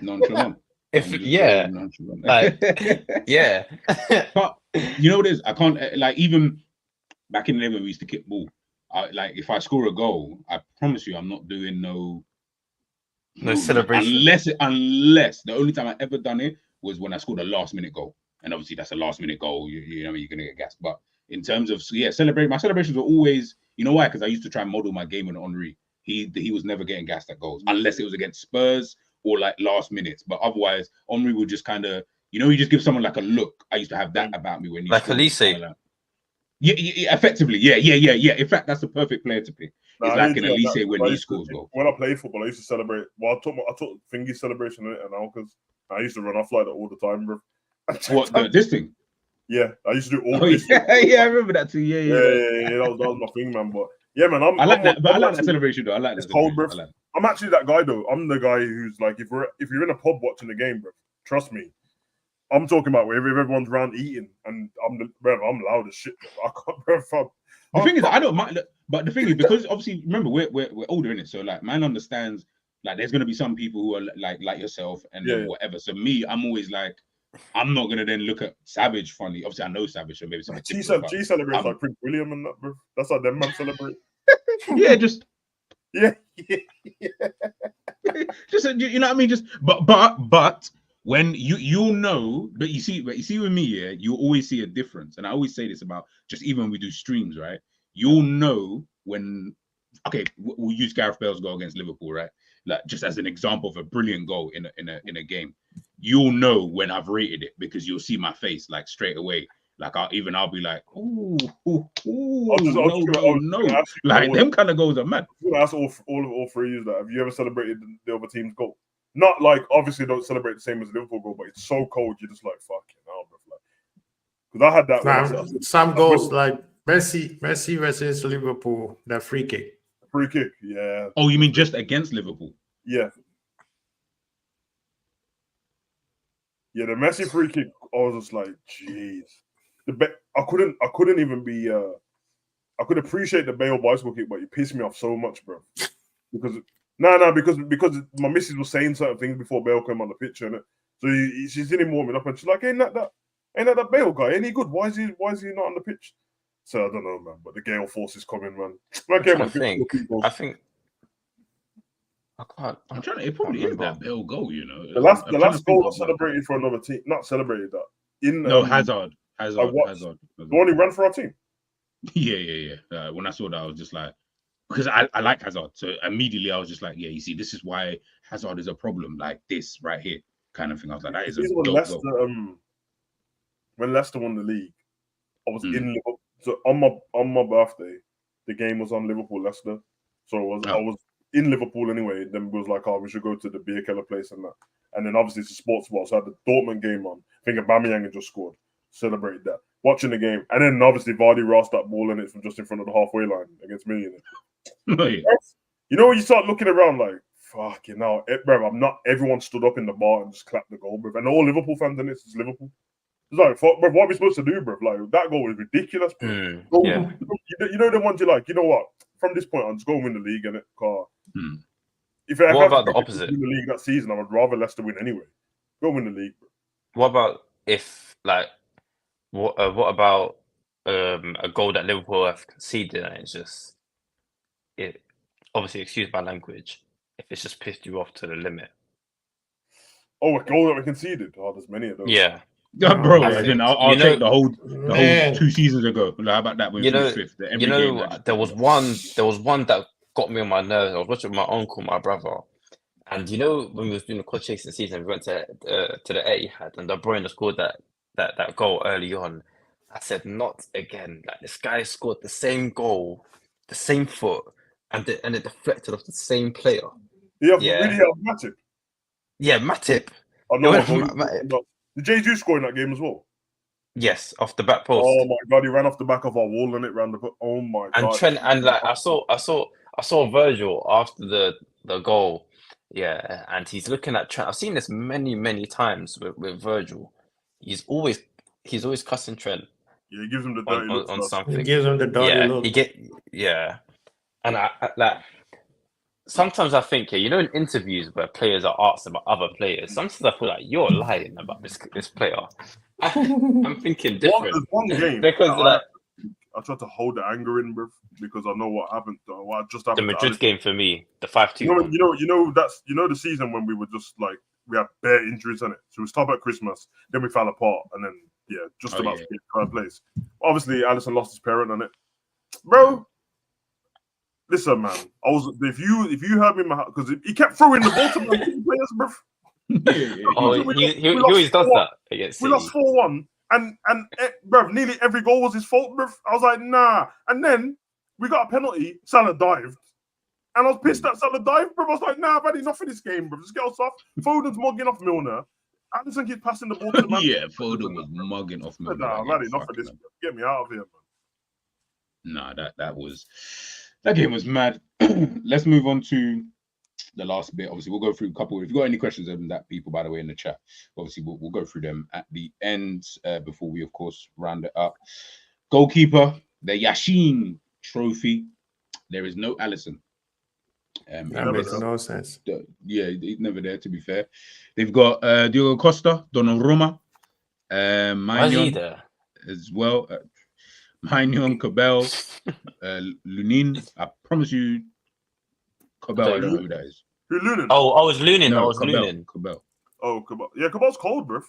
nonchalant. But you know what it is? I can't like even back in the day when we used to kick ball. Like if I score a goal, I promise you, I'm not doing no celebration unless the only time I ever done it was when I scored a last minute goal. And obviously that's a last minute goal. You know, you're gonna get gassed. But in terms of celebrate, my celebrations were always, you know why? Because I used to try and model my game on Henry. He was never getting gassed at goals unless it was against Spurs or like last minutes. But otherwise, Henry would just kind of, you know, he just gives someone like a look. I used to have that about me when you like Elise. Yeah, effectively, yeah. In fact, that's the perfect player to pick. It's like an Elise when he scores goals. When I played football, I used to celebrate. Well, I took thingy celebration in it, and now because I used to run off like that all the time, bro. What this thing? Yeah, I used to do all this. Yeah, I remember that too. Yeah. That was my thing, man. But yeah, man, I like that celebration though. I like that. It's cold, bro. I'm actually that guy though. I'm the guy who's like, if you're in a pub watching the game, bro, trust me, I'm talking about where everyone's around eating, and I'm loud as shit. I can't, bro. The thing is, I don't mind, but the thing is, because obviously, remember, we're older in it, so like, man understands. Like, there's gonna be some people who are like yourself and whatever. So me, I'm always like, I'm not gonna then look at Savage funny. Obviously, I know Savage, so maybe something G different. but celebrates like Prince William and that, bro. That's how them man celebrate. yeah, just Yeah. just you know what I mean. Just but when you'll know, but you see with me, yeah, you always see a difference, and I always say this about just even when we do streams, right? You'll know when. Okay, we'll use Gareth Bale's goal against Liverpool, right? Like just as an example of a brilliant goal in a game. You'll know when I've rated it because you'll see my face like straight away. Like I'll be like, no. Like them kind of goals are mad. I'm gonna ask all three of that. Have you ever celebrated the other team's goal? Not like obviously don't celebrate the same as the Liverpool goal, but it's so cold you're just like fucking hell, bro. Because I had that. Some goals like Messi versus Liverpool, the free kick. Free kick, yeah. Oh, you mean just against Liverpool? Yeah. Yeah, the Messi free kick, I was just like, jeez. I couldn't even be I could appreciate the Bale bicycle kick, but it pissed me off so much, bro. Because because my missus was saying certain things before Bale came on the pitch, and so she's in him warming up, and she's like, ain't that Bale guy? Ain't he good? Why is he not on the pitch? So I don't know, man. But the Gale force is coming, man. I think I can't. I'm trying to. It probably is that Bale goal, you know. The last goal celebrated for another team, not celebrated that in Hazard. The one who ran for our team. Yeah. When I saw that, I was just like, because I like Hazard, so immediately I was just like, yeah, you see, this is why Hazard is a problem, like this right here, kind of thing. I was like, that is a dope goal. When Leicester won the league, I was in Liverpool. So on my birthday, the game was on Liverpool Leicester. So I was in Liverpool anyway. Then it was like, oh, we should go to the beer keller place and that. And then obviously it's a sports bar, so I had the Dortmund game on. I think Aubameyang had just scored. Celebrated that. Watching the game, and then obviously Vardy rasped that ball in it from just in front of the halfway line against me. You know when you start looking around like, fuck, you know, bro, everyone stood up in the bar and just clapped the goal, bro. And all Liverpool fans in this is Liverpool. It's like, fuck, bro, what are we supposed to do, bro? Like, that goal was ridiculous, bro. Yeah. You know the ones you like, you know what? From this point on, just go and win the league, innit? What about the opposite? Win the league that season, I would rather Leicester win anyway. Go win the league, bro. What about if, like, what about a goal that Liverpool have conceded and it's just, obviously, excuse my language, if it's just pissed you off to the limit? Oh, a goal that we conceded? Oh, there's many of those. Yeah. Bro, I'll take the whole 2 seasons ago. How about that? When fifth, there was one that got me on my nerves. I was watching with my uncle, my brother, and you know when we was doing the clutch chasing season, we went to the Etihad, and De Bruyne scored that goal early on. I said, not again. Like, this guy scored the same goal, the same foot, and it deflected off the same player. Really have Matip. Yeah, Matip. I know. Did Jesus score in that game as well? Yes, off the back post. Oh my god, he ran off the back of our wall and it ran the. Oh my god. And Trent, and like I saw Virgil after the goal. Yeah, and he's looking at Trent. I've seen this many times with Virgil. He's always cussing Trent. Yeah, he gives him the dirty look on something. He gives him the dirty look. And I like. Sometimes I think, you know, in interviews where players are asked about other players, sometimes I feel like you're lying about this player. I'm thinking different. There's one game because I tried to hold the anger in, bro, because I know what happened. What just happened. The Madrid game for me, the 5-2. You know the season when we were just like we had bare injuries in it. So we started at Christmas, then we fell apart, and then to get third place. Obviously, Alisson lost his parent on it, bro. Listen, man. If you heard me, because he kept throwing the ball to my players, bro. He always does that against City. We lost 4-1, and bro, nearly every goal was his fault, bro. I was like, nah. And then we got a penalty. Salah dived, and I was pissed that Salah dived, bro. I was like, nah, I've had enough of this game, bro. Just get us off. Foden's mugging off Milner. Alisson keeps passing the ball to the man. Yeah, Foden was mugging off Milner. Nah, I've had enough of this. Bro. Get me out of here, man. Nah, that game was mad. Let's move on to the last bit. Obviously, we'll go through a couple. If you've got any questions on that, people, by the way, in the chat, obviously, we'll go through them at the end before we, of course, round it up. Goalkeeper, the Yashin Trophy. There is no Alisson. That makes no sense. Yeah, he's never there, to be fair. They've got Diogo Costa, Donnarumma, Why is he Magnon there? as well. Magnon, Cabell, Lunin. I promise you, Cabell. I don't know who that is. Who Lunin? Oh, it's Lunin. No, I was Cabell. Lunin. Cabell. Oh, Cabal. Yeah, Cabal's cold, bruv.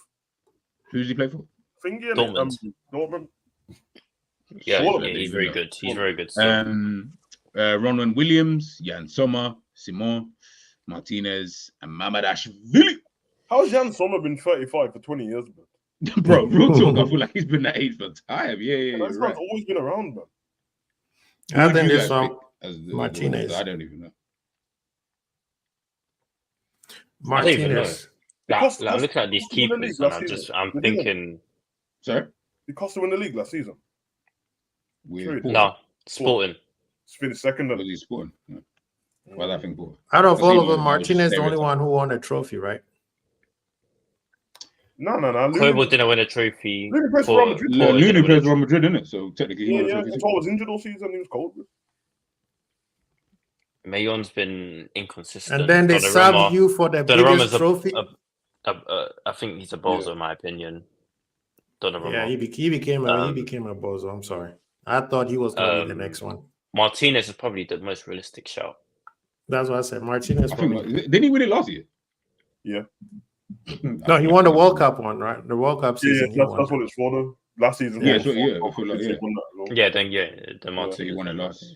Who's he play for? Thingy, Dortmund. Dortmund. Yeah, Sure. he's very good. He's very good. Ronwen Williams, Jan Sommer, Simon, Martinez, and Mamadashvili. How's Jan Sommer been 35 for 20 years, man? Bro, real talk. I feel like he's been that age for time. Yeah, That you're man's right. always been around, man. Who I would think you this guys one, pick as the Martinez. I don't even know. I don't even know. Martinez. Like, I'm looking at these Costa win the keepers, league and last season. I'm They didn't. thinking, Sorry? Did Costa win the league last season? With True. Porto. no, Sporting. He's finished second. Was he Sporting? Yeah. Why did I think Porto? Out of I all think of them, it was Martinez the only stereotype. one who won a trophy, right? No. Quavo didn't win a trophy. Looney plays for Real Madrid. Porto Looney didn't win a plays for Real trophy. Madrid, innit? So technically, he won a trophy. Control was injured all season. He was cold. Bro. Mayon's been inconsistent. And then they Donnarumma- serve you for the Donnarumma's biggest trophy. I think he's a bozo, in my opinion. Donnarumma. Yeah, he became a bozo. I'm sorry. I thought he was going to be the next one. Martinez is probably the most realistic shout. That's what I said. Martinez. I think, didn't he win it last year? Yeah. No, he won the World Cup one, right? The World Cup Yeah, season. that's what it's for. Though. Last season. Yeah, was so, yeah, for- I feel like, he yeah. won that as well. Yeah, the So Martinez. he won it last.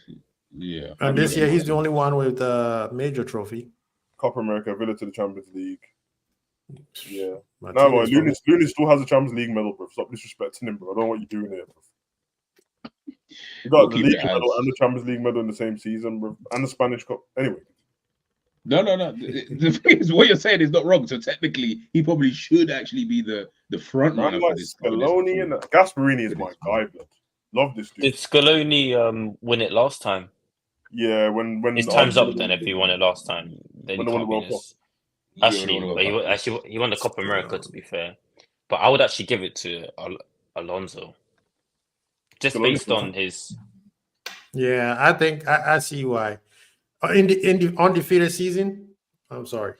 Yeah. And this year, he's the only one with a major trophy. Copa America, Villa to the Champions League. Yeah. No, Martinez boy, won. Looney still has a Champions League medal, bro. Stop disrespecting him, bro. I don't know what you're doing here, bro. You got We'll the keep league it medal as- and the Champions League medal in the same season, bro, and the Spanish Cup. Anyway, No. The thing is, what you're saying is not wrong. So technically, he probably should actually be the front runner man, for like this. Scaloni and Gasparini is my guy, blood. Love this dude. Did Scaloni win it last time? Yeah, when His time's up then if he won it last time. Then When he they won can't the World win this. Yeah, Actually, World but Cup. he won the Copa America, to be fair. But I would actually give it to Alonso. Just Scaloni based for on his... Yeah, I think I see why. In the undefeated season, I'm sorry,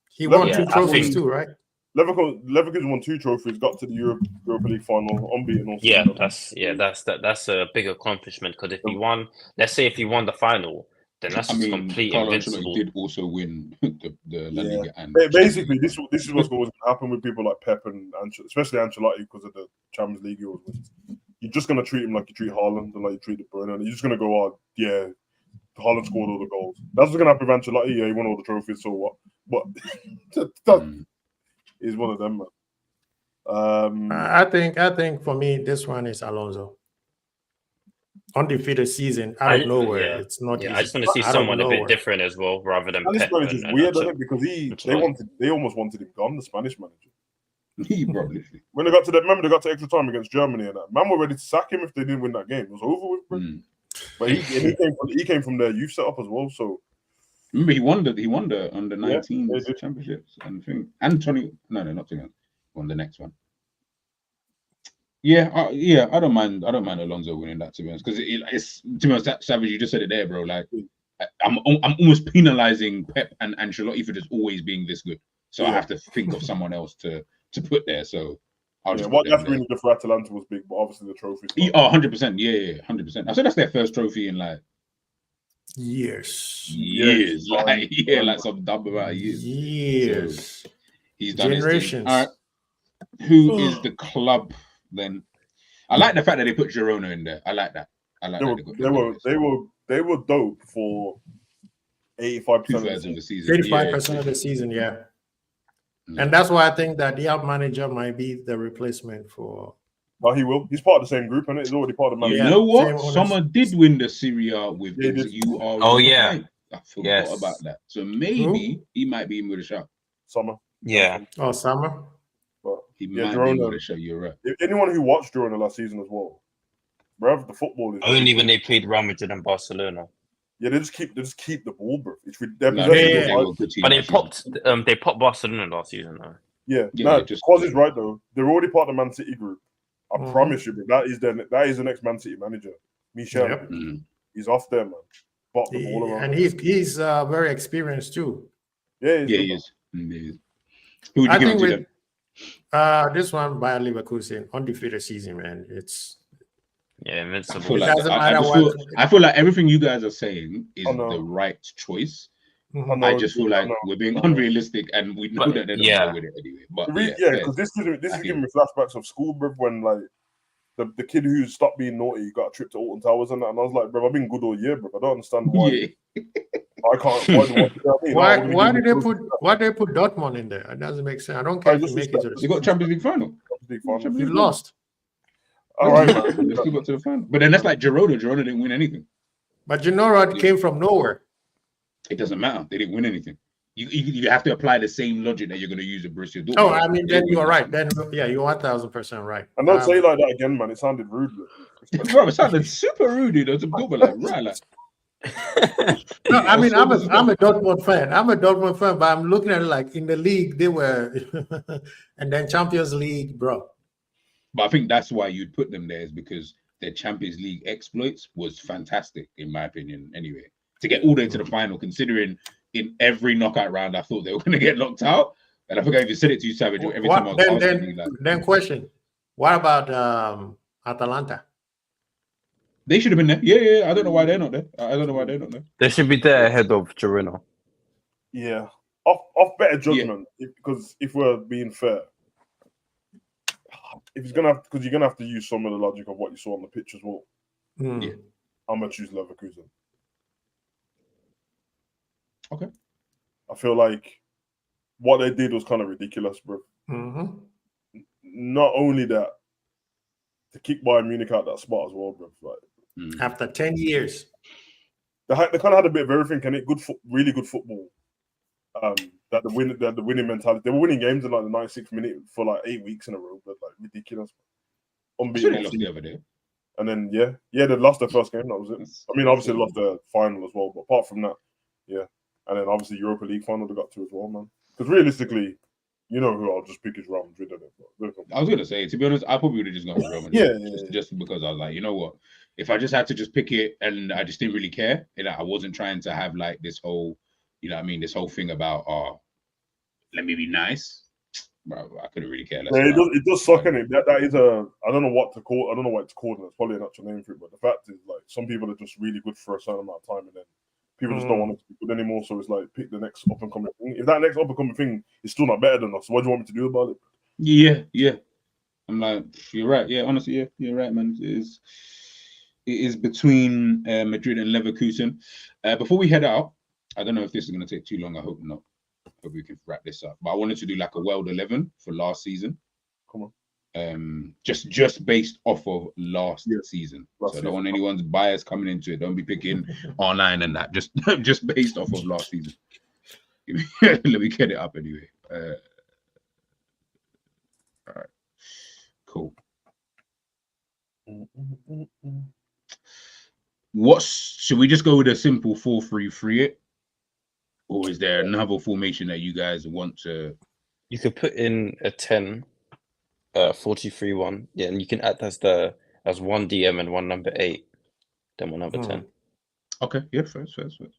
he won Yeah, two I trophies think- too, right? Leverkusen won 2 trophies, got to the Europa League final, unbeaten all Yeah, season. that's a big accomplishment, because if he won, let's say if he won the final, then that's I mean, complete Carlo invincible. Ancelotti did also win the La Yeah. Liga and Basically, this is what's going to happen with people like Pep and especially Ancelotti because of the Champions League he always wins. You're just going to treat him like you treat Haaland and like you treat De Bruyne. And you're just going to go, oh, yeah, Haaland scored all the goals. That's what's going to happen with Ancelotti. Yeah, he won all the trophies, so what? But that is one of them, man. I think for me, this one is Alonso. Undefeated season out of nowhere. Yeah. It's not Yeah, easy. I just want to see Out of someone a bit nowhere. different as well, rather than Spanish Pep. manager is and weird, Ancelotti. isn't it? Because they almost wanted him gone, the Spanish manager. he probably. When they got to remember they got to extra time against Germany and that man were ready to sack him if they didn't win that game. It was over with, bro. But he came from their youth setup as well. So Remember, he won the under 19 they did. championships and thing. And Tony, no, not Tony. Won the next one. Yeah, I don't mind Alonso winning that, to be honest, because it's, to be honest, Savage, you just said it there, bro. Like, I'm almost penalizing Pep and Ancelotti for just always being this good. So I have to think of someone else to put there. So I'll just what put them there. Gasparini did for Atalanta was big, but obviously the trophy. 100%. Yeah, 100%. I said that's their first trophy in like Years. like some dumb amount of years. Years. He's done his Generations. thing. All right. Who is the club then? I like the fact that they put Girona in there. I like that. They were dope for 85% two-thirds of the season. 85% of the season, yeah. And that's why I think that the out manager might be the replacement for. Well, he will. He's part of the same group, and he's already part of the You manager. know what? same owners. Someone did win the Serie A with Yeah, him. did. You are Oh, yeah. right. I forgot Yes. about that. So maybe he might be in with a shot. Summer. Yeah. Oh, Summer. But He yeah, might be in Girona. with a shot. You're right. If anyone who watched Girona last season as well, bruv, the football is Only when they played Real Madrid and Barcelona. Yeah, they just keep the ball, bro. They're No, possession yeah, is they right. were a good team But they last season. popped Barcelona last season though. Yeah, Yeah, no, they just- Quaz is right though. They're already part of the Man City group. I Mhm. promise you, bro. That is the next Man City manager, Michel. Yep. He's off there, man. Bought the ball around. And he's very experienced too. Yeah, Yeah, he is. He is. Who would I you give think it to with then? This one by Leverkusen, undefeated season, man. It's Yeah, I invincible. feel It like doesn't I matter just what. feel I feel like everything you guys are saying is I know. the right choice. Mhm. know, I just feel like I know. we're being unrealistic, and we know But, that they're not yeah. going to win it anyway. But yeah, Yeah, fair. because this I is hear giving me flashbacks of school, bro, when like the kid who stopped being naughty got a trip to Alton Towers and that, and I was like, bro, I've been good all year, bro. I don't understand why Yeah. I can't. Why do I? You know what I mean? Why did they put Dortmund in there? It doesn't make sense. I don't care if you make it to They got Champions League final. the You lost, All right, man. They still got to the final. But then that's like Girona. Girona didn't win anything. but Genoa came from nowhere. It doesn't matter. They didn't win anything. You have to apply the same logic that you're going to use at Borussia Dortmund. Oh, I mean, They then didn't you win are right. nothing. Then yeah, you're 1000% right. And don't say it like that again, man. It sounded rude. Bro, it sounded super rude. It was a good, but like right, like. No, I mean, I'm a But Dortmund fan. I'm a Dortmund fan, but I'm looking at it like in the league they were, and then Champions League, bro. I think that's why you'd put them there, is because their Champions League exploits was fantastic, in my opinion. Anyway, to get all the way to the final, considering in every knockout round I thought they were going to get knocked out, and I think I even said it to you, Savage. Every time I was then question, what about Atalanta? They should have been there. Yeah. I don't know why they're not there. I don't know why they're not there. They should be there ahead of Girona. Yeah, off better judgment. Because if we're being fair, if he's gonna have, because you're gonna have to use some of the logic of what you saw on the pitch as well. Mm. Yeah. I'm gonna choose Leverkusen. Okay. I feel like what they did was kind of ridiculous, bro. Mm-hmm. Not only that, to kick Bayern Munich out that spot as well, bro. Like, After 10 years, they kind of had a bit of everything, and really good football. That the winning mentality. They were winning games in like the 96th minute for like 8 weeks in a row, but like ridiculous, unbeatable. They lost the other day. And then they lost their first game. That was it. I mean, obviously they lost the final as well, but apart from that, yeah. And then obviously Europa League final they got to as well, man. Because realistically, you know who I'll just pick is Real Madrid. I was gonna say, to be honest, I probably would have just gone Real Madrid. Just because I was like, you know what? If I just had to just pick it and I just didn't really care, and I wasn't trying to have like this whole, you know what I mean, this whole thing about let me be nice. Bro, I couldn't really care less. It does suck, innit? That is I don't know what to call. I don't know what it's called. And it's probably an actual name for it. But the fact is, like, some people are just really good for a certain amount of time, and then people just don't want to be good anymore. So it's like, pick the next up and coming thing. If that next up and coming thing is still not better than us, what do you want me to do about it? Yeah. I'm like, you're right. Yeah, honestly, yeah, you're right, man. It is between Madrid and Leverkusen. Before we head out, I don't know if this is going to take too long. I hope not. Hope we can wrap this up. But I wanted to do like a World 11 for last season. Come on. Just based off of last season. So I don't want anyone's bias coming into it. Don't be picking online and that. Just based off of last season. Let me get it up anyway. All right. Cool. Should we just go with a simple 4-3-3 it? Or is there another formation that you guys want to? You could put in a 10, 4-2-3-1. Yeah, and you can act as one DM and one number 8, then one number 10. Okay, yeah, first. Okay.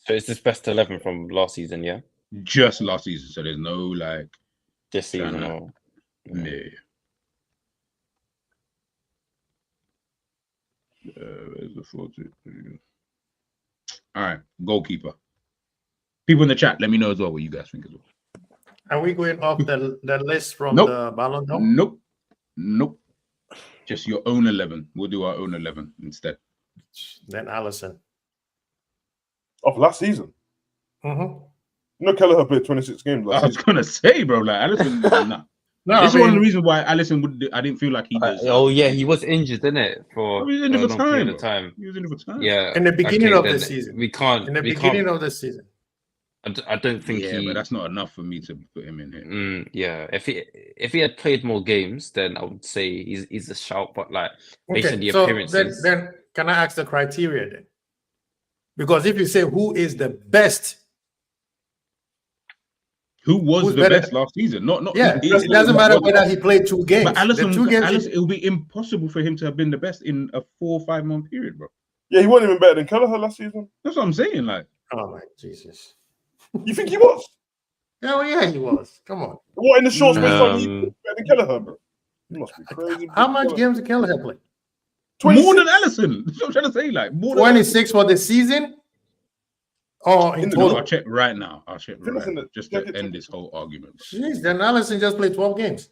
So it's this best 11 from last season, yeah? Just last season, so there's no like this season or yeah. Where's the 4-2-3? All right, goalkeeper. People in the chat, let me know as well what you guys think as well. Are we going off the list from the Balon d'Or? Nope. Just your own 11. We'll do our own 11 instead. Then Alisson. Of last season? Mm-hmm. No, Kelleher played 26 games last season. I was going to say, bro, like Alisson, nah. No, this is one of the reasons why Alisson I didn't feel like he does. He was injured, didn't it? He was injured for time. He was injured for time. Yeah. In the beginning of the season. In the beginning of the season. I don't think but that's not enough for me to put him in here. Yeah. If he had played more games, then I would say he's a shout, but like based on the appearances. Then can I ask the criteria then? Because if you say who is the best, who was the best last season? Not. Yeah, it doesn't matter whether he played 2 games. But Alisson, it would be impossible for him to have been the best in a 4 or 5 month period, bro. Yeah, he wasn't even better than Kelleher last season. That's what I'm saying. Like, oh my Jesus, you think he was? Hell yeah, he was. Come on. What in the short space time? He's Um, better than Kelleher, bro. You must be crazy. How much games did Kelleher play? More 26 than Allison. That's what I'm trying to say. Like more than 26 for the season? Or in In the- No, total? I'll check right now. I'll check Finish right in now, the- just check to it, end check this whole argument. Jeez, then Allison just played 12 games.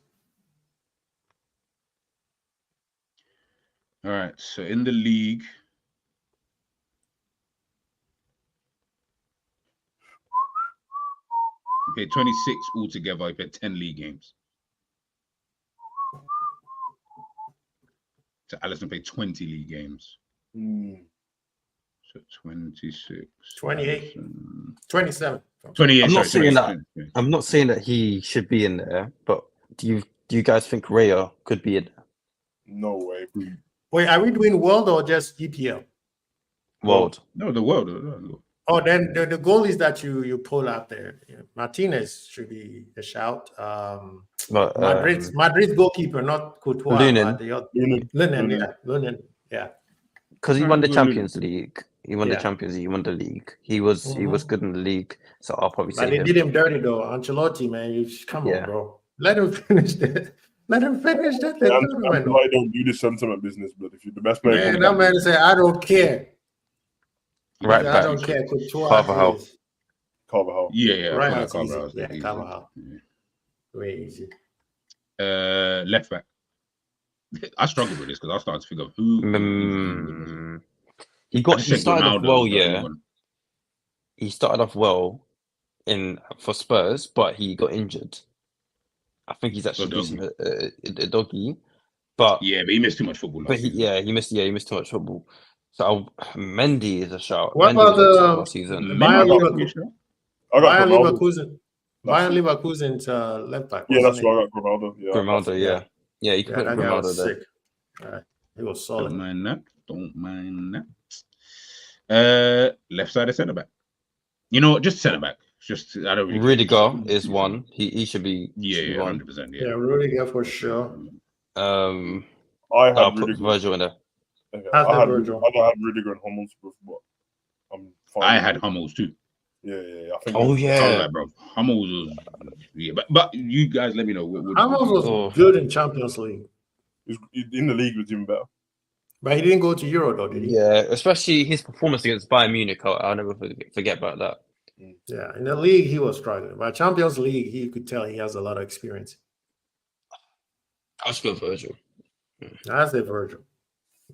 All right. So in the league, he played 26 altogether. He played 10 league games. So Allison played 20 league games. So 26. 28. Allison. 27. 28. I'm not sorry, saying 28, that. I'm not saying that he should be in there, but do you guys think Raya could be in there? No way. Wait, are we doing world or just EPL? World. No, the world. Oh, then the goalies that you pull out there, Martinez should be a shout. But, Madrid's goalkeeper, not Courtois, Lunin. but the other Lunin. Lunin, yeah. because he Alright, won the we'll Champions League. He won the Yeah. Champions League. He won the league. He was good in the league. So I'll probably But say they him. did him dirty though. Ancelotti, man, come Yeah. on, bro. Let him finish that. Let him finish that. Yeah, tournament, though. I don't do this sentiment business, but if you're the best player, Man, that man said, I don't care. Right I back. don't care. Courtois Carvajal. is Carvajal. Yeah. I Right, feel like that's easy. Carvalho's Yeah, easy. Carvajal. Way easy. Left back. I struggled with this because I started to figure out who. He started off well, yeah. He started off well for Spurs, but he got injured. I think he's actually decent, a doggy, but Yeah, but he missed too much football. But he missed too much football. So Mendy is a shout. What Mendy about was excellent last season. Bayern Leverkusen. Leverkusen? Bayern Leverkusen's left back. Yeah, that's why I got Grimaldo. Yeah, Grimaldo, yeah. Yeah, you can put that guy Grimaldo was there. sick. He was solid. Don't mind that. Left side of centre back. You know, just centre back. Just I don't really. Rudiger is one. He should be. Yeah, one. 100%. Yeah, Rudiger for sure. I'll put Virgil in there. I don't have Rudiger and Hummels, but I'm fine. I had Hummels too. Yeah. I think. Oh I was yeah, like, bro, Hummels was. Yeah, but you guys let me know. Hummels was good in Champions League. In the league was even better. But he didn't go to Euro though, did he? Yeah, especially his performance against Bayern Munich. I'll never forget about that. Yeah, in the league he was struggling. But Champions League, he could tell he has a lot of experience. I'll just go Virgil. That's the Virgil.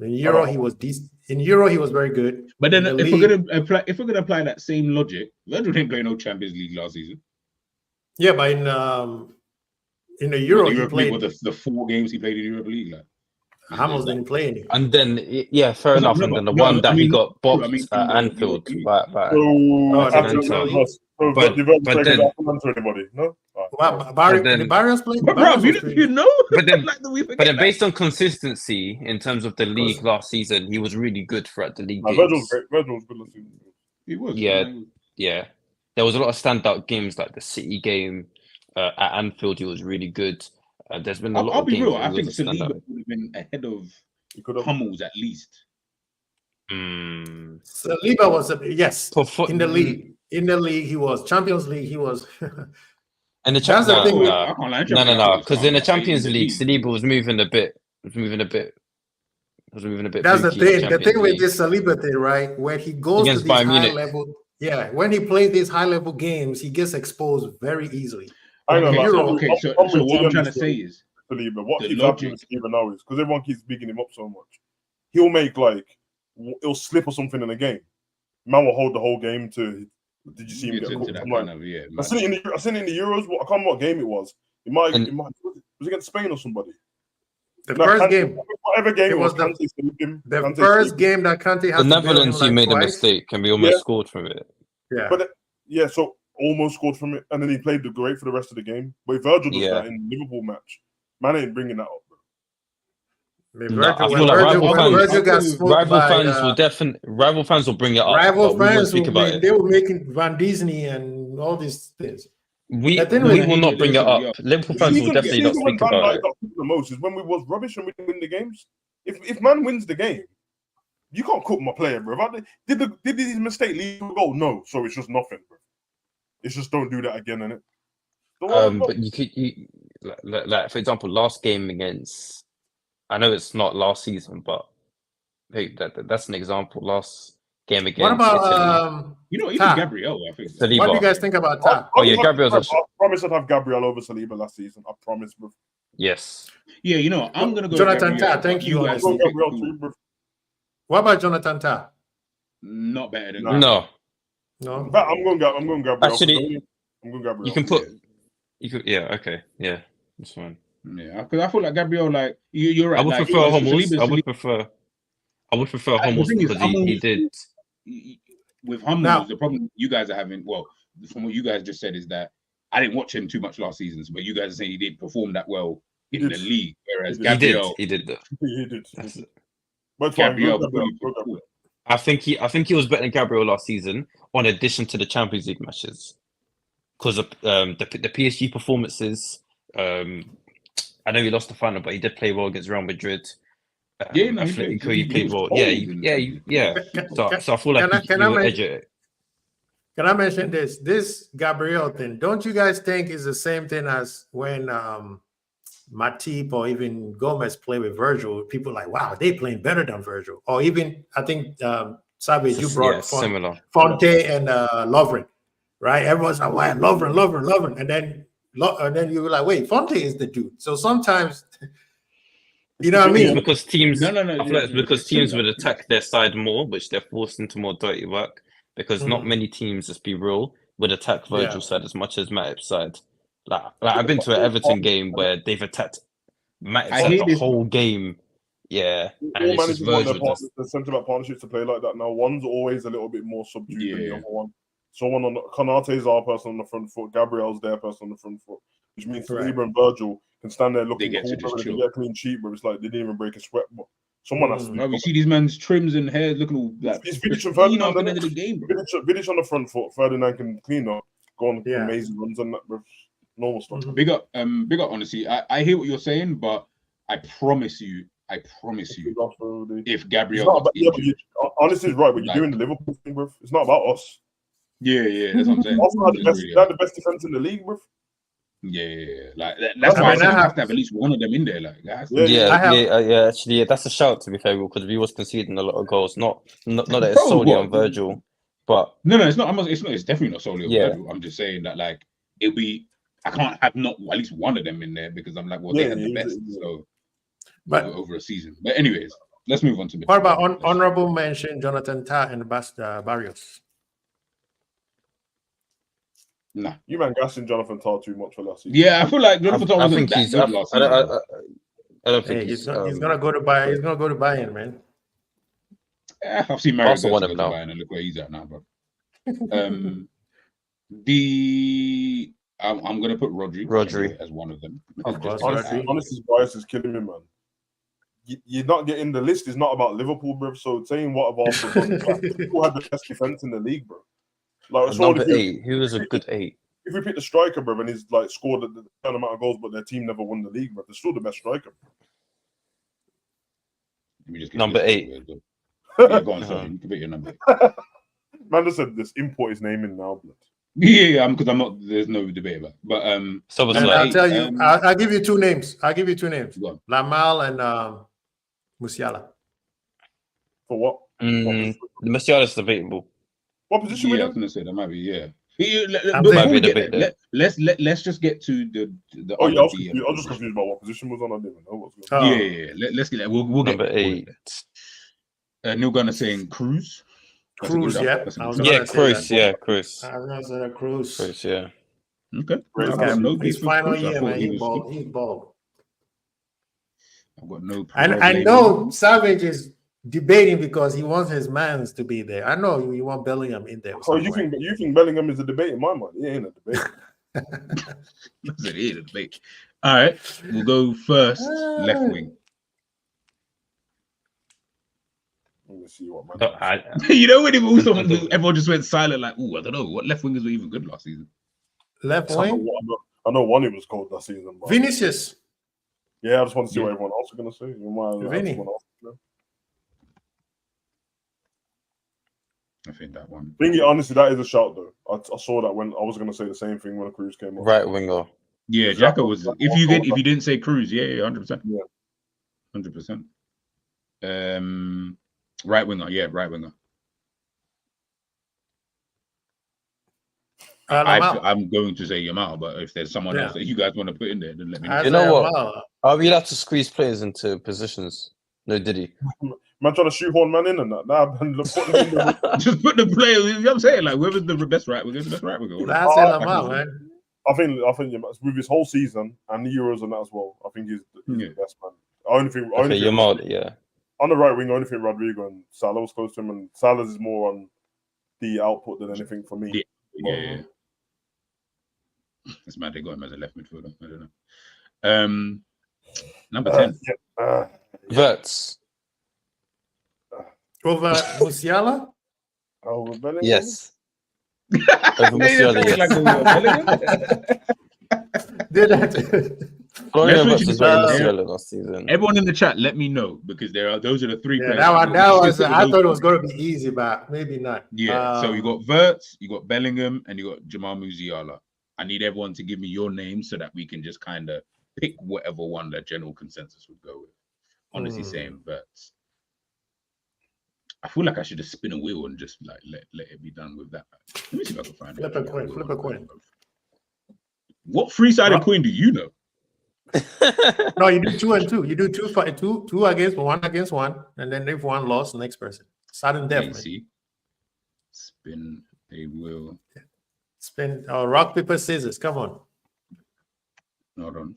In Euro, he was decent. In Euro, he was very good. But then if we're gonna apply that same logic, Virgil didn't play no Champions League last season. Yeah, but in the Euro, he played. The 4 games he played in the Europa League. Like, Hummels didn't play any. And then fair enough. And then the one that he got boxed at Anfield by anybody? No. Barrios played. But bro, you know. But then based on consistency in terms of the league last season, he was really good throughout the league. Virgil's good last season. He was. Yeah. There was a lot of standout games like the City game at Anfield. He was really good. There's been a lot. I'll of be games real. where I he think was a Saliba standout. would have been ahead of Hummels at least. Saliba was in the league. In the league, he was. Champions League, he was. And the That's the thing. No. Because in the Champions League, Saliba was moving a bit. That's the thing. The thing with this Saliba thing, right? When he goes against to these Bayern Munich. high level, when he plays these high level games, he gets exposed very easily. So what I'm trying to say is, Saliba, what keeps happening with Saliba now is because everyone keeps bigging him up so much, he'll make he'll slip or something in a game. Man will hold the whole game to. Did you see him get cooked? I seen it in the Euros. I can't remember what game it was. It was against Spain or somebody. First game, whatever game it was, the first game that Kante had. The Netherlands, he made a mistake, and we almost scored from it. Yeah, but so almost scored from it, and then he played great for the rest of the game. But Virgil does that in the Liverpool match. Man ain't bringing that up, bro. I feel like rival fans will bring it up. Rival fans they were making Van Disney and all these things. We will not bring it up. Liverpool fans will definitely not speak about it. The most is when we was rubbish and we didn't win the games. If man wins the game, you can't cook my player, bro. Did his mistake lead to a goal? No, so it's just nothing, bro. It's just don't do that again, innit? But like for example, last game against. I know it's not last season, but hey, that's an example. Last game What against Italy. about You know, even Ta? Gabriel, I think. Saliba. What do you guys think about Ta? Oh yeah, Gabriel's I also promise I'd have Gabriel over Saliba last season. I promise, bro. yes. Yeah, you know, I'm gonna go Jonathan Gabriel, Ta, thank but you, guys honestly. can pick Gabriel who. too, bro. What about Jonathan Ta? Not better than Nah. Gabriel. No. In fact, I'm going Gabriel. Actually, I'm going Gabriel. you can put. You could, yeah. Okay. Yeah. That's fine. Yeah, because I feel like Gabriel, like you're right. I would like, prefer Hummels. Saliba- I would prefer the Hummels thing is, because he did. With Hummels, Now- the problem you guys are having, well, from what you guys just said, is that I didn't watch him too much last season, but you guys are saying he didn't perform that well in the league, whereas He Gabriel, He did that. He did. That's it. But it's fine. Gabriel, Go Gabriel. I think he was better than Gabriel last season, on addition to the Champions League matches, because of the PSG performances. I know he lost the final, but he did play well against Real Madrid. Yeah, no, he Atletico, played- he played well. Yeah, yeah. So I feel like he Can I will make- edge it. Can I mention this? This Gabriel thing, don't you guys think is the same thing as when Matip or even Gomez play with Virgil? People like, wow, they playing better than Virgil. Or even, I think, Savage, you brought Similar. Fonte and Lovren, right? Everyone's like, wow, Lovren. And then you were like, wait, Fonte is the dude. So sometimes, you know what I It's mean? because teams. No. I feel like it's because teams would attack their side more, which they're forced into more dirty work. Because not many teams, let's be real, would attack Virgil's side as much as Matip's side. Like I've been to an Everton game where they've attacked Matip's I side hear the this- whole game. Yeah, and All it's just managers want Virgil. the centre-back partnerships to play like that now. One's always a little bit more subdued than the Yeah. other one. Someone on the Konate's our person on the front foot. Gabriel's their person on the front foot, which means Right. Saliba and Virgil can stand there looking get cool, to just but they chill. get a clean sheet, but it's like they didn't even break a sweat. But someone has to No, be. you see these man's trims and hair looking all like It's Vidic and pristine Ferdinand, after the end of the game, bro. Vidic on the front foot. Ferdinand can clean up, go on Yeah. amazing runs and that. Bro. Normal stuff. Big up. Honestly, I hear what you're saying, but I promise you, if Gabriel It's not got about, yeah, but injured, honestly, is right. But you're Like- doing the Liverpool thing, bro. It's not about us. yeah, that's what I'm saying. Arsenal had the It's best, really- they had the best defense in the league, bro. Yeah. Like that's I why I mean, said I you have- have to have at least one of them in there. Like that has to Yeah, be- Yeah, actually, that's a shout to be fair, because we was conceding a lot of goals. Not that it's Bro, solely what? on Virgil, but No, it's not. It's not. It's definitely not solely on Yeah. Virgil. I'm just saying that like it'll be. I can't have not at least one of them in there because I'm like, well, Yeah, they had the yeah, best, yeah. so But over a season. But anyways, let's move on to what about midfield. honorable mention, Jonathan Ta and Barrios? Nah. You man gassing Jonathan Tah too much for last season. Yeah, I feel like Jonathan Tah I wasn't think that he's. good last I season. don't think Hey, he's. he's gonna go to Bayern. He's gonna go to Bayern, man. I've seen Mario Arsenal Götze want go him to now. Bayern and look where he's at now, bro. I'm gonna put Rodri as one of them. Of course, Honestly, bias is killing me, man. You're not getting the list. Is not about Liverpool, bro. So saying what have Arsenal done? Like, Liverpool had the best defense in the league, bro. Like so Number if you- 8. Who was a good 8? If we pick the striker, bro, and he's like scored a certain amount of goals, but their team never won the league, bro, they're still the best striker. Let me just get Number this 8. out of the way. Yeah, go on, sorry. You can put your number. Man just said this import his name in now, blood. Yeah, because I'm not. There's no debate about it. But So was And Number I'll eight, tell you, I'll give you two names. Go on. Lamal and Musiala. For what? The Musiala is debatable. What position we yeah, I was in? gonna say that might be I'm Before saying- we Might be a get debate there, let's just get to the Oh yeah, I was other DM confused. I was just position. confused about what position was on. I didn't even know what was going on. Oh, Yeah. Let's get that. We'll get Number there. 8. Neil Gunner saying Cruz. That's a good Cruz, shout. yeah. That's a I good was shout. Yeah, gonna say Cruz. that. Yeah, Cruz. I was gonna say that Cruz. Cruz. Yeah. Okay. Great I've guy. got no His beef with final Cruz. I year, thought man. he He's was bald. good. He's bald. I've got no And problem. I know Savage is debating because he wants his mans to be there. I know you want Bellingham in there. Oh, you think Bellingham is a debate in my mind? It ain't a debate. That's it. Here, the debate. All right, we'll go first. Left wing. Let me see what man. You know when it also everyone just went silent, like, "Ooh, I don't know what left wingers were even good last season." Left I wing. know one who was cold that season. But Vinicius. yeah, I just want to see what everyone else is gonna say. You might Vinny. everyone else, you know? I think that one. Thingy, honestly, that is a shout though. I saw that when I was gonna say the same thing when Cruz came up. Right winger. Yeah, Xhaka was. If you didn't say Cruz, yeah, 100%. Yeah. 100%. Right winger, yeah, right winger. I'm going to say Yamal, but if there's someone else that you guys want to put in there, then let me know. You know what? Are we allowed to squeeze players into positions? No, did he? Man trying to shoehorn man in and that. Nah, man, just put the players. You know what I'm saying? Like, whoever's the best right winger, the best right winger. That's Yamal, man. I think with his whole season and the Euros and that as well, I think he's the best man. Yamal, yeah. On the right wing, only thing Rodrigo and Salah was close to him, and Salah's is more on the output than anything for me. Yeah. It's mad they got him as a left midfielder. I don't know. Number 10. Verts. Over Musiala? Over Bellingham? Yes. Over Musiala, yes. Everyone in the chat, let me know because those are the three players. I thought it was going to be easy, but maybe not. Yeah. So you got Verts, you got Bellingham, and you got Jamal Musiala. I need everyone to give me your name so that we can just kind of pick whatever one that general consensus would go with. Honestly, saying Verts. I feel like I should just spin a wheel and just like let it be done with that. Let me see if I can find it. Flip a coin. What three-sided coin do you know? No, you do 2 and 2. You do two against one, and then if one lost, next person. Sudden death. See? Spin a wheel. Spin rock, paper, scissors. Come on. Hold on.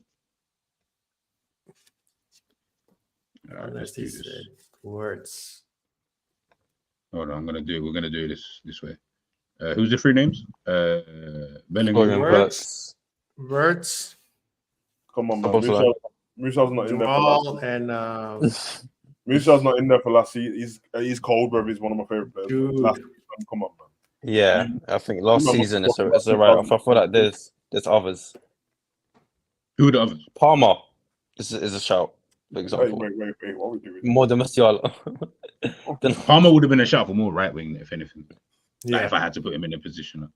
Let's do this. Words. Hold on, we're gonna do this way. Who's the three names? Bellingham, Verts. Come on, man. Musa's not in there for last and Musa's not in there for last season. He's cold, bro. He's one of my favorite players. Come on, man. Yeah, I think last season it's a write-off. I feel like there's others. Who are the others? Palmer. This is a shout. For example. Wait. What are we doing? More than Musiala. Palmer would have been a shout for more right wing, if anything. Yeah. Like if I had to put him in a position.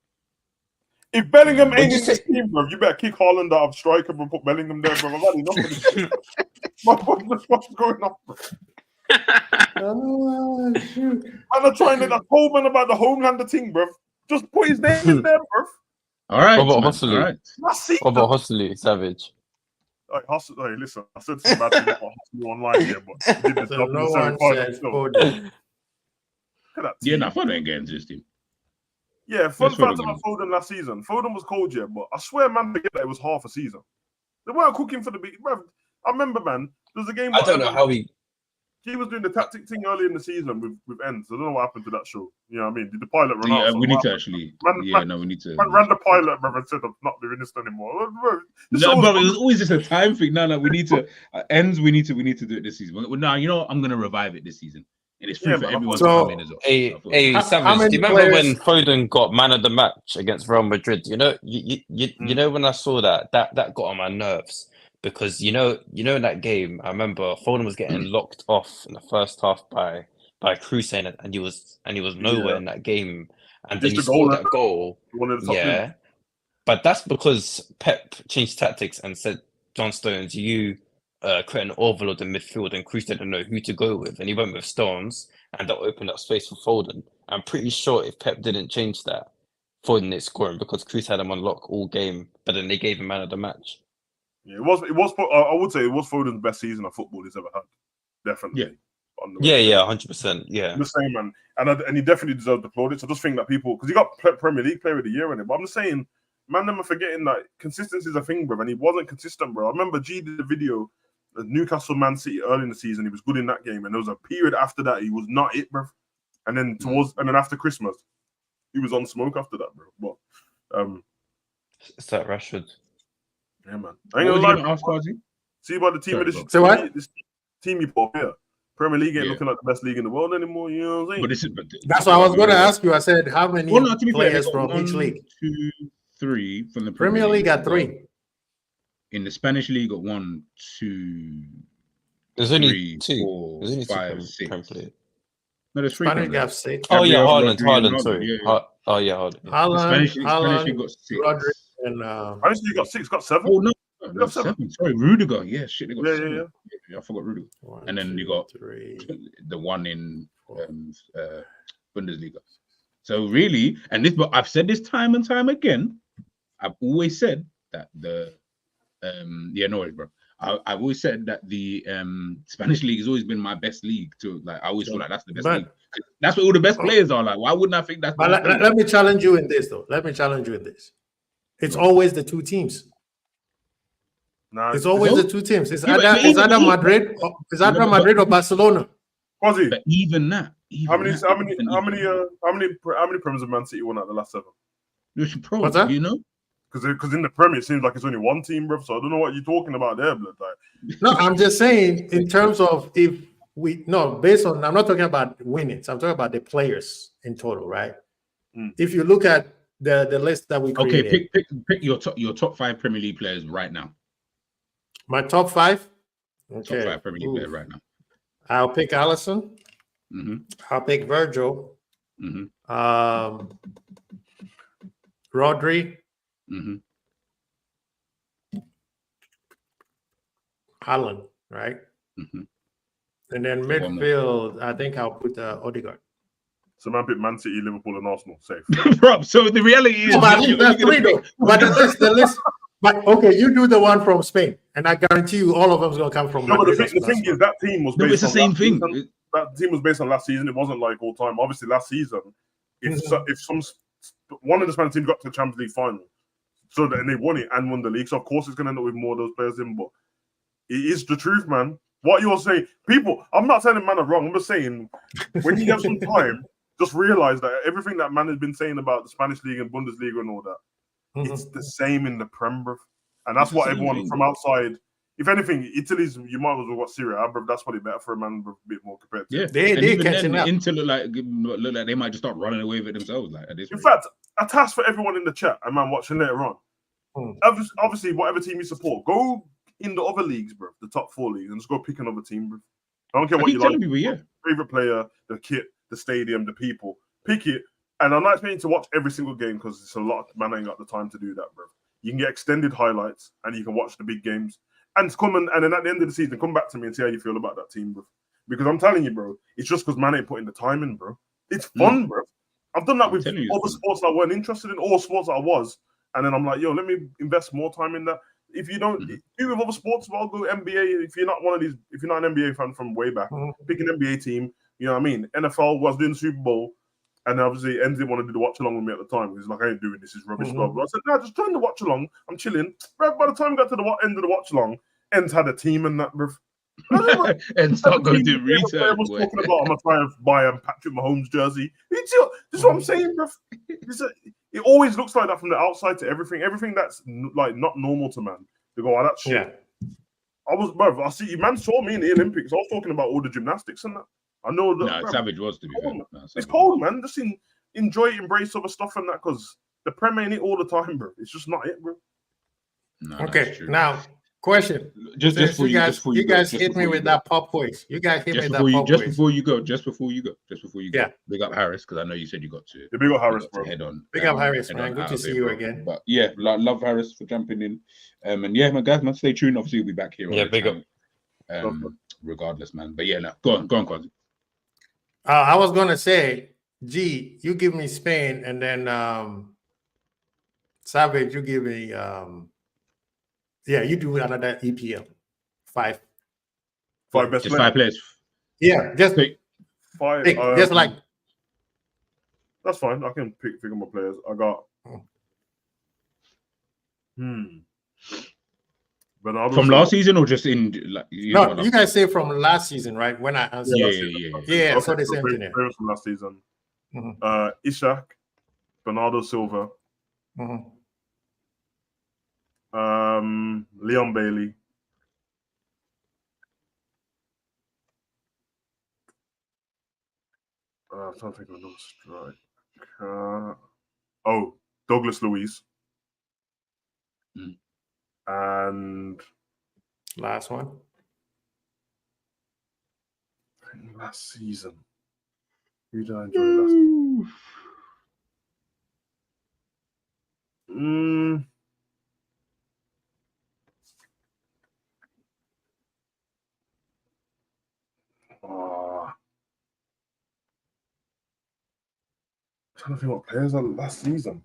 If Bellingham ain't in this team, bro, you better kick Haaland out of striker and put Bellingham there, bro. I've had enough of this shit. What's going on, bro? Oh, shoot. Man, I'm trying to whole man about the Homelander thing, bro. Just put his name in there, bro. All right. What about Hossley? What about Hossley? Savage. Hey, listen, I said some bad things about Hossley online here, but did this so no one said Foden. Yeah, no, Foden ain't getting this team. Yeah, fun fact about Foden last season. Foden was cold, yeah, but I swear, man, forget that it was half a season. They weren't cooking for the beat. I remember, man, there was a game. I don't know how he was doing the tactic thing early in the season with Ends. I don't know what happened to that show. You know what I mean? Did the pilot run out? Yeah, we need to actually. We need to. Ran the pilot, bro, and said, I'm not doing this anymore. No, bro, it was always just a time thing. No, we need to. Ends, we need to do it this season. Now, you know, I'm going to revive it this season. And it's free for everyone to come in as well. Hey, Savage, do you remember when Foden got man of the match against Real Madrid? You know, you know when I saw that got on my nerves because you know in that game, I remember Foden was getting locked off in the first half by Cruz and he was nowhere in that game, and then he scored that goal. Yeah, but that's because Pep changed tactics and said, John Stones, you create an overload in midfield, and Cruz didn't know who to go with, and he went with Stones, and that opened up space for Foden. I'm pretty sure if Pep didn't change that, Foden is scoring because Cruz had him on lock all game, but then they gave him man of the match. Yeah, it was. I would say it was Foden's best season of football he's ever had. Definitely. Yeah. 100%. Yeah. The same, man, and he definitely deserved the plaudits. I just think that people, because he got Premier League Player of the Year in it, but I'm just saying, man, them are forgetting that consistency is a thing, bro, and he wasn't consistent, bro. I remember G did a video. Newcastle Man City early in the season, he was good in that game, and there was a period after that he was not it, bro. And then after Christmas, he was on smoke after that, bro. But it's that Rashford. Yeah, man. I ain't gonna lie. See about the team this team you put up here. Premier League ain't looking like the best league in the world anymore. You know what I'm saying? That's what I was going to ask you. I said, how many players from each league? 2, 3 from the Premier League got 3. In the Spanish league, got 1, 2. There's only 2. 4, There's only 5, 2 6. No, there's 3 Spanish Prem got League. 6. Oh yeah, Gabriel, Haaland, Rodri, and Haaland. Haaland. Sorry. Yeah, yeah. Oh yeah, Haaland. Yeah. The Haaland, Spanish league got 6. Rodri, and I just got 6, got 7. Oh no, They no got 7. 7. Sorry, Rudiger. Yeah, shit, they got Yeah, 7. yeah. Yeah, I forgot Rudiger. 1, And then 2, you got 3. the one in 4. Bundesliga. So really, and this, but I've said this time and time again. I've always said that the no worries, bro. I've always said that the Spanish league has always been my best league too. Like I always feel like that's the best league. That's where all the best players are. Like, why wouldn't I think that's? But let me challenge you in this, though. Let me challenge you in this. It's always the 2 teams. Nah, It's always the 2 teams. It's Yeah, either Madrid, Madrid or Barcelona. Quasi, But even that, how many Premiers have Man City won out the last 7? What's that? You know, Because in the Premier, it seems like it's only one team, bro. So I don't know what you're talking about there, blood. Like, No, I'm just saying in terms of based on, I'm not talking about winnings. I'm talking about the players in total, right? If you look at the list that we created. Okay, pick your top 5 Premier League players right now. My top 5? Okay. Top 5 Premier League players right now. I'll pick Alisson. Mm-hmm. I'll pick Virgil. Mm-hmm. Rodri. Mm-hmm. Haaland, right? Mm-hmm. And then midfield, I think I'll put Odegaard. so man, pick Man City, Liverpool, and Arsenal. Safe. Bro, so the reality is, that's 3 though. But the list. But okay, you do the one from Spain, and I guarantee you, all of them is going to come from. No, but Madrid. the thing is, that team was based it's the on same last thing. Season. That team was based on last season. It wasn't like all time. Obviously, last season, if one of the Spanish teams got to the Champions League final, so that and they won it and won the league, so of course it's going to end up with more of those players in. But it is the truth, man. What you're saying, people. I'm not saying the man are wrong. I'm just saying when you have some time, just realize that everything that man has been saying about the Spanish league and Bundesliga and all that, it's the same in the Prem, bro. And that's what everyone from outside. If anything, Italy's you might as well watch Syria, bro. That's probably better for a man a bit more compared to. Yeah, they're catching up. Inter look like they might just start running away with it themselves. Like at this in fact, a task for everyone in the chat and man watching later on. Obviously, whatever team you support, go in the other leagues, bro. The top 4 leagues, and just go pick another team, bro. I don't care what you like. People, favorite player, the kit, the stadium, the people. Pick it. And I'm not expecting to watch every single game because it's a lot. Man, I ain't got the time to do that, bro. You can get extended highlights and you can watch the big games. And then at the end of the season, come back to me and see how you feel about that team, bro. Because I'm telling you, bro, it's just because man ain't putting the time in, bro. It's fun, bro. I've done that with other sports that I weren't interested in, or sports that I was. And then I'm like, yo, let me invest more time in that. If you don't do with other sports, well, I'll go NBA. If you're not one of these, if you're not an NBA fan from way back, pick an NBA team. You know what I mean? NFL was doing the Super Bowl. And obviously, Enz didn't want to do the watch along with me at the time. He's like, I ain't doing this. Is rubbish. Blah, blah. I said, no, just join the watch along. I'm chilling. Bro, by the time we got to the end of the watch along, Enz had a team and that, bro. And start going to research. I was talking about, I'm going to try and buy a Patrick Mahomes jersey. This is what I'm saying, bro. It always looks like that from the outside to everything. Everything that's like not normal to man. They go, oh, that's shit. Yeah. I see, man saw me in the Olympics. I was talking about all the gymnastics and that. I know that. No, Savage was to be fair. It's cold, man. Just enjoy it, embrace other stuff and that, because the Prem ain't it all the time, bro. It's just not it, bro. No, okay, now question. Just for you guys hit me with that pop quiz. You guys hit me with that pop quiz. Just before you go. Yeah. Big up Harris, because I know you said you got to. Yeah, big up Harris, bro. Head on. Big up Harris, man. Good to see you again. But yeah, love Harris for jumping in. And yeah, my guys, man, stay tuned. Obviously, we'll be back here. Yeah, big up. Regardless, man. But yeah, no, go on, Quasi. I was gonna say, G, you give me Spain, and then Savage, you give me you do another EPL. 5 best just 5 players. Yeah, just pick 5. Just like that's fine. I can pick my players. I got Bernardo from last season or just in like you guys say from last season, right? When I answered, okay, so the same thing. From last season, Ishak, Bernardo Silva, Leon Bailey, I'm trying to think of another strike. Douglas Luiz. And last one. Last season. Who did I enjoy last? I'm trying to think what players are last season.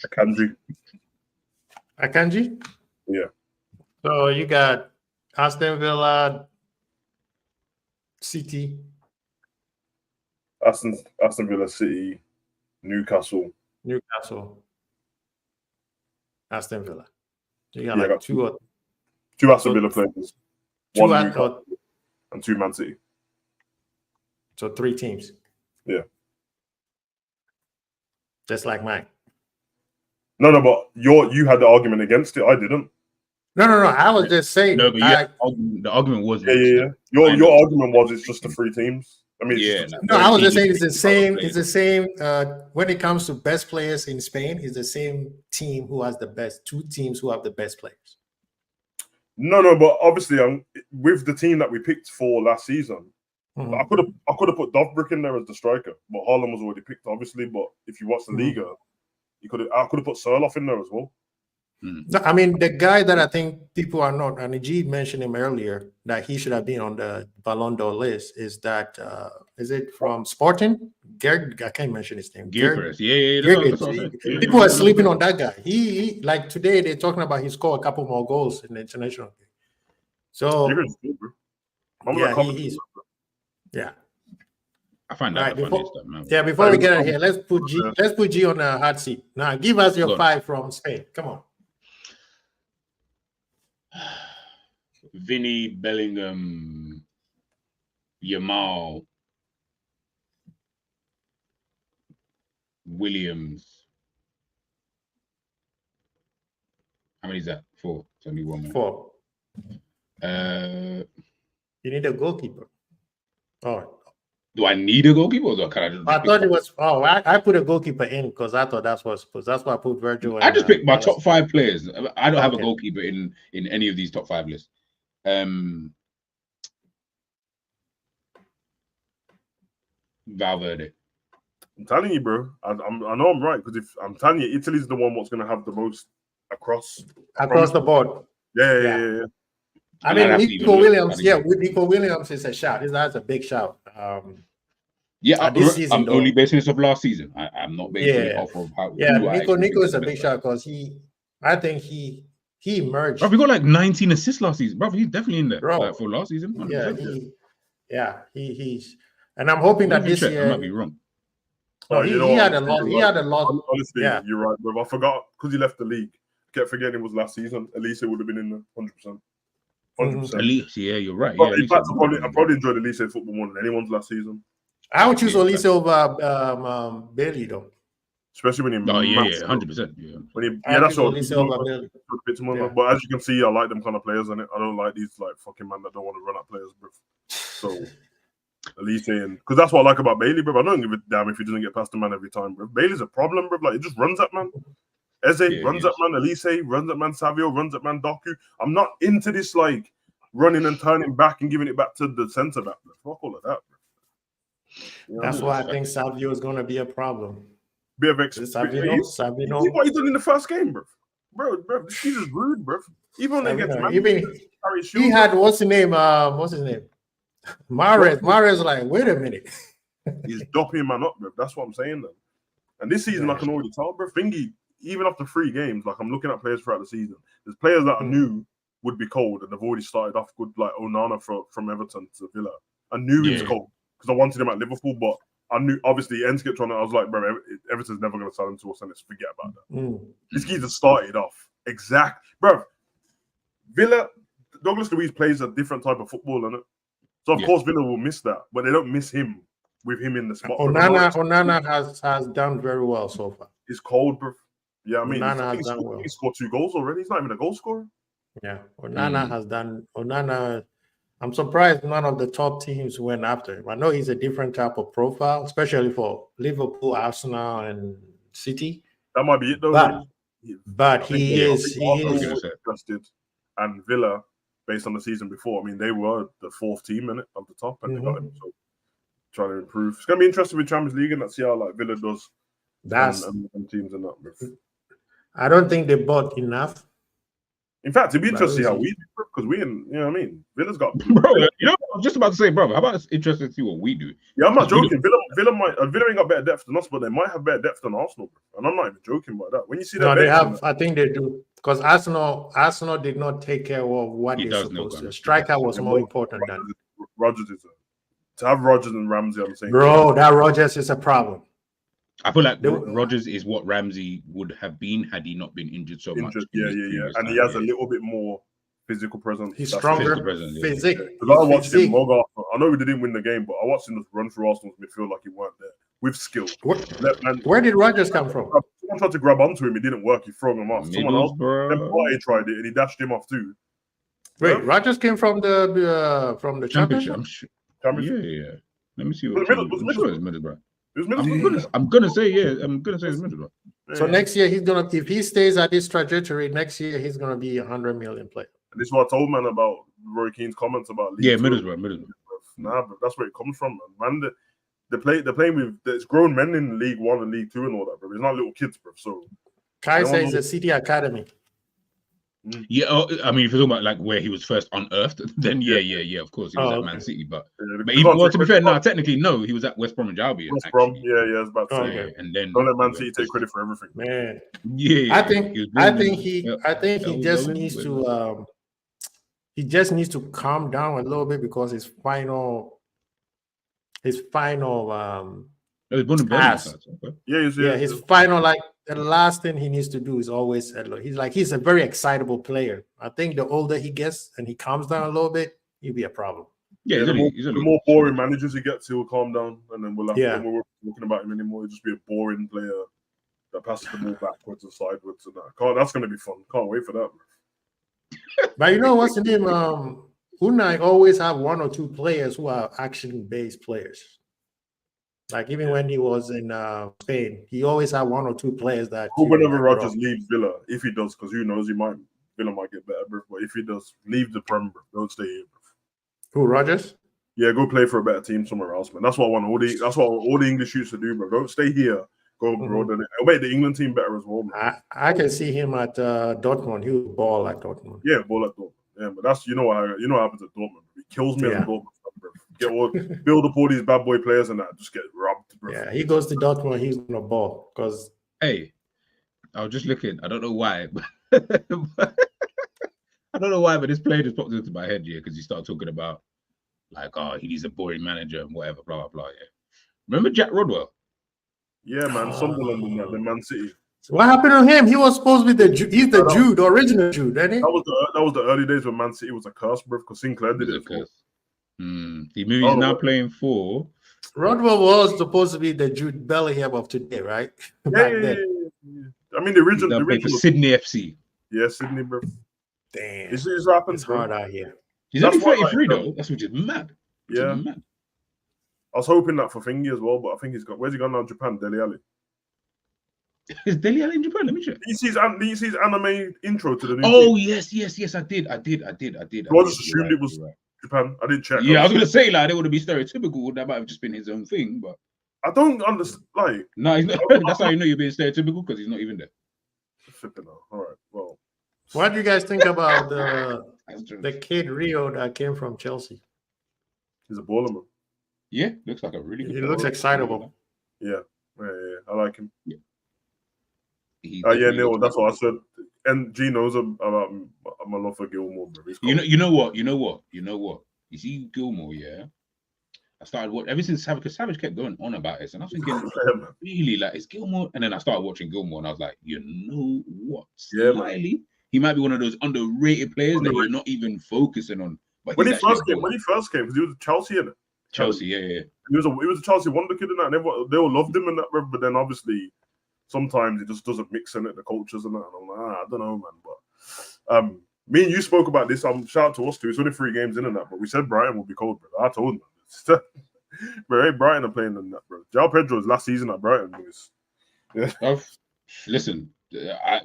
Akanji. Akanji? Yeah. So you got Aston Villa, City. Aston Villa, City, Newcastle. Aston Villa. So you got like two Aston Villa players, one Newcastle, and 2 Man City. So 3 teams. Yeah. Just like mine. No, but you had the argument against it. I didn't. No. I was just saying. No, but the argument was yeah. Your argument was it's just the 3 teams. I mean, I was just saying it's the same. It's the same. When it comes to best players in Spain, it's the same team who has the best 2 teams who have the best players. No, but obviously, with the team that we picked for last season, I could have put Dovbrick in there as the striker, but Haaland was already picked, obviously. But if you watch the Liga, I could have put Sørloth in there as well. No, I mean, the guy that I think people are not, and G mentioned him earlier, that he should have been on the Balon d'Or list, is that, is it from Sporting? I can't mention his name. Gyökeres. Yeah. People are sleeping on that guy. He like today, they're talking about he scored a couple more goals in the international game. So, yeah. I find that before we get out here, let's put G on the hot seat. Now, give us your 5 from Spain. Come on. Vinny, Bellingham, Yamal, Williams. How many is that? 4. It's only 1 more. 4. You need a goalkeeper. Oh. Do I need a goalkeeper, or can I just? I thought it was. Oh, I put a goalkeeper in because I thought that's what's supposed. That's why I put Virgil. I just picked my top 5 players. I don't have a goalkeeper in any of these top 5 lists. Valverde. I'm telling you, bro. I know I'm right because if I'm telling you, Italy's the one what's going to have the most across the board. Yeah. I mean, Nico Williams. Yeah, with Nico Williams is a shout. That's a big shout. I'm only basing this off last season. I'm not basing it off of how. Yeah, Nico is a big shout because I think he emerged. Bro, we got like 19 assists last season. Bro, he's definitely in there for last season. 100%. He's, and I'm hoping that this year. I might be wrong. No, he had a lot. He had a lot. Honestly, you're right, bro. I forgot because he left the league. Kept forgetting it was last season. Elise would have been in there 100%. 100%. Elise, yeah, you're right. But in fact, I probably enjoyed Elise football more than anyone's last season. I would choose Elise over Bailey though. Especially when he 100%. Yeah, that's what but as you can see, I like them kind of players in it. I don't like these like fucking man that don't want to run at players, bro. So Elise, because that's what I like about Bailey, bro. I don't give a damn if he doesn't get past the man every time, bro. Bailey's a problem, bro. Like he just runs at man. Eze runs at man. Elise runs at man. Savio runs at man. Doku. I'm not into this like running and turning back and giving it back to the centre back. Fuck all of that, bro. You know, that's why I think Savio is going to be a problem. Bit of experience. Savio. See what he done in the first game, bro. Bro, this is rude, bro. Even against man, he had what's his name? Mahrez like, wait a minute. He's doping man up, bro. That's what I'm saying, though. And this season, I can already tell, bro. Thingy, even after 3 games, like I'm looking at players throughout the season. There's players that I knew would be cold, and they've already started off good, like Onana from Everton to Villa. I knew he was cold because I wanted him at Liverpool, but I knew obviously Ends-Skip's on it. I was like, bro, Everton's never going to sell him to us, and let's forget about that. This geezer started off bro. Villa, Douglas Luiz plays a different type of football, innit? So of course Villa will miss that, but they don't miss him with him in the spot. Onana has done very well so far. He's cold, bro. Yeah, I mean, he scored 2 goals already. He's not even a goal scorer. Yeah, Onana has done. Onana, I'm surprised none of the top teams went after him. I know he's a different type of profile, especially for Liverpool, Arsenal, and City. That might be it, though. But But I think he I is think Arsenal were interested, and Villa, based on the season before, I mean, they were the 4th team in it at the top, and they got him. So trying to improve. It's gonna be interesting with Champions League, and let's see how like Villa does and teams and that. I don't think they bought enough. In fact, it'd be interesting to see how we do, because we, you know what I mean? Villa's got. Bro, you know, I was just about to say, brother, how about it's interesting to see what we do? Yeah, I'm not joking. Villa ain't got better depth than us, but they might have better depth than Arsenal, bro. And I'm not even joking about that. When you see that, they have. I think they do, because Arsenal did not take care of what they're supposed to. Striker was more important than Rodgers. To have Rodgers and Ramsey on the same. Bro, that Rodgers is a problem. I feel like Rodgers is what Ramsey would have been had he not been injured so much. Yeah. And he has a little bit more physical presence. He's stronger. Physique. I watched him mug off. I know we didn't win the game, but I watched him just run through Arsenal's midfield like he weren't there with skill. Where did Rodgers come from? Someone tried to grab onto him. It didn't work. He threw him off. Someone else, Party tried it and he dashed him off too. Wait, Rodgers came from the championship. Yeah. Let me see what Middlesbrough. I'm gonna say it's Middlesbrough. So next year if he stays at this trajectory, next year he's gonna be 100 million player. And this is what I told man about Roy Keane's comments about Middlesbrough. Nah, bro, that's where it comes from, man. They're playing with there's grown men in League 1 and League 2 and all that, bro. It's not little kids, bro. So Kai says the City Academy. Yeah, I mean, if you're talking about like where he was first unearthed, then yeah, of course he was at Man City, but even to be fair, technically no, he was at West Bromwich Albion. West Brom, yeah, I was about to say. And then don't let Man City take credit for everything, man. Yeah, I think he just needs to needs to calm down a little bit, because his final his final like the last thing he needs to do is always he's a very excitable player. I think the older he gets and he calms down a little bit, he'll be a problem. Yeah, the more boring managers he gets, he'll calm down, and then we'll have when we're talking about him anymore. He'll just be a boring player that passes the ball backwards and sideways and that. That's going to be fun. Can't wait for that. But you know what's the name? Unai always have one or two players who are action-based players. Like even when he was in Spain, he always had one or two players that. Whenever Rodgers leaves Villa, if he does, because who knows, Villa might get better, bro. But if he does, leave the Prem, bro. Don't stay here, bro. Who, Rodgers? Yeah, go play for a better team somewhere else, man. That's what I want. That's what all the English used to do, bro. Don't stay here. Go abroad. And it'll make the England team better as well, man. I can see him at Dortmund. He would ball at Dortmund. Yeah, ball at Dortmund. Yeah, but that's what happens at Dortmund. He kills me at Dortmund, bro. Build up all these bad boy players and that just get robbed, bro. Yeah, he goes to Dortmund, he's gonna ball because. Hey, I was just looking. I don't know why, but but this player just popped into my head, because he started talking about he's a boring manager and whatever, blah blah blah. Yeah, remember Jack Rodwell? Yeah, man, Sunderland and the Man City. So what happened to him? He was supposed to be the original Jude, isn't he? That was the early days when Man City was a curse, bro. Because Sinclair did it. He's now playing for. Rodwell was supposed to be the Jude Bellingham of today, right? Yeah. I mean, the original for Sydney FC. Yeah, Sydney, bro. Damn, it's happened. It's hard out here. He's only 33 though. That's which is mad. Yeah. I was hoping that for Thingy as well, but I think where's he gone now? Japan, Dele Alli. Is Dele Alli in Japan? Let me check. Did you see his anime intro to the new team? Yes, I did. I just assumed it was Japan. I didn't check. Yeah, I was gonna say they would be stereotypical. That might have just been his own thing, but I don't understand. No, he's not. That's how you know you're being stereotypical, because he's not even there. All right. Well, what do you guys think about the kid Rio that came from Chelsea? He's a baller, man. Yeah, looks like a really good. He looks excitable. Yeah, I like him. Yeah. Neil, that's what I said. And G knows about my love for Gilmore, bro. You know what? You see Gilmore, yeah. I started watching ever since Savage, because Savage kept going on about it, and I was thinking, really, it's Gilmore. And then I started watching Gilmore, and I was like, you know what? Slightly, he might be one of those underrated players that you're not even focusing on. But when he first came, because he was Chelsea in it. Chelsea, yeah. He was a Chelsea wonder kid in that, and they all loved him in that, but then obviously sometimes it just doesn't mix in it, the cultures and that. And I'm like, I don't know, man. But me and you spoke about this. Shout out to us too. It's only 3 games in and that, but we said Brighton will be cold, bro. I told him. Bro, Brighton are playing in that, bro. João Pedro's last season at Brighton was. Listen,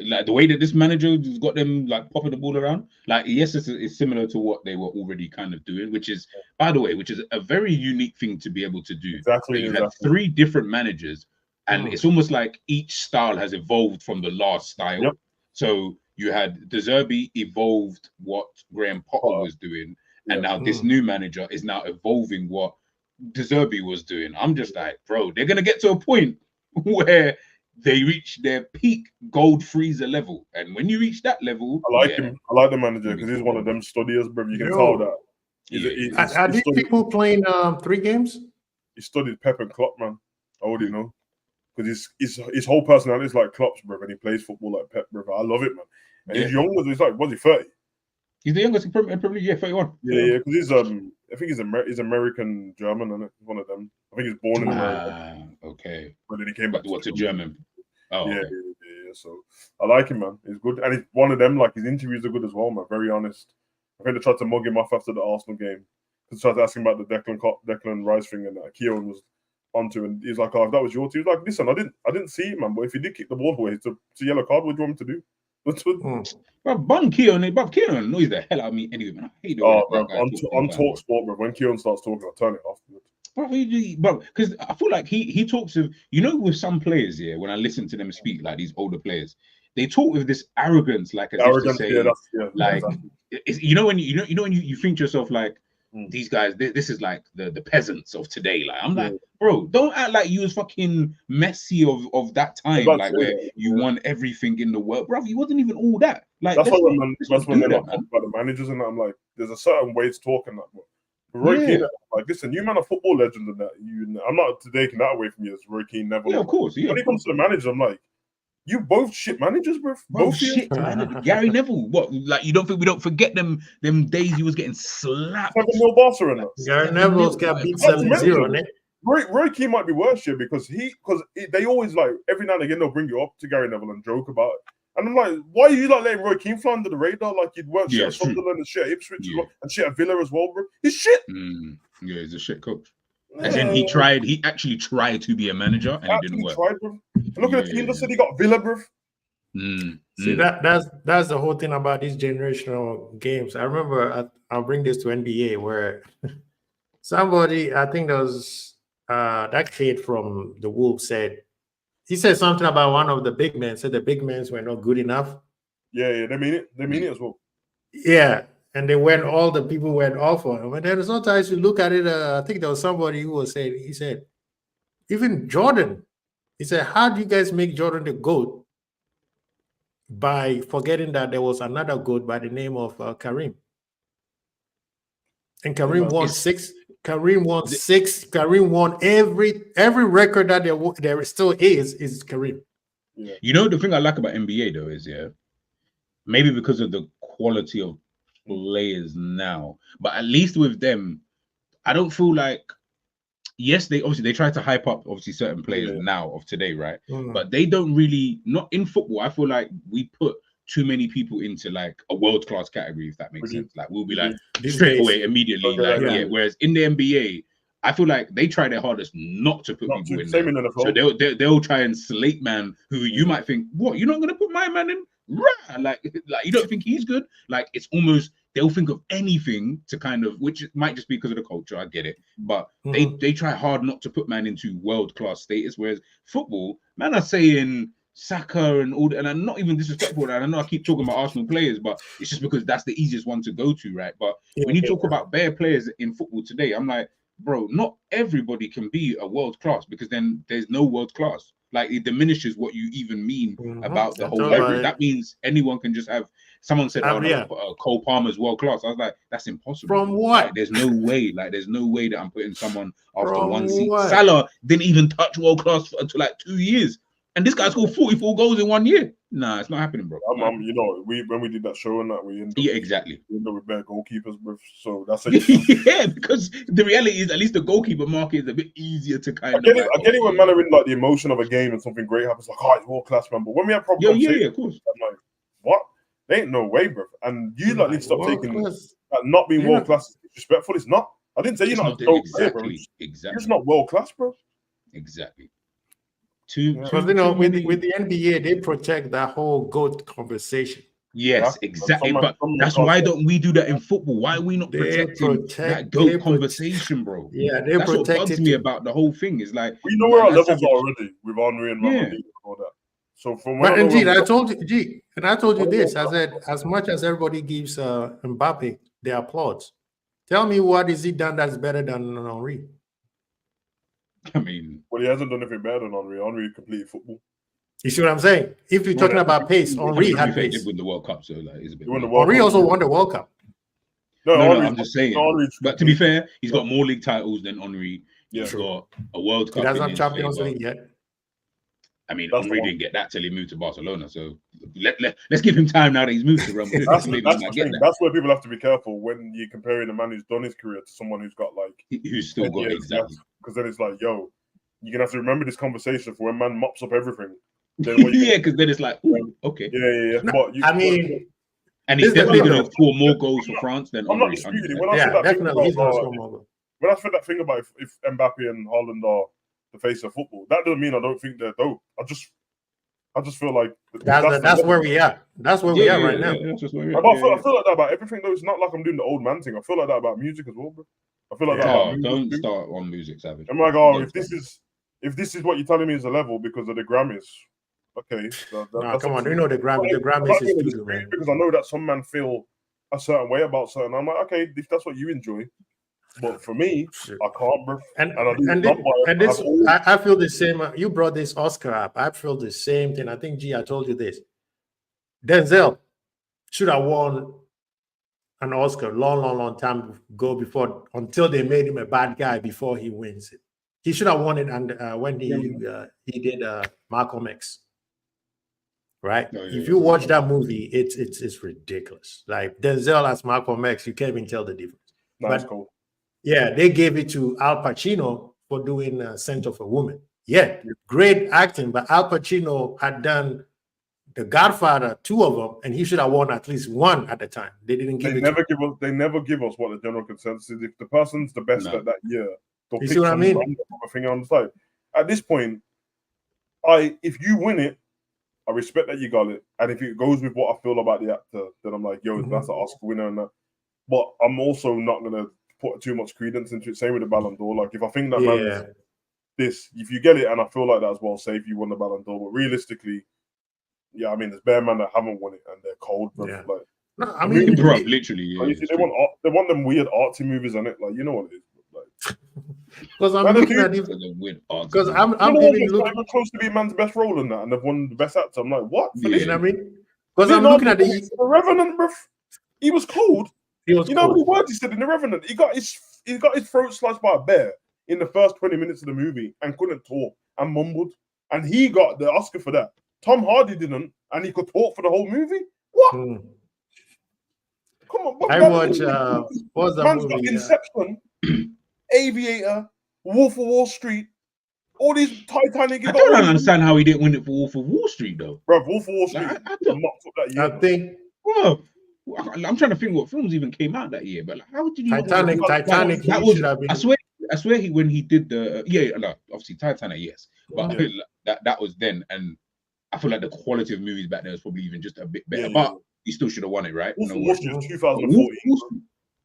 like the way that this manager has got them like popping the ball around. Like, yes, it's similar to what they were already kind of doing, which is, by the way, which is a very unique thing to be able to do. Exactly. You've had 3 different managers, and it's almost like each style has evolved from the last style. Yep. So you had De Zerbi evolved what Graham Potter was doing, and now this new manager is now evolving what De Zerbi was doing. I'm just like, bro, they're gonna get to a point where they reach their peak gold freezer level, and when you reach that level, I like him. I like the manager because he's one of them studiers, bro. You can tell that. Are these people playing 3 games? He studied Pep and Klopp, man. I already know. Because his whole personality is like Klopp's, bro, and he plays football like Pep, bro. I love it, man. And he's young, he's like, was he 30? He's the youngest in Premier League, 31. Yeah, because he's I think he's American German, and one of them. I think he's born in America. Okay. But then he came back to German. Oh, yeah, okay. yeah. So I like him, man. He's good, and he's one of them. Like his interviews are good as well, man. Very honest. I think they tried to mug him off after the Arsenal game. They tried to ask him about the Declan Rice thing, and Keown was onto, and he's like, "Oh, if that was your team." He was like, "Listen, I didn't see it, man. But if he did kick the ball away, it's a yellow card. What do you want me to do?" But Keown annoys the hell out of me anyway, man. I hate the way on Talk Sport, bro. When Keown starts talking, I'll turn it off. Bro, because I feel like he talks of, with some players here, when I listen to them speak, like these older players, they talk with this arrogance, like as if to say, like, exactly. when you think to yourself like, these guys, this is like the peasants of today. Like, I'm like, bro, don't act like you was fucking Messi of that time, like where you won everything in the world, bro. You wasn't even all that. Like, that's when they're talking about the managers, and I'm like, there's a certain way to talk in that. Roy Keane, like, listen, you man a football legend, and that I'm not taking that away from you as Roy Keane, Neville. Yeah, of course. Yeah. When it comes to the managers, I'm like, you both shit managers, bro. Both shit managers. Gary Neville. What? Like, you don't think we don't forget them days he was getting slapped? 7-0 Barca in that. Gary Neville's got beat 7-0. Roy Keane might be worse here because they always, like, every now and again they'll bring you up to Gary Neville and joke about it. And I'm like, why are you like letting Roy Keane fly under the radar? Like, you'd work shit at Sunderland and shit at Ipswich as well, and shit at Villa as well, bro. He's shit. Yeah, he's a shit coach. As in, he actually tried to be a manager and it didn't work. Bro. Look at the team that said he got Villa, bro. See, that's the whole thing about these generational games. I remember, I'll bring this to NBA where somebody, I think there was that kid from the Wolves he said something about one of the big men, said the big men were not good enough. Yeah, they mean it. They mean it as well. Yeah, and all the people went off on him. And then sometimes you look at it, I think there was somebody who was saying, he said, even Jordan, he said, how do you guys make Jordan the GOAT? By forgetting that there was another GOAT by the name of Kareem. And Kareem won 6. Kareem won 6. Kareem won every record that there still is Kareem. Yeah. The thing I like about NBA though is maybe because of the quality of players now, but at least with them, I don't feel like, yes, they try to hype up certain players now of today, right? But they don't really, not in football. I feel like we put too many people into like a world-class category, if that makes sense. Like, we'll be like straight away, immediately, whereas in the NBA, I feel like they try their hardest not to put people in there. So they'll try and slate man who you might think, what, you're not gonna put my man in? Like you don't think he's good? Like, it's almost, they'll think of anything to kind of, which might just be because of the culture, I get it, but they try hard not to put man into world-class status, whereas football, man are saying Saka and all that, and I'm not even disrespectful, and I know I keep talking about Arsenal players, but it's just because that's the easiest one to go to, right? But when you talk about bare players in football today, I'm like, bro, not everybody can be a world class, because then there's no world class. Like, it diminishes what you even mean about the whole level. That means anyone can just have. Someone said, Cole Palmer's world class. I was like, that's impossible. From what? Like, there's no way. Like, there's no way that I'm putting someone after one season. Salah didn't even touch world class until like 2 years. And this guy scored 44 goals in 1 year. Nah, it's not happening, bro. When we did that show and that, we ended up, exactly. We ended up with bad goalkeepers, bro. So that's it. Yeah, because the reality is, at least the goalkeeper market is a bit easier to kind of. I get it when man are in like the emotion of a game and something great happens, like, oh, it's world class, man. But when we have problems, of course. I'm like, what? There ain't no way, bro. And you like need to stop taking that not being world class is disrespectful. It's not. I didn't say you're not. Exactly. You're just not world class, bro. Exactly. Because you know, with the NBA, they protect that whole GOAT conversation. Yes, Yeah. exactly. Someone- But someone that's can't why say- don't we do that in football? Why are we not They protecting that GOAT conversation, bro? Yeah, they That's what protect bugs it me too. about the whole thing. Is like We know where our man, levels Savage- are already with Henry and Yeah. Ronaldinho and all that. So from when But I know G, where I we- told you, G, and I told you What this. about I said, as much as everybody gives Mbappe their applause, tell me what is he done that's better than Henry? I mean, well, he hasn't done anything better than Henry. Henry completed football. You see what I'm saying? If you're talking about pace, I mean, Henry to be had fair, he pace. did win the World Cup, so like it's a bit. He won the mad. World Henry Cup. also won the World Cup. No, Henry's- I'm just saying. Henry's But to be complete. fair, he's got more league titles than Henry. Yeah. He's got a World He Cup. doesn't in have his Champions favor. League yet. I mean, That's the Henry one. didn't get that till he moved to Barcelona. So let's give him time now that he's moved to Real Madrid. That's, Maybe that's he the might get thing. that. That's where people have to be careful when you're comparing a man who's done his career to someone who's got like Who's still 10 got years exactly. Because then it's like, yo, you're gonna have to remember this conversation for when man mops up everything. Then what you Yeah, because then it's like, ooh, okay. yeah. No, But you, I mean, And he's This is the definitely thing, going though. to score more goals for France than I'm not Henry. disputing. 100%. When I said yeah, that thing definitely, he's about, going to score more. when I said that thing about if Mbappe and Haaland are the face of football, that doesn't mean I don't think they're dope. I just feel like That's where we are. That's where we are right now. Yeah, that's just where we But are. I feel like that about everything though. It's not like I'm doing the old man thing. I feel like that about music as well, bro. I feel like that about Oh, music don't too. start on music, Savage. I'm like, oh, Don't if start. this is what you're telling me is a level because of the Grammys, okay. No, that's come up on. to You you. know the I'm Grammys. The not Grammys is gonna doo-doo, dispute man. because I know that some man feel a certain way about certain. I'm like, okay, if that's what you enjoy, but for me, I can't, bro. And I do and, not thi- buy it. and this, I've always- I feel the same. You brought this Oscar up. I feel the same thing. I think, G, I told you this. Denzel should have won an Oscar long time ago before, until they made him a bad guy before he wins it. He should have won it, and when he did Malcolm X. Right? Oh, yeah, If yeah. you watch that movie, it's ridiculous. Like Denzel as Malcolm X, you can't even tell the difference. That's but- cool. Yeah, they gave it to Al Pacino for doing Scent of a Woman. Yeah, great acting, but Al Pacino had done The Godfather, 2 of them, and he should have won at least 1 at the time. They didn't give it to him. They never give us what the general consensus is. If the person's the best No. at that year, they'll You pick see what I some mean? random other thing on the side. At this point, if you win it, I respect that you got it. And if it goes with what I feel about the actor, then I'm like, yo, that's an Oscar winner and that. But I'm also not gonna put too much credence into it. Same with the Balon d'Or. Like if I think that man's this, if you get it, and I feel like that as well, say if you won the Balon d'Or. But realistically, yeah, I mean, there's bare men that haven't won it and they're cold, bro. Yeah. Like, No, I mean, Bro, literally. Yeah, like, you see, they want them weird artsy movies on it. Like, you know what it is. Like, because I'm Man, looking dude, at it. Because Because I'm you know, even it's not looking. even close to being man's best role in that, and they've won the best actor. I'm like, what? For Yeah. this? You know what I mean? Because I'm looking at the Revenant, bro. He was cold. He was You know how many cool. words he said in the Revenant? He got his throat sliced by a bear in the first 20 minutes of the movie and couldn't talk and mumbled, and he got the Oscar for that. Tom Hardy didn't, and he could talk for the whole movie. What? Come on, bro. I watch. What's that Man's got movie? Inception, Aviator, Wolf of Wall Street, all these Titanic. I don't understand how he didn't win it for Wolf of Wall Street, though. Bro, Wolf of Wall Street. Like, I don't- mocked up that year. I think Bro, I'm trying to think what films even came out that year, but like, how did you? not win it? Titanic. That He was. should have been. I swear, when he did the no, obviously Titanic, yes, but that was then, and I feel like the quality of movies back then was probably even just a bit better, but he still should have won it, right? Wolf of No Wall way. Street was 2014.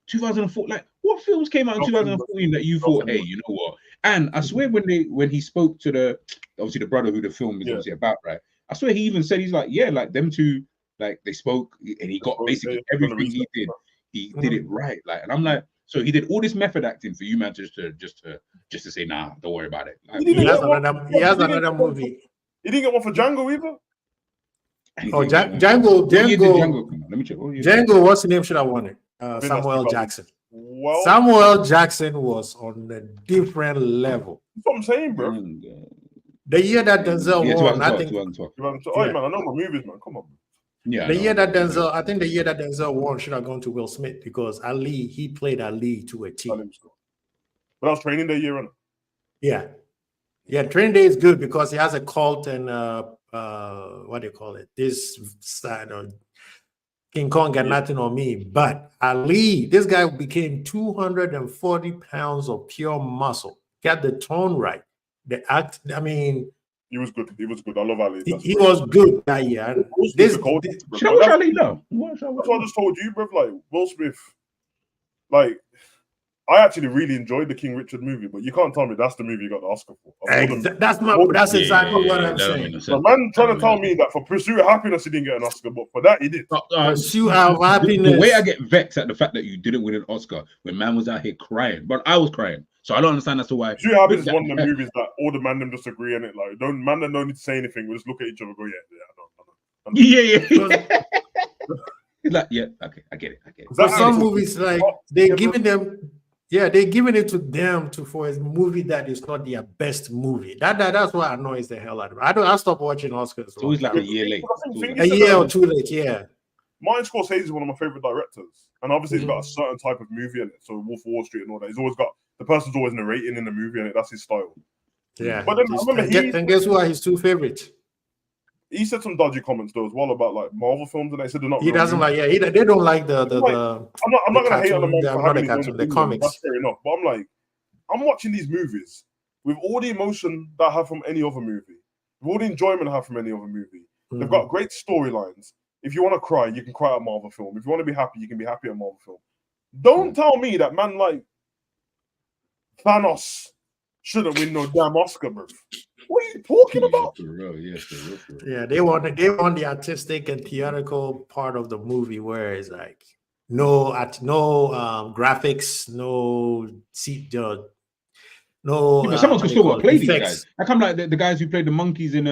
2004, like what films came out in 2014 that you thought, hey, you know what? And I swear when he spoke to the brother who the film is obviously about, right? I swear he even said, he's like, yeah, like them two, like they spoke and he got basically everything he did, he did it right. Like, and I'm like, so he did all this method acting for you, man, just to say, nah, don't worry about it. Like, He has another movie. He didn't get one for Django either. Oh, Django. Come on, let me check. Django, what's the name? Should have won it? Samuel Jackson. Well, Samuel Jackson was on a different level. That's what I'm saying, bro. The year that Denzel won, I think. Oh, man, I know my movies, man. Come on. Yeah. The year that Denzel won should have gone to Will Smith because Ali, he played Ali to a T. But that was Training Day year, Yeah. Yeah, Training Day is good because he has a cult and what do you call it? This side of King Kong got nothing on me. But Ali, this guy became 240 pounds of pure muscle. Got the tone right. The act, I mean, He was good. He was good. I love Ali. He was good that year. And this, Should I watch Ali now? That's what I just told you, bro. Like Will Smith, like I actually really enjoyed the King Richard movie, but you can't tell me that's the movie you got the Oscar for. That's exactly what I'm saying. The man trying to tell me that for Pursuit of Happiness he didn't get an Oscar, but for that he did. Pursuit of Happiness. The way I get vexed at the fact that you didn't win an Oscar when man was out here crying, but I was crying, so I don't understand as to why. Pursuit of Happiness is one of the movies that all the man them just agree on it. Like don't need to say anything. We just look at each other, and go Yeah. It's like, yeah, okay, I get it. For some movies, like they're giving them. Yeah, they're giving it to them for a movie that is not their best movie. That's what annoys the hell out of me. I stopped watching Oscars. It's always like a year late. A year or two late, yeah. Martin Scorsese is one of my favorite directors, and obviously he's got a certain type of movie in it. So Wolf of Wall Street and all that. He's always got the person's always narrating in the movie, and that's his style. Yeah, but then I remember and guess who are his two favorites? He said some dodgy comments though as well about like Marvel films, and they said they're not. He doesn't like. Yeah, they don't like the. I'm not gonna hate on the man for having the comics. That's fair enough, but I'm like, I'm watching these movies with all the emotion that I have from any other movie, with all the enjoyment I have from any other movie. They've got great storylines. If you want to cry, you can cry at a Marvel film. If you want to be happy, you can be happy at a Marvel film. Don't tell me that man like Thanos shouldn't win no damn Oscar, bro. What are you talking about? For real. Yeah, they want the artistic and theatrical part of the movie where it's like no graphics, no but someone's still got to play these guys. I come like the guys who played the monkeys in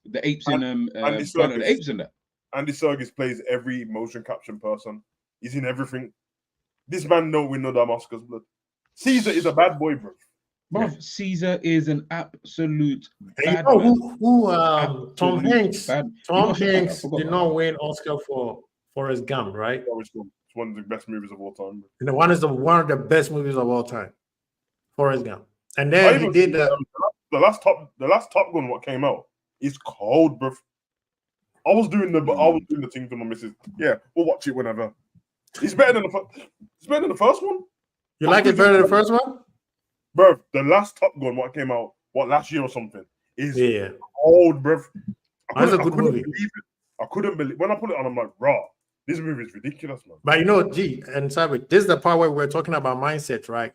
the apes in the apes in that. Andy Serkis plays every motion capture person. He's in everything. This man don't win no damn Oscars, blood. Caesar is a bad boy, bro. Bro, Caesar is an absolute bad Tom Hanks. Tom Hanks did not win Oscar for Forrest Gump, right? It's one of the best movies of all time. And one of the best movies of all time, Forrest Gump. And then he did the last Top Gun. What came out is cold, bro. I was doing the thing to my missus. Yeah, we'll watch it whenever. It's better than the first one. You like it better than the first one? Bro, the last Top Gun, what came out, last year or something, is old, bro. That's a good movie. I couldn't believe when I put it on. I'm like, raw. This movie is ridiculous, man. But and Sabi, this is the part where we're talking about mindset, right?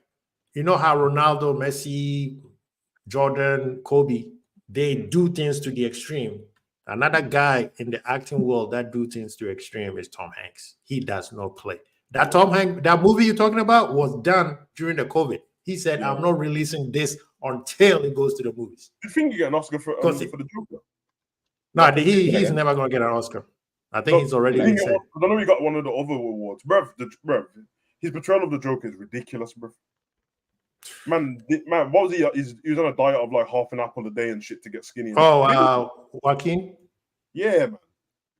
You know how Ronaldo, Messi, Jordan, Kobe, they do things to the extreme. Another guy in the acting world that do things to extreme is Tom Hanks. He does not play. That movie you're talking about was done during the COVID. He said, I'm not releasing this until it goes to the movies. You think you get an Oscar for the Joker? No, he's never going to get an Oscar. I think he's already been said. I know he got one of the other awards. Bruv, his portrayal of the Joker is ridiculous, bruv. Man, what was he? He was on a diet of like half an apple a day and shit to get skinny. Joaquin? Yeah, man.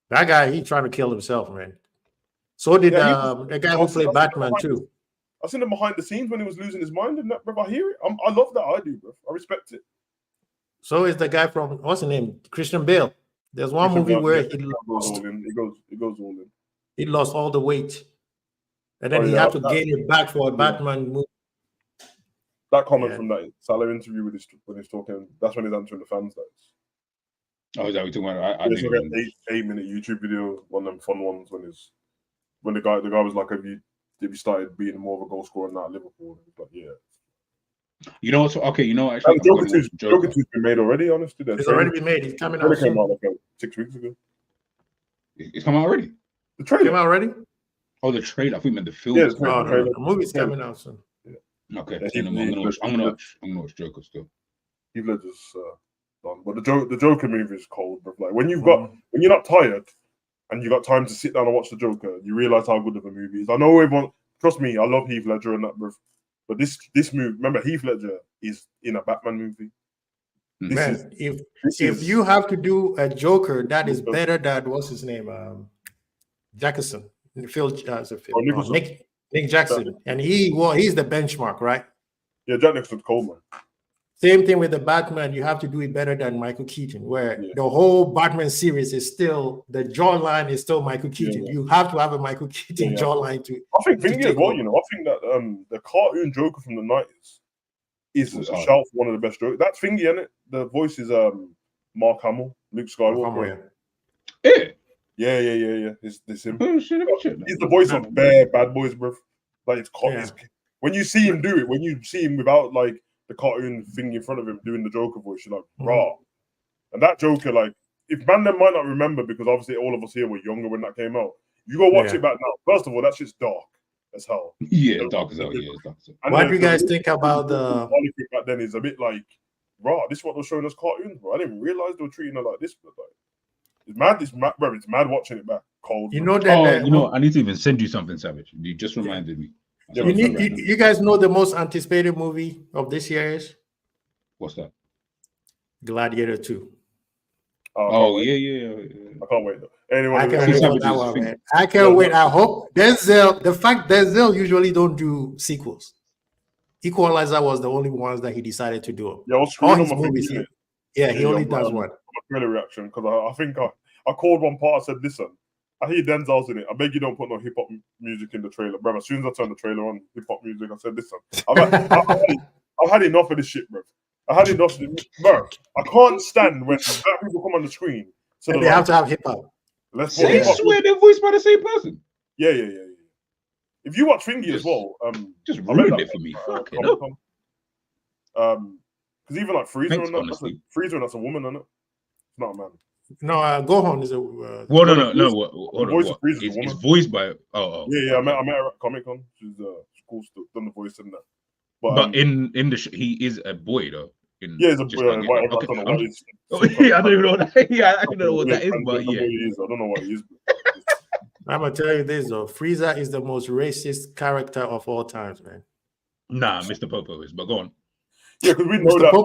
That guy, he's trying to kill himself, man. So did the guy who played Batman too. I seen him behind the scenes when he was losing his mind and that, bro. I hear it. I love that. I do, bro. I respect it. So is the guy from what's his name? Christian Bale. There's one movie where he lost. It goes all in. He lost all the weight, and then he had to gain it back for a Batman movie. That comment from that Salah interview when he's talking, that's when he's answering the fans. Oh, is that what you're talking about? I didn't even... 8-minute YouTube video, one of them fun ones when the guy was like, have you started being more of a goal scorer now at Liverpool? But yeah. You know what's okay? You know what? Actually, Joker 2's been made already. Honestly, it's already been made. It's coming out. It came out like 6 weeks ago. It's come out already. The trailer came out already. Oh, the trailer. I think meant the film. Yeah, the movie's coming out soon. Yeah. Okay, I'm gonna watch Joker still. Heath Ledger's done, but the Joker movie is cold, bro. Like when you're not tired and you got time to sit down and watch the Joker, you realize how good of a movie it is. I know everyone. Trust me, I love Heath Ledger and that, bro. But this movie, remember, Heath Ledger is in a Batman movie. If you have to do a Joker that is better than what's his name, Jackson, Nick Jackson, and he's the benchmark, right? Yeah, Jack Nicholson's cold, man. Same thing with the Batman. You have to do it better than Michael Keaton, where the whole Batman series is still the jawline is still Michael Keaton. You have to have a Michael Keaton jawline to. I think thingy as well. I think that the cartoon Joker from the 90s is a shout for one of the best Jokers. That's thingy, isn't it? The voice is Mark Hamill, Luke Skywalker. Yeah. Yeah. It's him. Oh, shit, let me check that. He's the voice of Bear Bad Boys, bro. Like it's when you see him do it, when you see him without like the cartoon thing in front of him doing the Joker voice, you're like, raw. And that Joker, like, if man them might not remember because obviously all of us here were younger when that came out. You go watch it back now. First of all, that shit's dark as hell. Yeah, dark as hell. Yeah, it's dark as hell. What do you guys think about the back then? Is a bit like, raw. This is what they're showing us cartoons, bro. I didn't realize they were treating her like this, but like, it's mad. It's mad, bro. It's mad watching it back. Cold. You know that. I need to even send you something, Savage. You just reminded me. Yeah, you guys know the most anticipated movie of this year is What's that? Gladiator 2. Yeah. I can't wait. Anyway, I can't wait for that one, man. I can't wait. I hope Denzel. The fact Denzel usually don't do sequels. Equalizer was the only ones that he decided to do. Yeah, I was all screwing his on my movies. thing, He only does one. Trailer reaction because I think I called one part. I said, "Listen, I hear Denzel's in it. I beg you don't put no hip hop music in the trailer, bro." As soon as I turned the trailer on, hip hop music, I said, "Listen, I've had enough of this shit, bro. I had enough of it, bro. I can't stand when black people come on the screen. So they have to have hip hop. Let's I swear they're voiced by the same person. Yeah. If you watch Thingy as well, just ruined it for me. Fuck it up. Because even like Freezer, Thanks, Freezer, that's a woman, isn't it? It's not a man. No, Gohan is a. No. Hold on. It's voiced by. Yeah. I met her at Comic Con. She's cool. Still done the voice in that. But in the he is a boy though. He's a boy. I don't even know what that. Yeah, I don't know what that is. But yeah, I don't know what he is. I'm gonna tell you this though. Frieza is the most racist character of all times, man. Nah, Mr. Popo is. But go on. Yeah, because we know that. We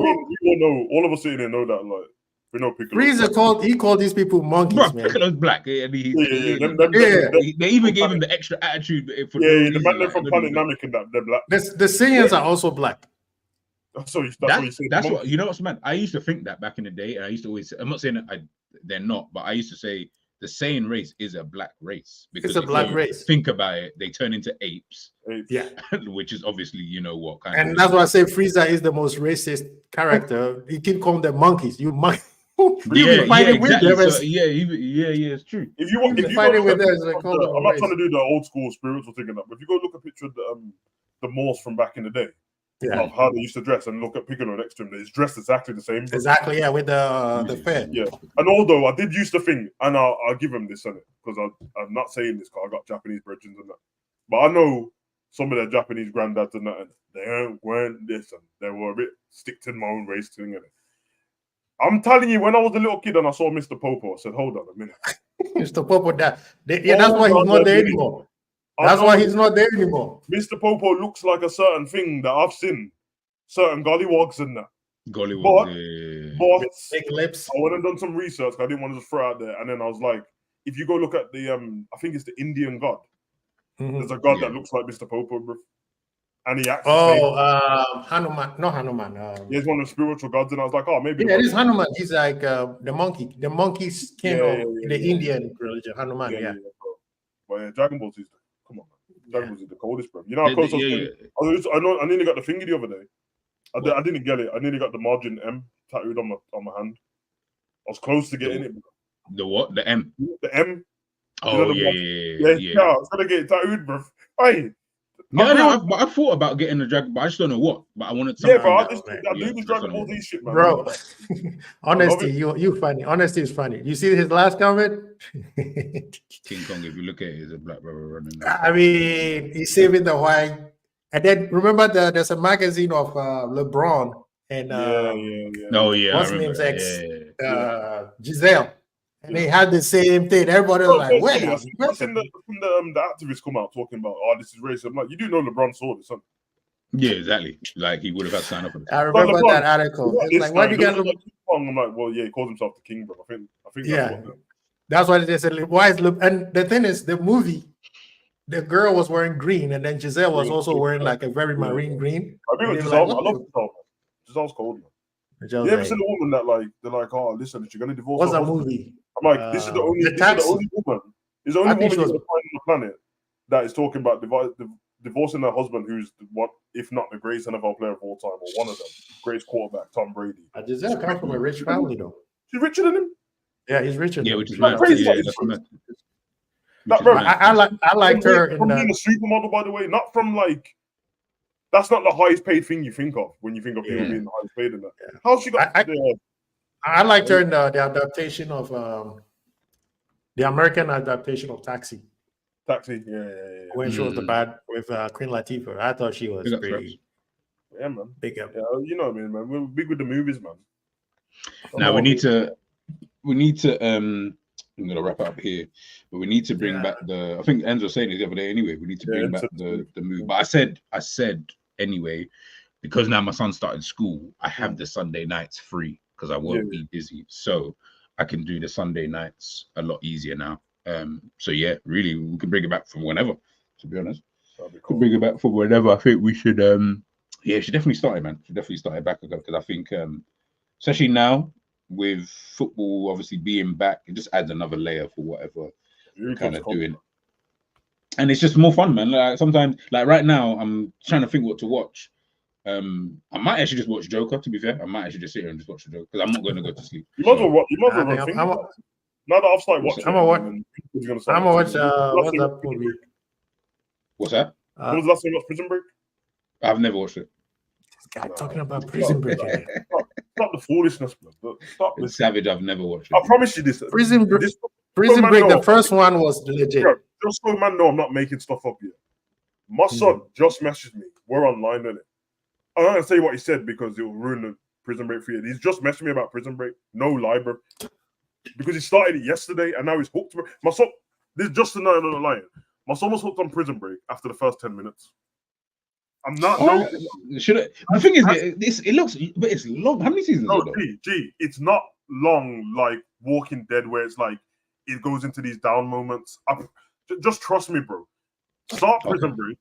all know. All of us sitting there know that. Like we know Piccolo. Frieza called these people monkeys, man. Piccolo's black. And they even gave him the extra attitude. The man from Planet Namek and that they're black. The Saiyans are also black. That's what you say. That's what you know. What's man? I used to think that back in the day, and I used to always. I'm not saying that they're not, but I used to say the Saiyan race is a black race because it's a black race. Think about it, they turn into apes. Yeah, which is obviously what kind. And that's why I say Frieza is the most racist character. You keep calling them monkeys. You monkey. Exactly. So, it's true. If you fighting with them, I'm not trying to do the old school spiritual thing, but if you go look at a picture of the Moors from back in the day. Of how they used to dress and look at Piccolo next to him, he's dressed exactly the same. Exactly, with the fair. Yeah, and although I did used to think, and I'll give him this on it because I'm not saying this because I got Japanese brethren and that, but I know some of their Japanese granddads and that, and they weren't this, and they were a bit stick to my own race thing. And I'm telling you, when I was a little kid and I saw Mr. Popo, I said, "Hold on a minute, Mr. Popo, that's why he's not there anymore." That's why he's not there anymore. Mr. Popo looks like a certain thing that I've seen, certain gollywogs and that. Gollywogs, big lips. I went and done some research. I didn't want to just throw out there, and then I was like, if you go look at the, I think it's the Indian god. There's a god that looks like Mr. Popo, bro, and he acts. Hanuman, not Hanuman. He's one of the spiritual gods, and I was like, maybe. Yeah, it is Hanuman. He's like the monkey. The monkey's king of the Indian religion. Hanuman, But Dragon Ball Z. Come on, man. Dragon Ball Z is the coldest, bro. You know how close I nearly got the finger the other day. I didn't get it. I nearly got the margin M tattooed on my hand. I was close to getting it. The what? The M? The M. Oh, yeah. I was gonna get it tattooed, bro. Hey. I thought about getting the Dragon, but I just don't know what. But I wanted something. Yeah, bro. I do the Dragon Ball Z shit, man. Bro, honesty, you funny. Honesty is funny. You see his last comment? King Kong, if you look at it, is a black brother running. I mean, he's saving the white. And then remember there's a magazine of LeBron and what's his name's ex, Giselle. And they had the same thing. Everybody was like, "Wait!" I've seen the activists come out talking about, this is racist. I'm like, you do know LeBron saw this, son. Yeah, exactly. Like he would have had to sign up for this. I remember that article. It's like, why do you get LeBron? I'm like, well, he calls himself the king, bro. I think that's why they said. Why is and the thing is, the movie, the girl was wearing green, and then Giselle was also wearing like a very marine green. I agree with Giselle. I love Giselle. Giselle's cold, man. You ever seen a woman that they're like, listen, if you're gonna divorce? What's that movie? I'm like, this is the only woman. There's the only woman on the planet that is talking about divorcing her husband, who's what, if not the greatest NFL player of all time, or one of them, greatest quarterback, Tom Brady. Giselle comes from a rich family, though. She's richer than him. Yeah, he's richer. Yeah, than which is him. mad. crazy. Yeah, that's mad. That, bro, I liked her in from being a supermodel, by the way, not from like. That's not the highest paid thing you think of when you think of people being the highest paid in that. Yeah. How's she got? I liked her in the adaptation of the American adaptation of Taxi. Taxi, yeah. When she was the bad with Queen Latifah. I thought she was Big up, pretty Yeah, man. big up. Yeah, you know what I mean, man. We're big with the movies, man. Now we need to I'm gonna wrap up here, but we need to bring back the. I think Enzo was saying it the other day. Anyway, we need to bring back the move. But I said anyway, because now my son started school, I have the Sunday nights free because I won't be busy, so I can do the Sunday nights a lot easier now. So yeah, really, we can bring it back from whenever. To be honest, cool. Bring it back from whenever. I think we should. Yeah, she definitely started, man. She definitely started back because I think, especially now, with football obviously being back, it just adds another layer for whatever you're kind of doing. And it's just more fun, man. Like sometimes, like right now, I'm trying to think what to watch. I might actually just watch Joker, to be fair. I might actually just sit here and just watch the Joker because I'm not going to go to sleep. You might as well think about it. Now that I've started watching, I'm gonna watch what's that movie? What's that? When was the last time you watched Prison Break? I've never watched it. This guy talking about Prison Break. Stop the foolishness, man. Stop this. Savage, I've never watched it. I promise you this. Prison Break, the first one was legit. Bro, just so man know I'm not making stuff up yet. My son just messaged me. We're online, innit? I'm not going to say what he said because it will ruin the Prison Break for you. He's just messaged me about Prison Break. No lie, bro. Because he started it yesterday and now he's hooked. My son, this is just a night on the line. My son was hooked on Prison Break after the first 10 minutes. I'm not. The thing is, it looks, but it's long. How many seasons? No, G, it's not long like Walking Dead, where it's like it goes into these down moments. Just trust me, bro. Start Prison Break.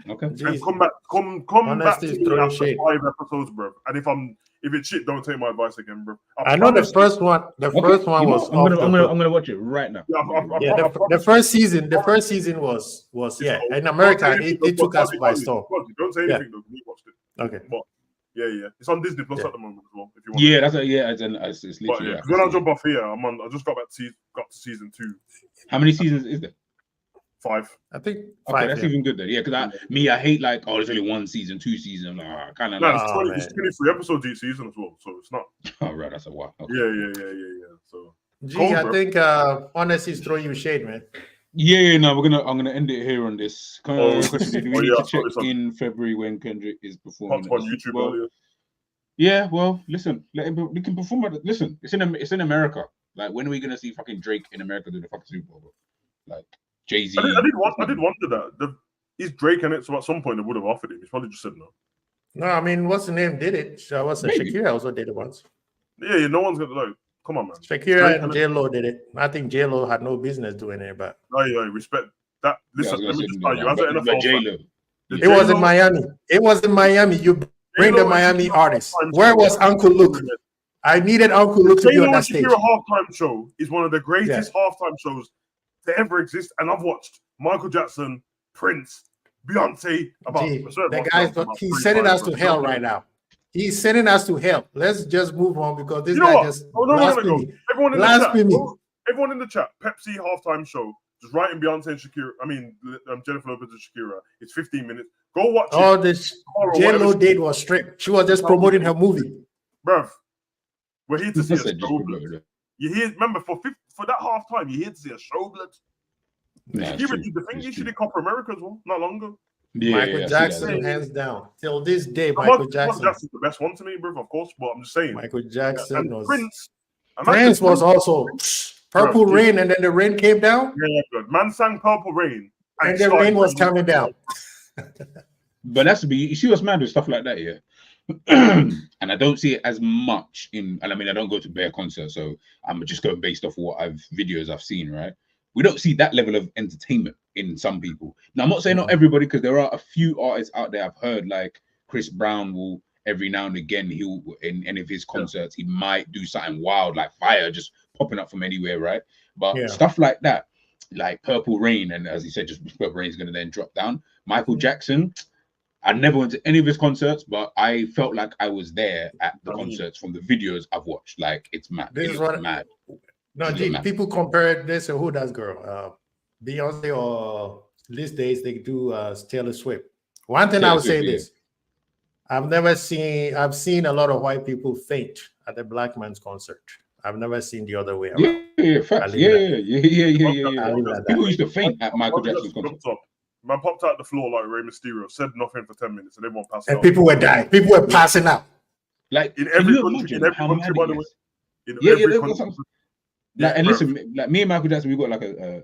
Okay. And come back. Come back to me after 5 episodes, bro. And if it's shit, don't take my advice again, bro. I know the first one. The first one was. I'm gonna watch it right now. The first season. The first season was in America. It took us by storm. Don't say anything though. We watched it. Okay. But yeah. It's on Disney Plus at the moment as well. If you want. It's literally. When I jump off here, I just got to season 2. How many seasons is there? 5. I think 5. Okay, that's even good then. Yeah, because I hate like, there's only 1 season, 2 seasons. Kind of. No, it's 23 episodes each season as well, so it's not. Oh right, that's a while. Okay. Yeah. So. I think Honesty's throwing you shade, man. Yeah, no, I'm gonna end it here on this. Question: do we need to check in February when Kendrick is performing on YouTube earlier? Yeah, well, listen, we can perform at. Listen, it's in America. Like, when are we gonna see fucking Drake in America do the fucking Super Bowl? Like Jay-Z. I did wonder that. Is Drake in it? So at some point they would have offered him. He's probably just said no. No, I mean, what's the name? Did it? Shakira also did it once. Yeah, no one's gonna come on, man. Shakira and J-Lo did it. I think J-Lo had no business doing it, but respect that. Listen, let me just tell you, as an NFL fan, it was in Miami. It was in Miami. You bring the Miami artist. Where was Uncle Luke? I needed Uncle Luke to be on that stage. Shakira halftime show is one of the greatest halftime shows to ever exist, and I've watched Michael Jackson, Prince, Beyonce. The guy's he's sending us to hell right now. He's sending us to hell. Let's just move on because this guy just blasphemy. Everyone in the chat, Pepsi halftime show, just writing Beyonce and Shakira. I mean, Jennifer Lopez and Shakira. It's 15 minutes. Go watch it. All this J-Lo did was strict. She was just promoting her movie. Bruv, we're here to see a show blood. You hear? Remember, for that halftime, you're here to see a show blood. Shakira did the thing. You should have Copper America as well, not longer. Michael Jackson, hands down. Till this day, Michael Jackson's the best one to me, bro. Of course, but I'm just saying. Michael Jackson was Prince was also Purple Rain, and then the rain came down. Yeah, good. Man sang Purple Rain, and the rain was coming down. But that's you see what's mad with stuff like that, yeah. And I don't see it as much and I mean, I don't go to bare concerts, so I'm just going based off what videos I've seen, right? We don't see that level of entertainment in some people. Now, I'm not saying not everybody, because there are a few artists out there I've heard, like Chris Brown will every now and again, he'll in any of his concerts, he might do something wild, like fire just popping up from anywhere, right? But stuff like that, like Purple Rain, and as he said, just Purple Rain is going to then drop down. Michael Jackson, I never went to any of his concerts, but I felt like I was there at the concerts from the videos I've watched. Like, it's mad. This It is looks what mad. no, G, people compare this to who does girl, Beyonce, or these days they do Taylor Swift. One thing I would say this: I've seen a lot of white people faint at the black man's concert. I've never seen the other way around. Yeah, facts. Yeah. People used to faint at Michael Jackson's concert. Man popped out the floor like Rey Mysterio, said nothing for 10 minutes, and everyone passed out. And people were dying. People were passing out. Like, in every country, by the way. In every country. Like, and listen, like me and Michael Jackson, we got like a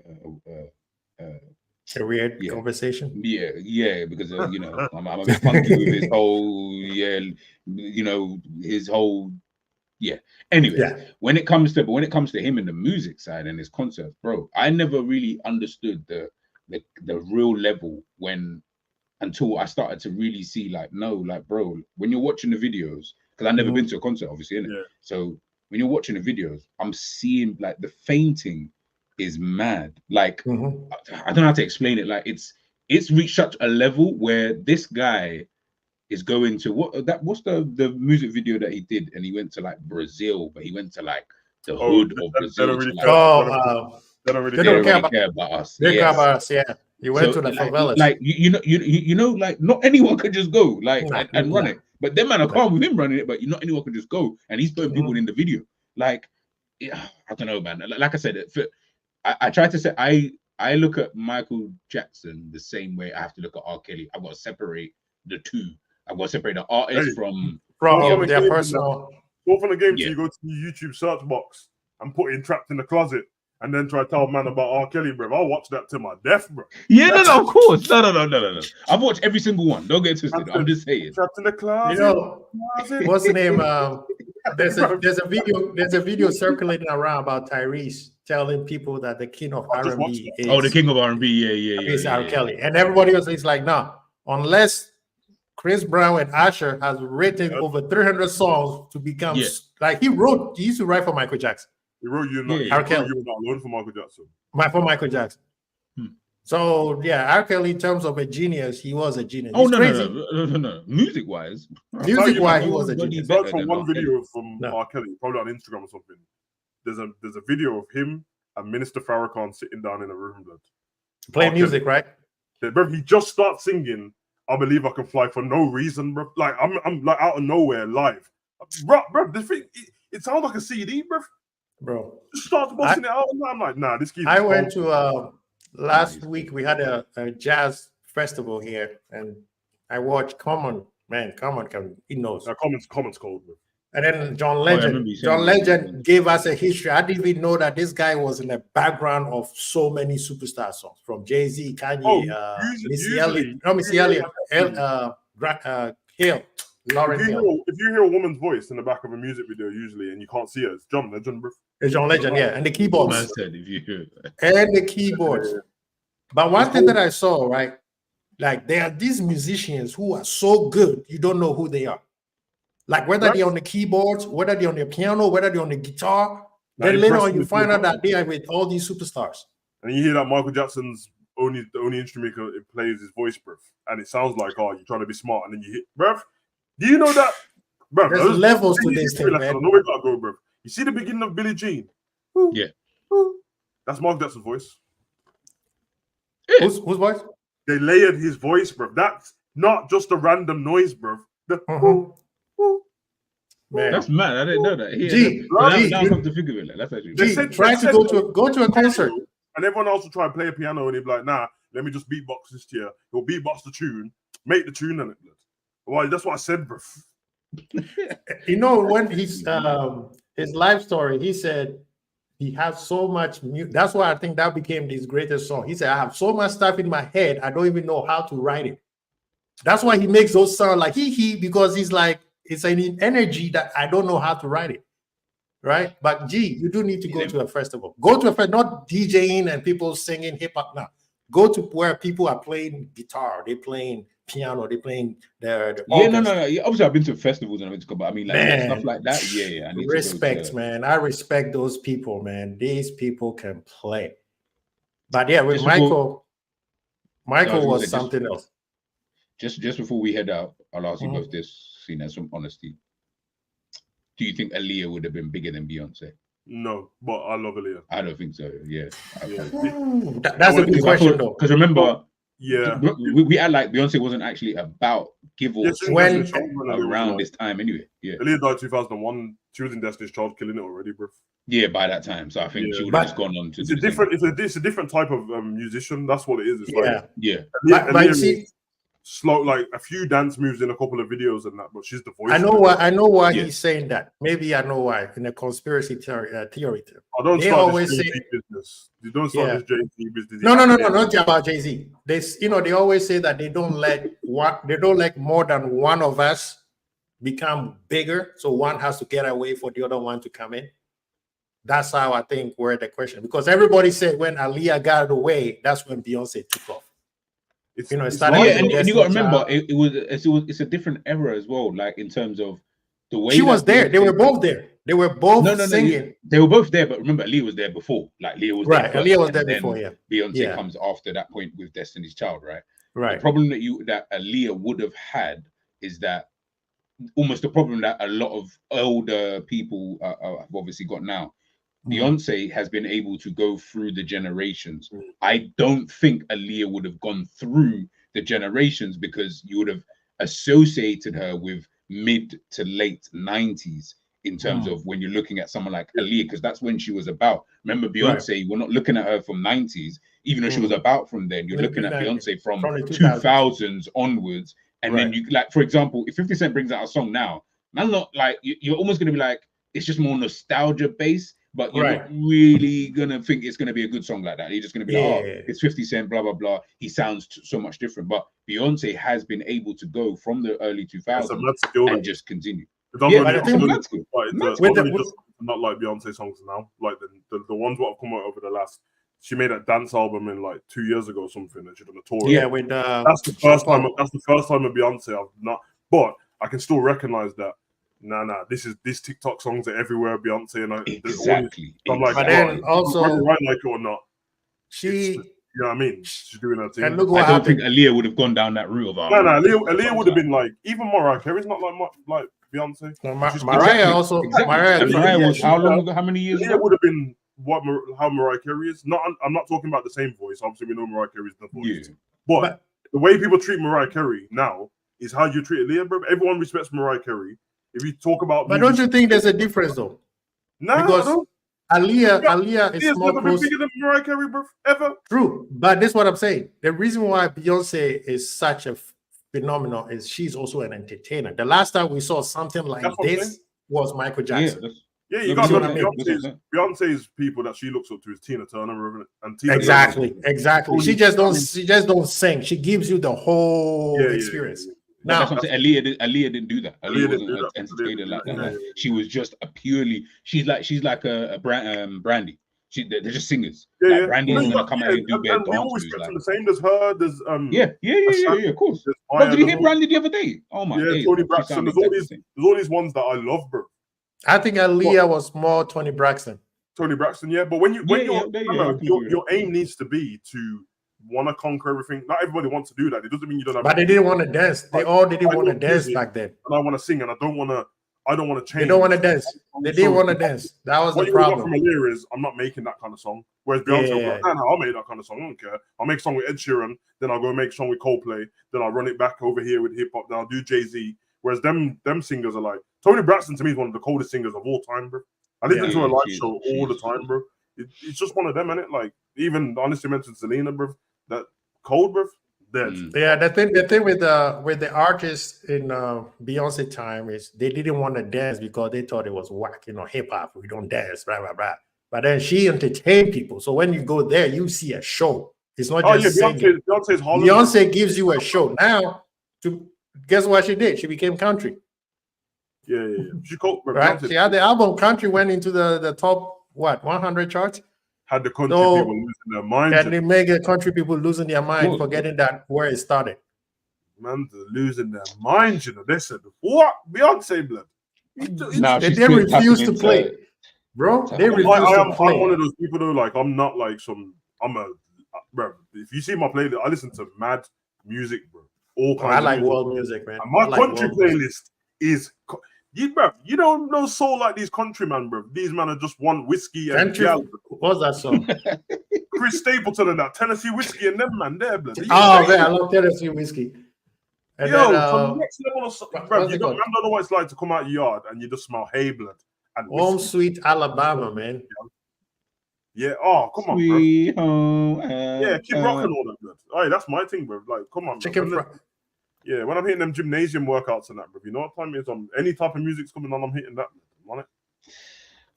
weird conversation. Yeah, because you know, I'm a bit funky with his whole, his whole, Anyways, when it comes to him and the music side and his concerts, bro, I never really understood the real level until I started to really see, like, no, like, bro, when you're watching the videos, because I've never been to a concert, obviously, innit? Yeah. So when you're watching the videos, I'm seeing, like, the fainting is mad. Like, I don't know how to explain it. Like, it's reached such a level where this guy is going to what's the music video that he did, and he went to like Brazil, but he went to like the hood of Brazil. They don't care about us. They care about us. Yeah, he went to the favelas. Like you know, like not anyone could just go and run it. But them man are calm with him running it, but not anyone could just go. And he's putting people in the video. Like, I don't know, man. Like I said, I try to say I look at Michael Jackson the same way I have to look at R. Kelly. I've got to separate the two. I've got to separate the artist from their personal. Go from the game, so you go to the YouTube search box and put in "Trapped in the Closet" and then try to tell man about R. Kelly, bro. I'll watch that to my death, bro. Yeah, no, of course. No. I've watched every single one. Don't get twisted. I'm just saying. Trapped in the Closet. You know, what's the name? There's a video circulating around about Tyrese telling people that the king of R&B is the king of R&B, is R. Kelly, and everybody else is like, no, unless Chris Brown and Usher has written over 300 songs to become like he used to write for Michael Jackson. He wrote You Not Alone for Michael Jackson. For Michael Jackson. So R. Kelly, in terms of a genius, he was a genius. No. Music wise, he was a genius. From one video from R. Kelly, probably on Instagram or something. There's a video of him and Minister Farrakhan sitting down in a room, blood, playing music, right? Bro, he just starts singing "I Believe I Can Fly" for no reason, bro. Like I'm like out of nowhere live, bro. This thing it sounds like a CD, bro. Just starts busting it out, and I'm like, nah, this kid. I went to last week. We had a jazz festival here, and I watched Common. Man, Common he knows. Common's cold, bro. And then John Legend gave us a history. I didn't even know that this guy was in the background of so many superstar songs, from Jay-Z, Kanye, Missy Elliott, Hill, Lauryn Hill. If you hear a woman's voice in the back of a music video, usually, and you can't see her, it's John Legend, bro. It's John Legend, and the keyboards. Man said, if you hear and the keyboards. But one thing that I saw, right, like there are these musicians who are so good, you don't know who they are. Like whether they're on the keyboards, whether they're on the piano, whether they're on the guitar, then later on you find out that they are with all these superstars. And you hear that Michael Jackson's the only instrument it plays is voice, bruv. And it sounds like, you're trying to be smart, and then you hit, bruv. Do you know that, bruv? There's levels to this thing, man. I know where you gotta go, bruv. You see the beginning of Billie Jean? Yeah. That's Michael Jackson's voice. Whose voice? They layered his voice, bruv. That's not just a random noise, bruv. Man. That's mad. I didn't know that. Now I come to think of it. That's actually. Try to go to a concert, and everyone else will try and play a piano, and he'll be like, "Nah, let me just beatbox this here." He'll beatbox the tune, make the tune on it. Well, that's what I said, bro. You know, when his life story, he said he has so much music. That's why I think that became his greatest song. He said, "I have so much stuff in my head, I don't even know how to write it." That's why he makes those sound like because he's like, it's an energy that I don't know how to write it, right? But you do need to go to a festival. Go to a festival, not DJing and people singing hip hop. No, go to where people are playing guitar, they playing piano, they playing the no. Obviously, I've been to festivals and I've been to, I mean, like stuff like that. Yeah. I need respect, man. I respect those people, man. These people can play. But with Michael was something else. Just before we head out, I'll ask you Mhm. both this, seen as some honesty. Do you think Aaliyah would have been bigger than Beyonce? No, but I love Aaliyah. I don't think so. Yeah. Yeah, That's a good question, though. Because remember, yeah. we act like Beyonce wasn't actually about give or Yes, take when- Destiny's Child when Aaliyah was around alive. this time anyway. Yeah. Aaliyah died 2001. She was in Destiny's Child, killing it already, bro. Yeah, by that time. So I think Yeah. she would But have just gone on to It's do a the same. different. It's a different type of musician. That's what it is. It's Yeah. like Yeah. Aaliyah, But you Aaliyah see, is slow, like a few dance moves in a couple of videos and that, but she's the voice. I know of it. why. I know why Yeah. he's saying that. Maybe I know why. In a conspiracy theory, I don't they start always this say- Jay-Z business. You don't start Yeah. this Jay-Z business. no, not about Jay-Z. They always say that they don't let more than one of us become bigger. So one has to get away for the other one to come in. That's how I think where the question, because everybody said when Aaliyah got away, that's when Beyonce took off. It's, You know, it it's started like- Yeah, and you got to Destiny remember, Child. it's a different era as well. Like in terms of the way She was that there. They Beyonce- were both there. They were both No, singing. they were both there, but remember, Aaliyah was there before. Like Leah was Right, there Aaliyah was first, there and then before, yeah. Beyonce Yeah. comes after that point with Destiny's Child, right? The Right. problem that Aaliyah would have had is that almost the problem that a lot of older people have obviously got now. Beyonce has been able to go through the generations. I don't think Aaliyah would have gone through the generations because you would have associated her with mid to late 90s in terms of when you're looking at someone like Aaliyah, because that's when she was about. Remember, Beyonce, we're not looking at her from 90s, even though she was about from then. You're looking at Beyonce from the 2000s onwards. And then Right. you, like, for example, if 50 Cent brings out a song now, man, not like you're almost going to be like, it's just more nostalgia based, but you're not really going to think it's going to be a good song like that. You're just going to be like, oh, it's 50 Cent, blah, blah, blah. He sounds so much different. But Beyonce has been able to go from the early 2000s and just continue. Yeah, but I think just not like Beyonce songs now. Like the ones what have come out over the last. She made a dance album in like 2 years ago or something. That she done a tour. Yeah, with that's the first time. That's the first time of Beyonce I've not. But I can still recognize that. Nah. These TikTok songs are everywhere. Beyonce and exactly. I'm like, but then also, whether I like it or not, she. You know what I mean? She's doing her thing. And look I what don't happened. think Aaliyah would have gone down that route of Aaliyah would have been like, even Mariah Carey's not like Beyonce. No, Mariah also. Mariah was how long ago? How many years Aaliyah ago? would have been how Mariah Carey is. I'm not talking about the same voice. Obviously, we know Mariah Carey's the voice. Yeah. But the way people treat Mariah Carey now is how you treat Aaliyah, bro. Everyone respects Mariah Carey. If you talk about, But don't you think there's a difference though? No, because Aaliyah is more never close. been bigger than Mariah Carey, bro, ever. True, but this is what I'm saying. The reason why Beyonce is such a phenomenon is she's also an entertainer. The last time we saw something like this was Michael Jackson. Yeah, you got to Beyonce's people that she looks up to is Tina Turner, and Tina exactly. Turner. She just don't sing. She gives you the whole experience. Now, that's what I'm saying. Aaliyah didn't do that. Aaliyah wasn't an entertainer like that. She was just a purely. She's like a Brandy. They're just singers. Yeah, like Brandy's gonna come out and do bare dance we always moves. Like. the same. There's her. There's Yeah. Of course. But did you hear Brandy the other day? Oh my god. Tony Braxton. There's all these ones that I love, bro. I think Aaliyah was more Tony Braxton. Tony Braxton, yeah. But when your aim needs to be to want to conquer everything. Not everybody wants to do that. It doesn't mean you don't have. But they didn't want to dance. They all didn't want to dance back then. And I want to sing, and I don't want to change. They don't want to dance. They didn't want to dance. That was the problem. What you got from Aaliyah is I'm not making that kind of song. Whereas Beyonce, I'll make that kind of song. I don't care. I'll make a song with Ed Sheeran, then I'll go make a song with Coldplay, then I'll run it back over here with hip hop, then I'll do Jay-Z. Whereas them singers are like Tony Braxton to me is one of the coldest singers of all time, bro. I listen to her live show all the time, bro. It's just one of them, innit? Like even honestly mentioned Selena, bro. That cold, bro. Dead. Yeah, the thing with the artists in Beyonce time is they didn't want to dance because they thought it was whack, hip hop. We don't dance, blah blah blah. But then she entertained people. So when you go there, you see a show. It's not just singing. Beyonce gives you a show. Now, guess what she did? She became country. Yeah. She cold, right? She had the album Country went into the top 100 charts. Had the country people losing their minds. And they make the country people losing their mind, forgetting that where it started. Man, they're losing their minds, They said, what? Beyonce, blood. They refuse to play. Bro, they refuse to play. I'm one of those people, though, like, I'm not like bro, if you see my playlist, I listen to mad music, bro. all kinds I of like music. world music, man. And my I like country world music. playlist is you don't know soul like these countrymen, bro. These men are just want whiskey and Country. gal. What's that song? Chris Stapleton and that Tennessee whiskey and them man there, blood. Oh man, I love Tennessee whiskey. And Yo, then, some next level of bro. what's You it don't, called? man don't know what it's like to come out your yard and you just smell hay blood and Home whiskey. Sweet Alabama, man. Yeah. Oh, come on, bro. Sweet home. Yeah, keep rocking all that, blood. Hey, that's my thing, bro. Like, come on, Chicken bro. fry. Yeah, when I'm hitting them gymnasium workouts and that, bro. You know what time it is? Any type of music's coming on, I'm hitting that. I'm on it.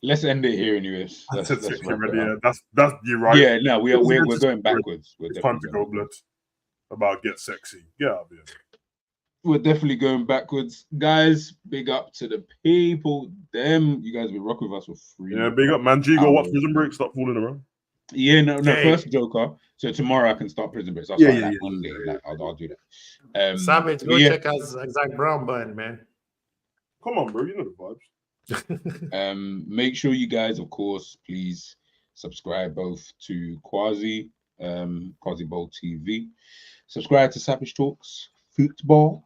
Let's end it here, anyways. That's Let's it, wrap it ready, up. yeah. That's you're right. Yeah, no, we're going backwards. It's time to go, blood. About get sexy. Get out of here. We're definitely going backwards, guys. Big up to the people. Them, you guys have been rocking with us for free. Yeah, big up, man. Gigo, watch hours. Prison Break. Stop fooling around. Yeah, no. Hey. First Joker. So tomorrow I can start Prison Break. So I'll Yeah, start yeah, that yeah. Monday. Like, I'll do that. Savage, go yeah. check out Zach Brown band, man. Come on, bro. You know the vibes. Make sure you guys, of course, please subscribe both to Quasi Bowl TV. Subscribe to Savage Talks Football.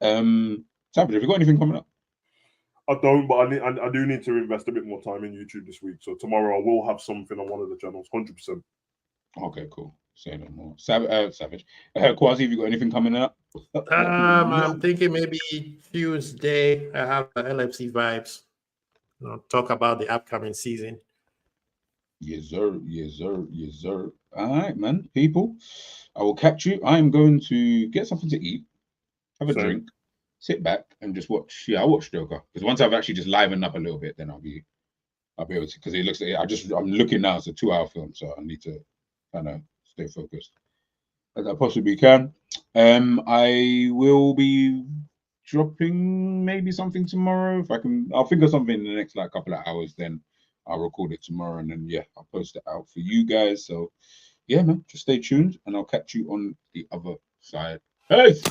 Savage, have you got anything coming up? I don't, but I do need to invest a bit more time in YouTube this week. So tomorrow I will have something on one of the channels, 100%. Okay, cool. Say no more. Savage. Quasi, have you got anything coming up? I'm thinking maybe Tuesday. I have LFC vibes. Talk about the upcoming season. Yes, sir. Yes, sir. Yes, sir. All right, man. People, I will catch you. I am going to get something to eat, have a drink, sit back, and just watch. Yeah, I'll watch Joker because once I've actually just livened up a little bit, then I'll be able to. Because it looks like I'm looking now. It's a 2-hour film, so I need to kind of stay focused as I possibly can. I will be dropping maybe something tomorrow if I can. I'll figure something in the next like couple of hours. Then I'll record it tomorrow, and then yeah, I'll post it out for you guys. So yeah, man, just stay tuned, and I'll catch you on the other side. Peace.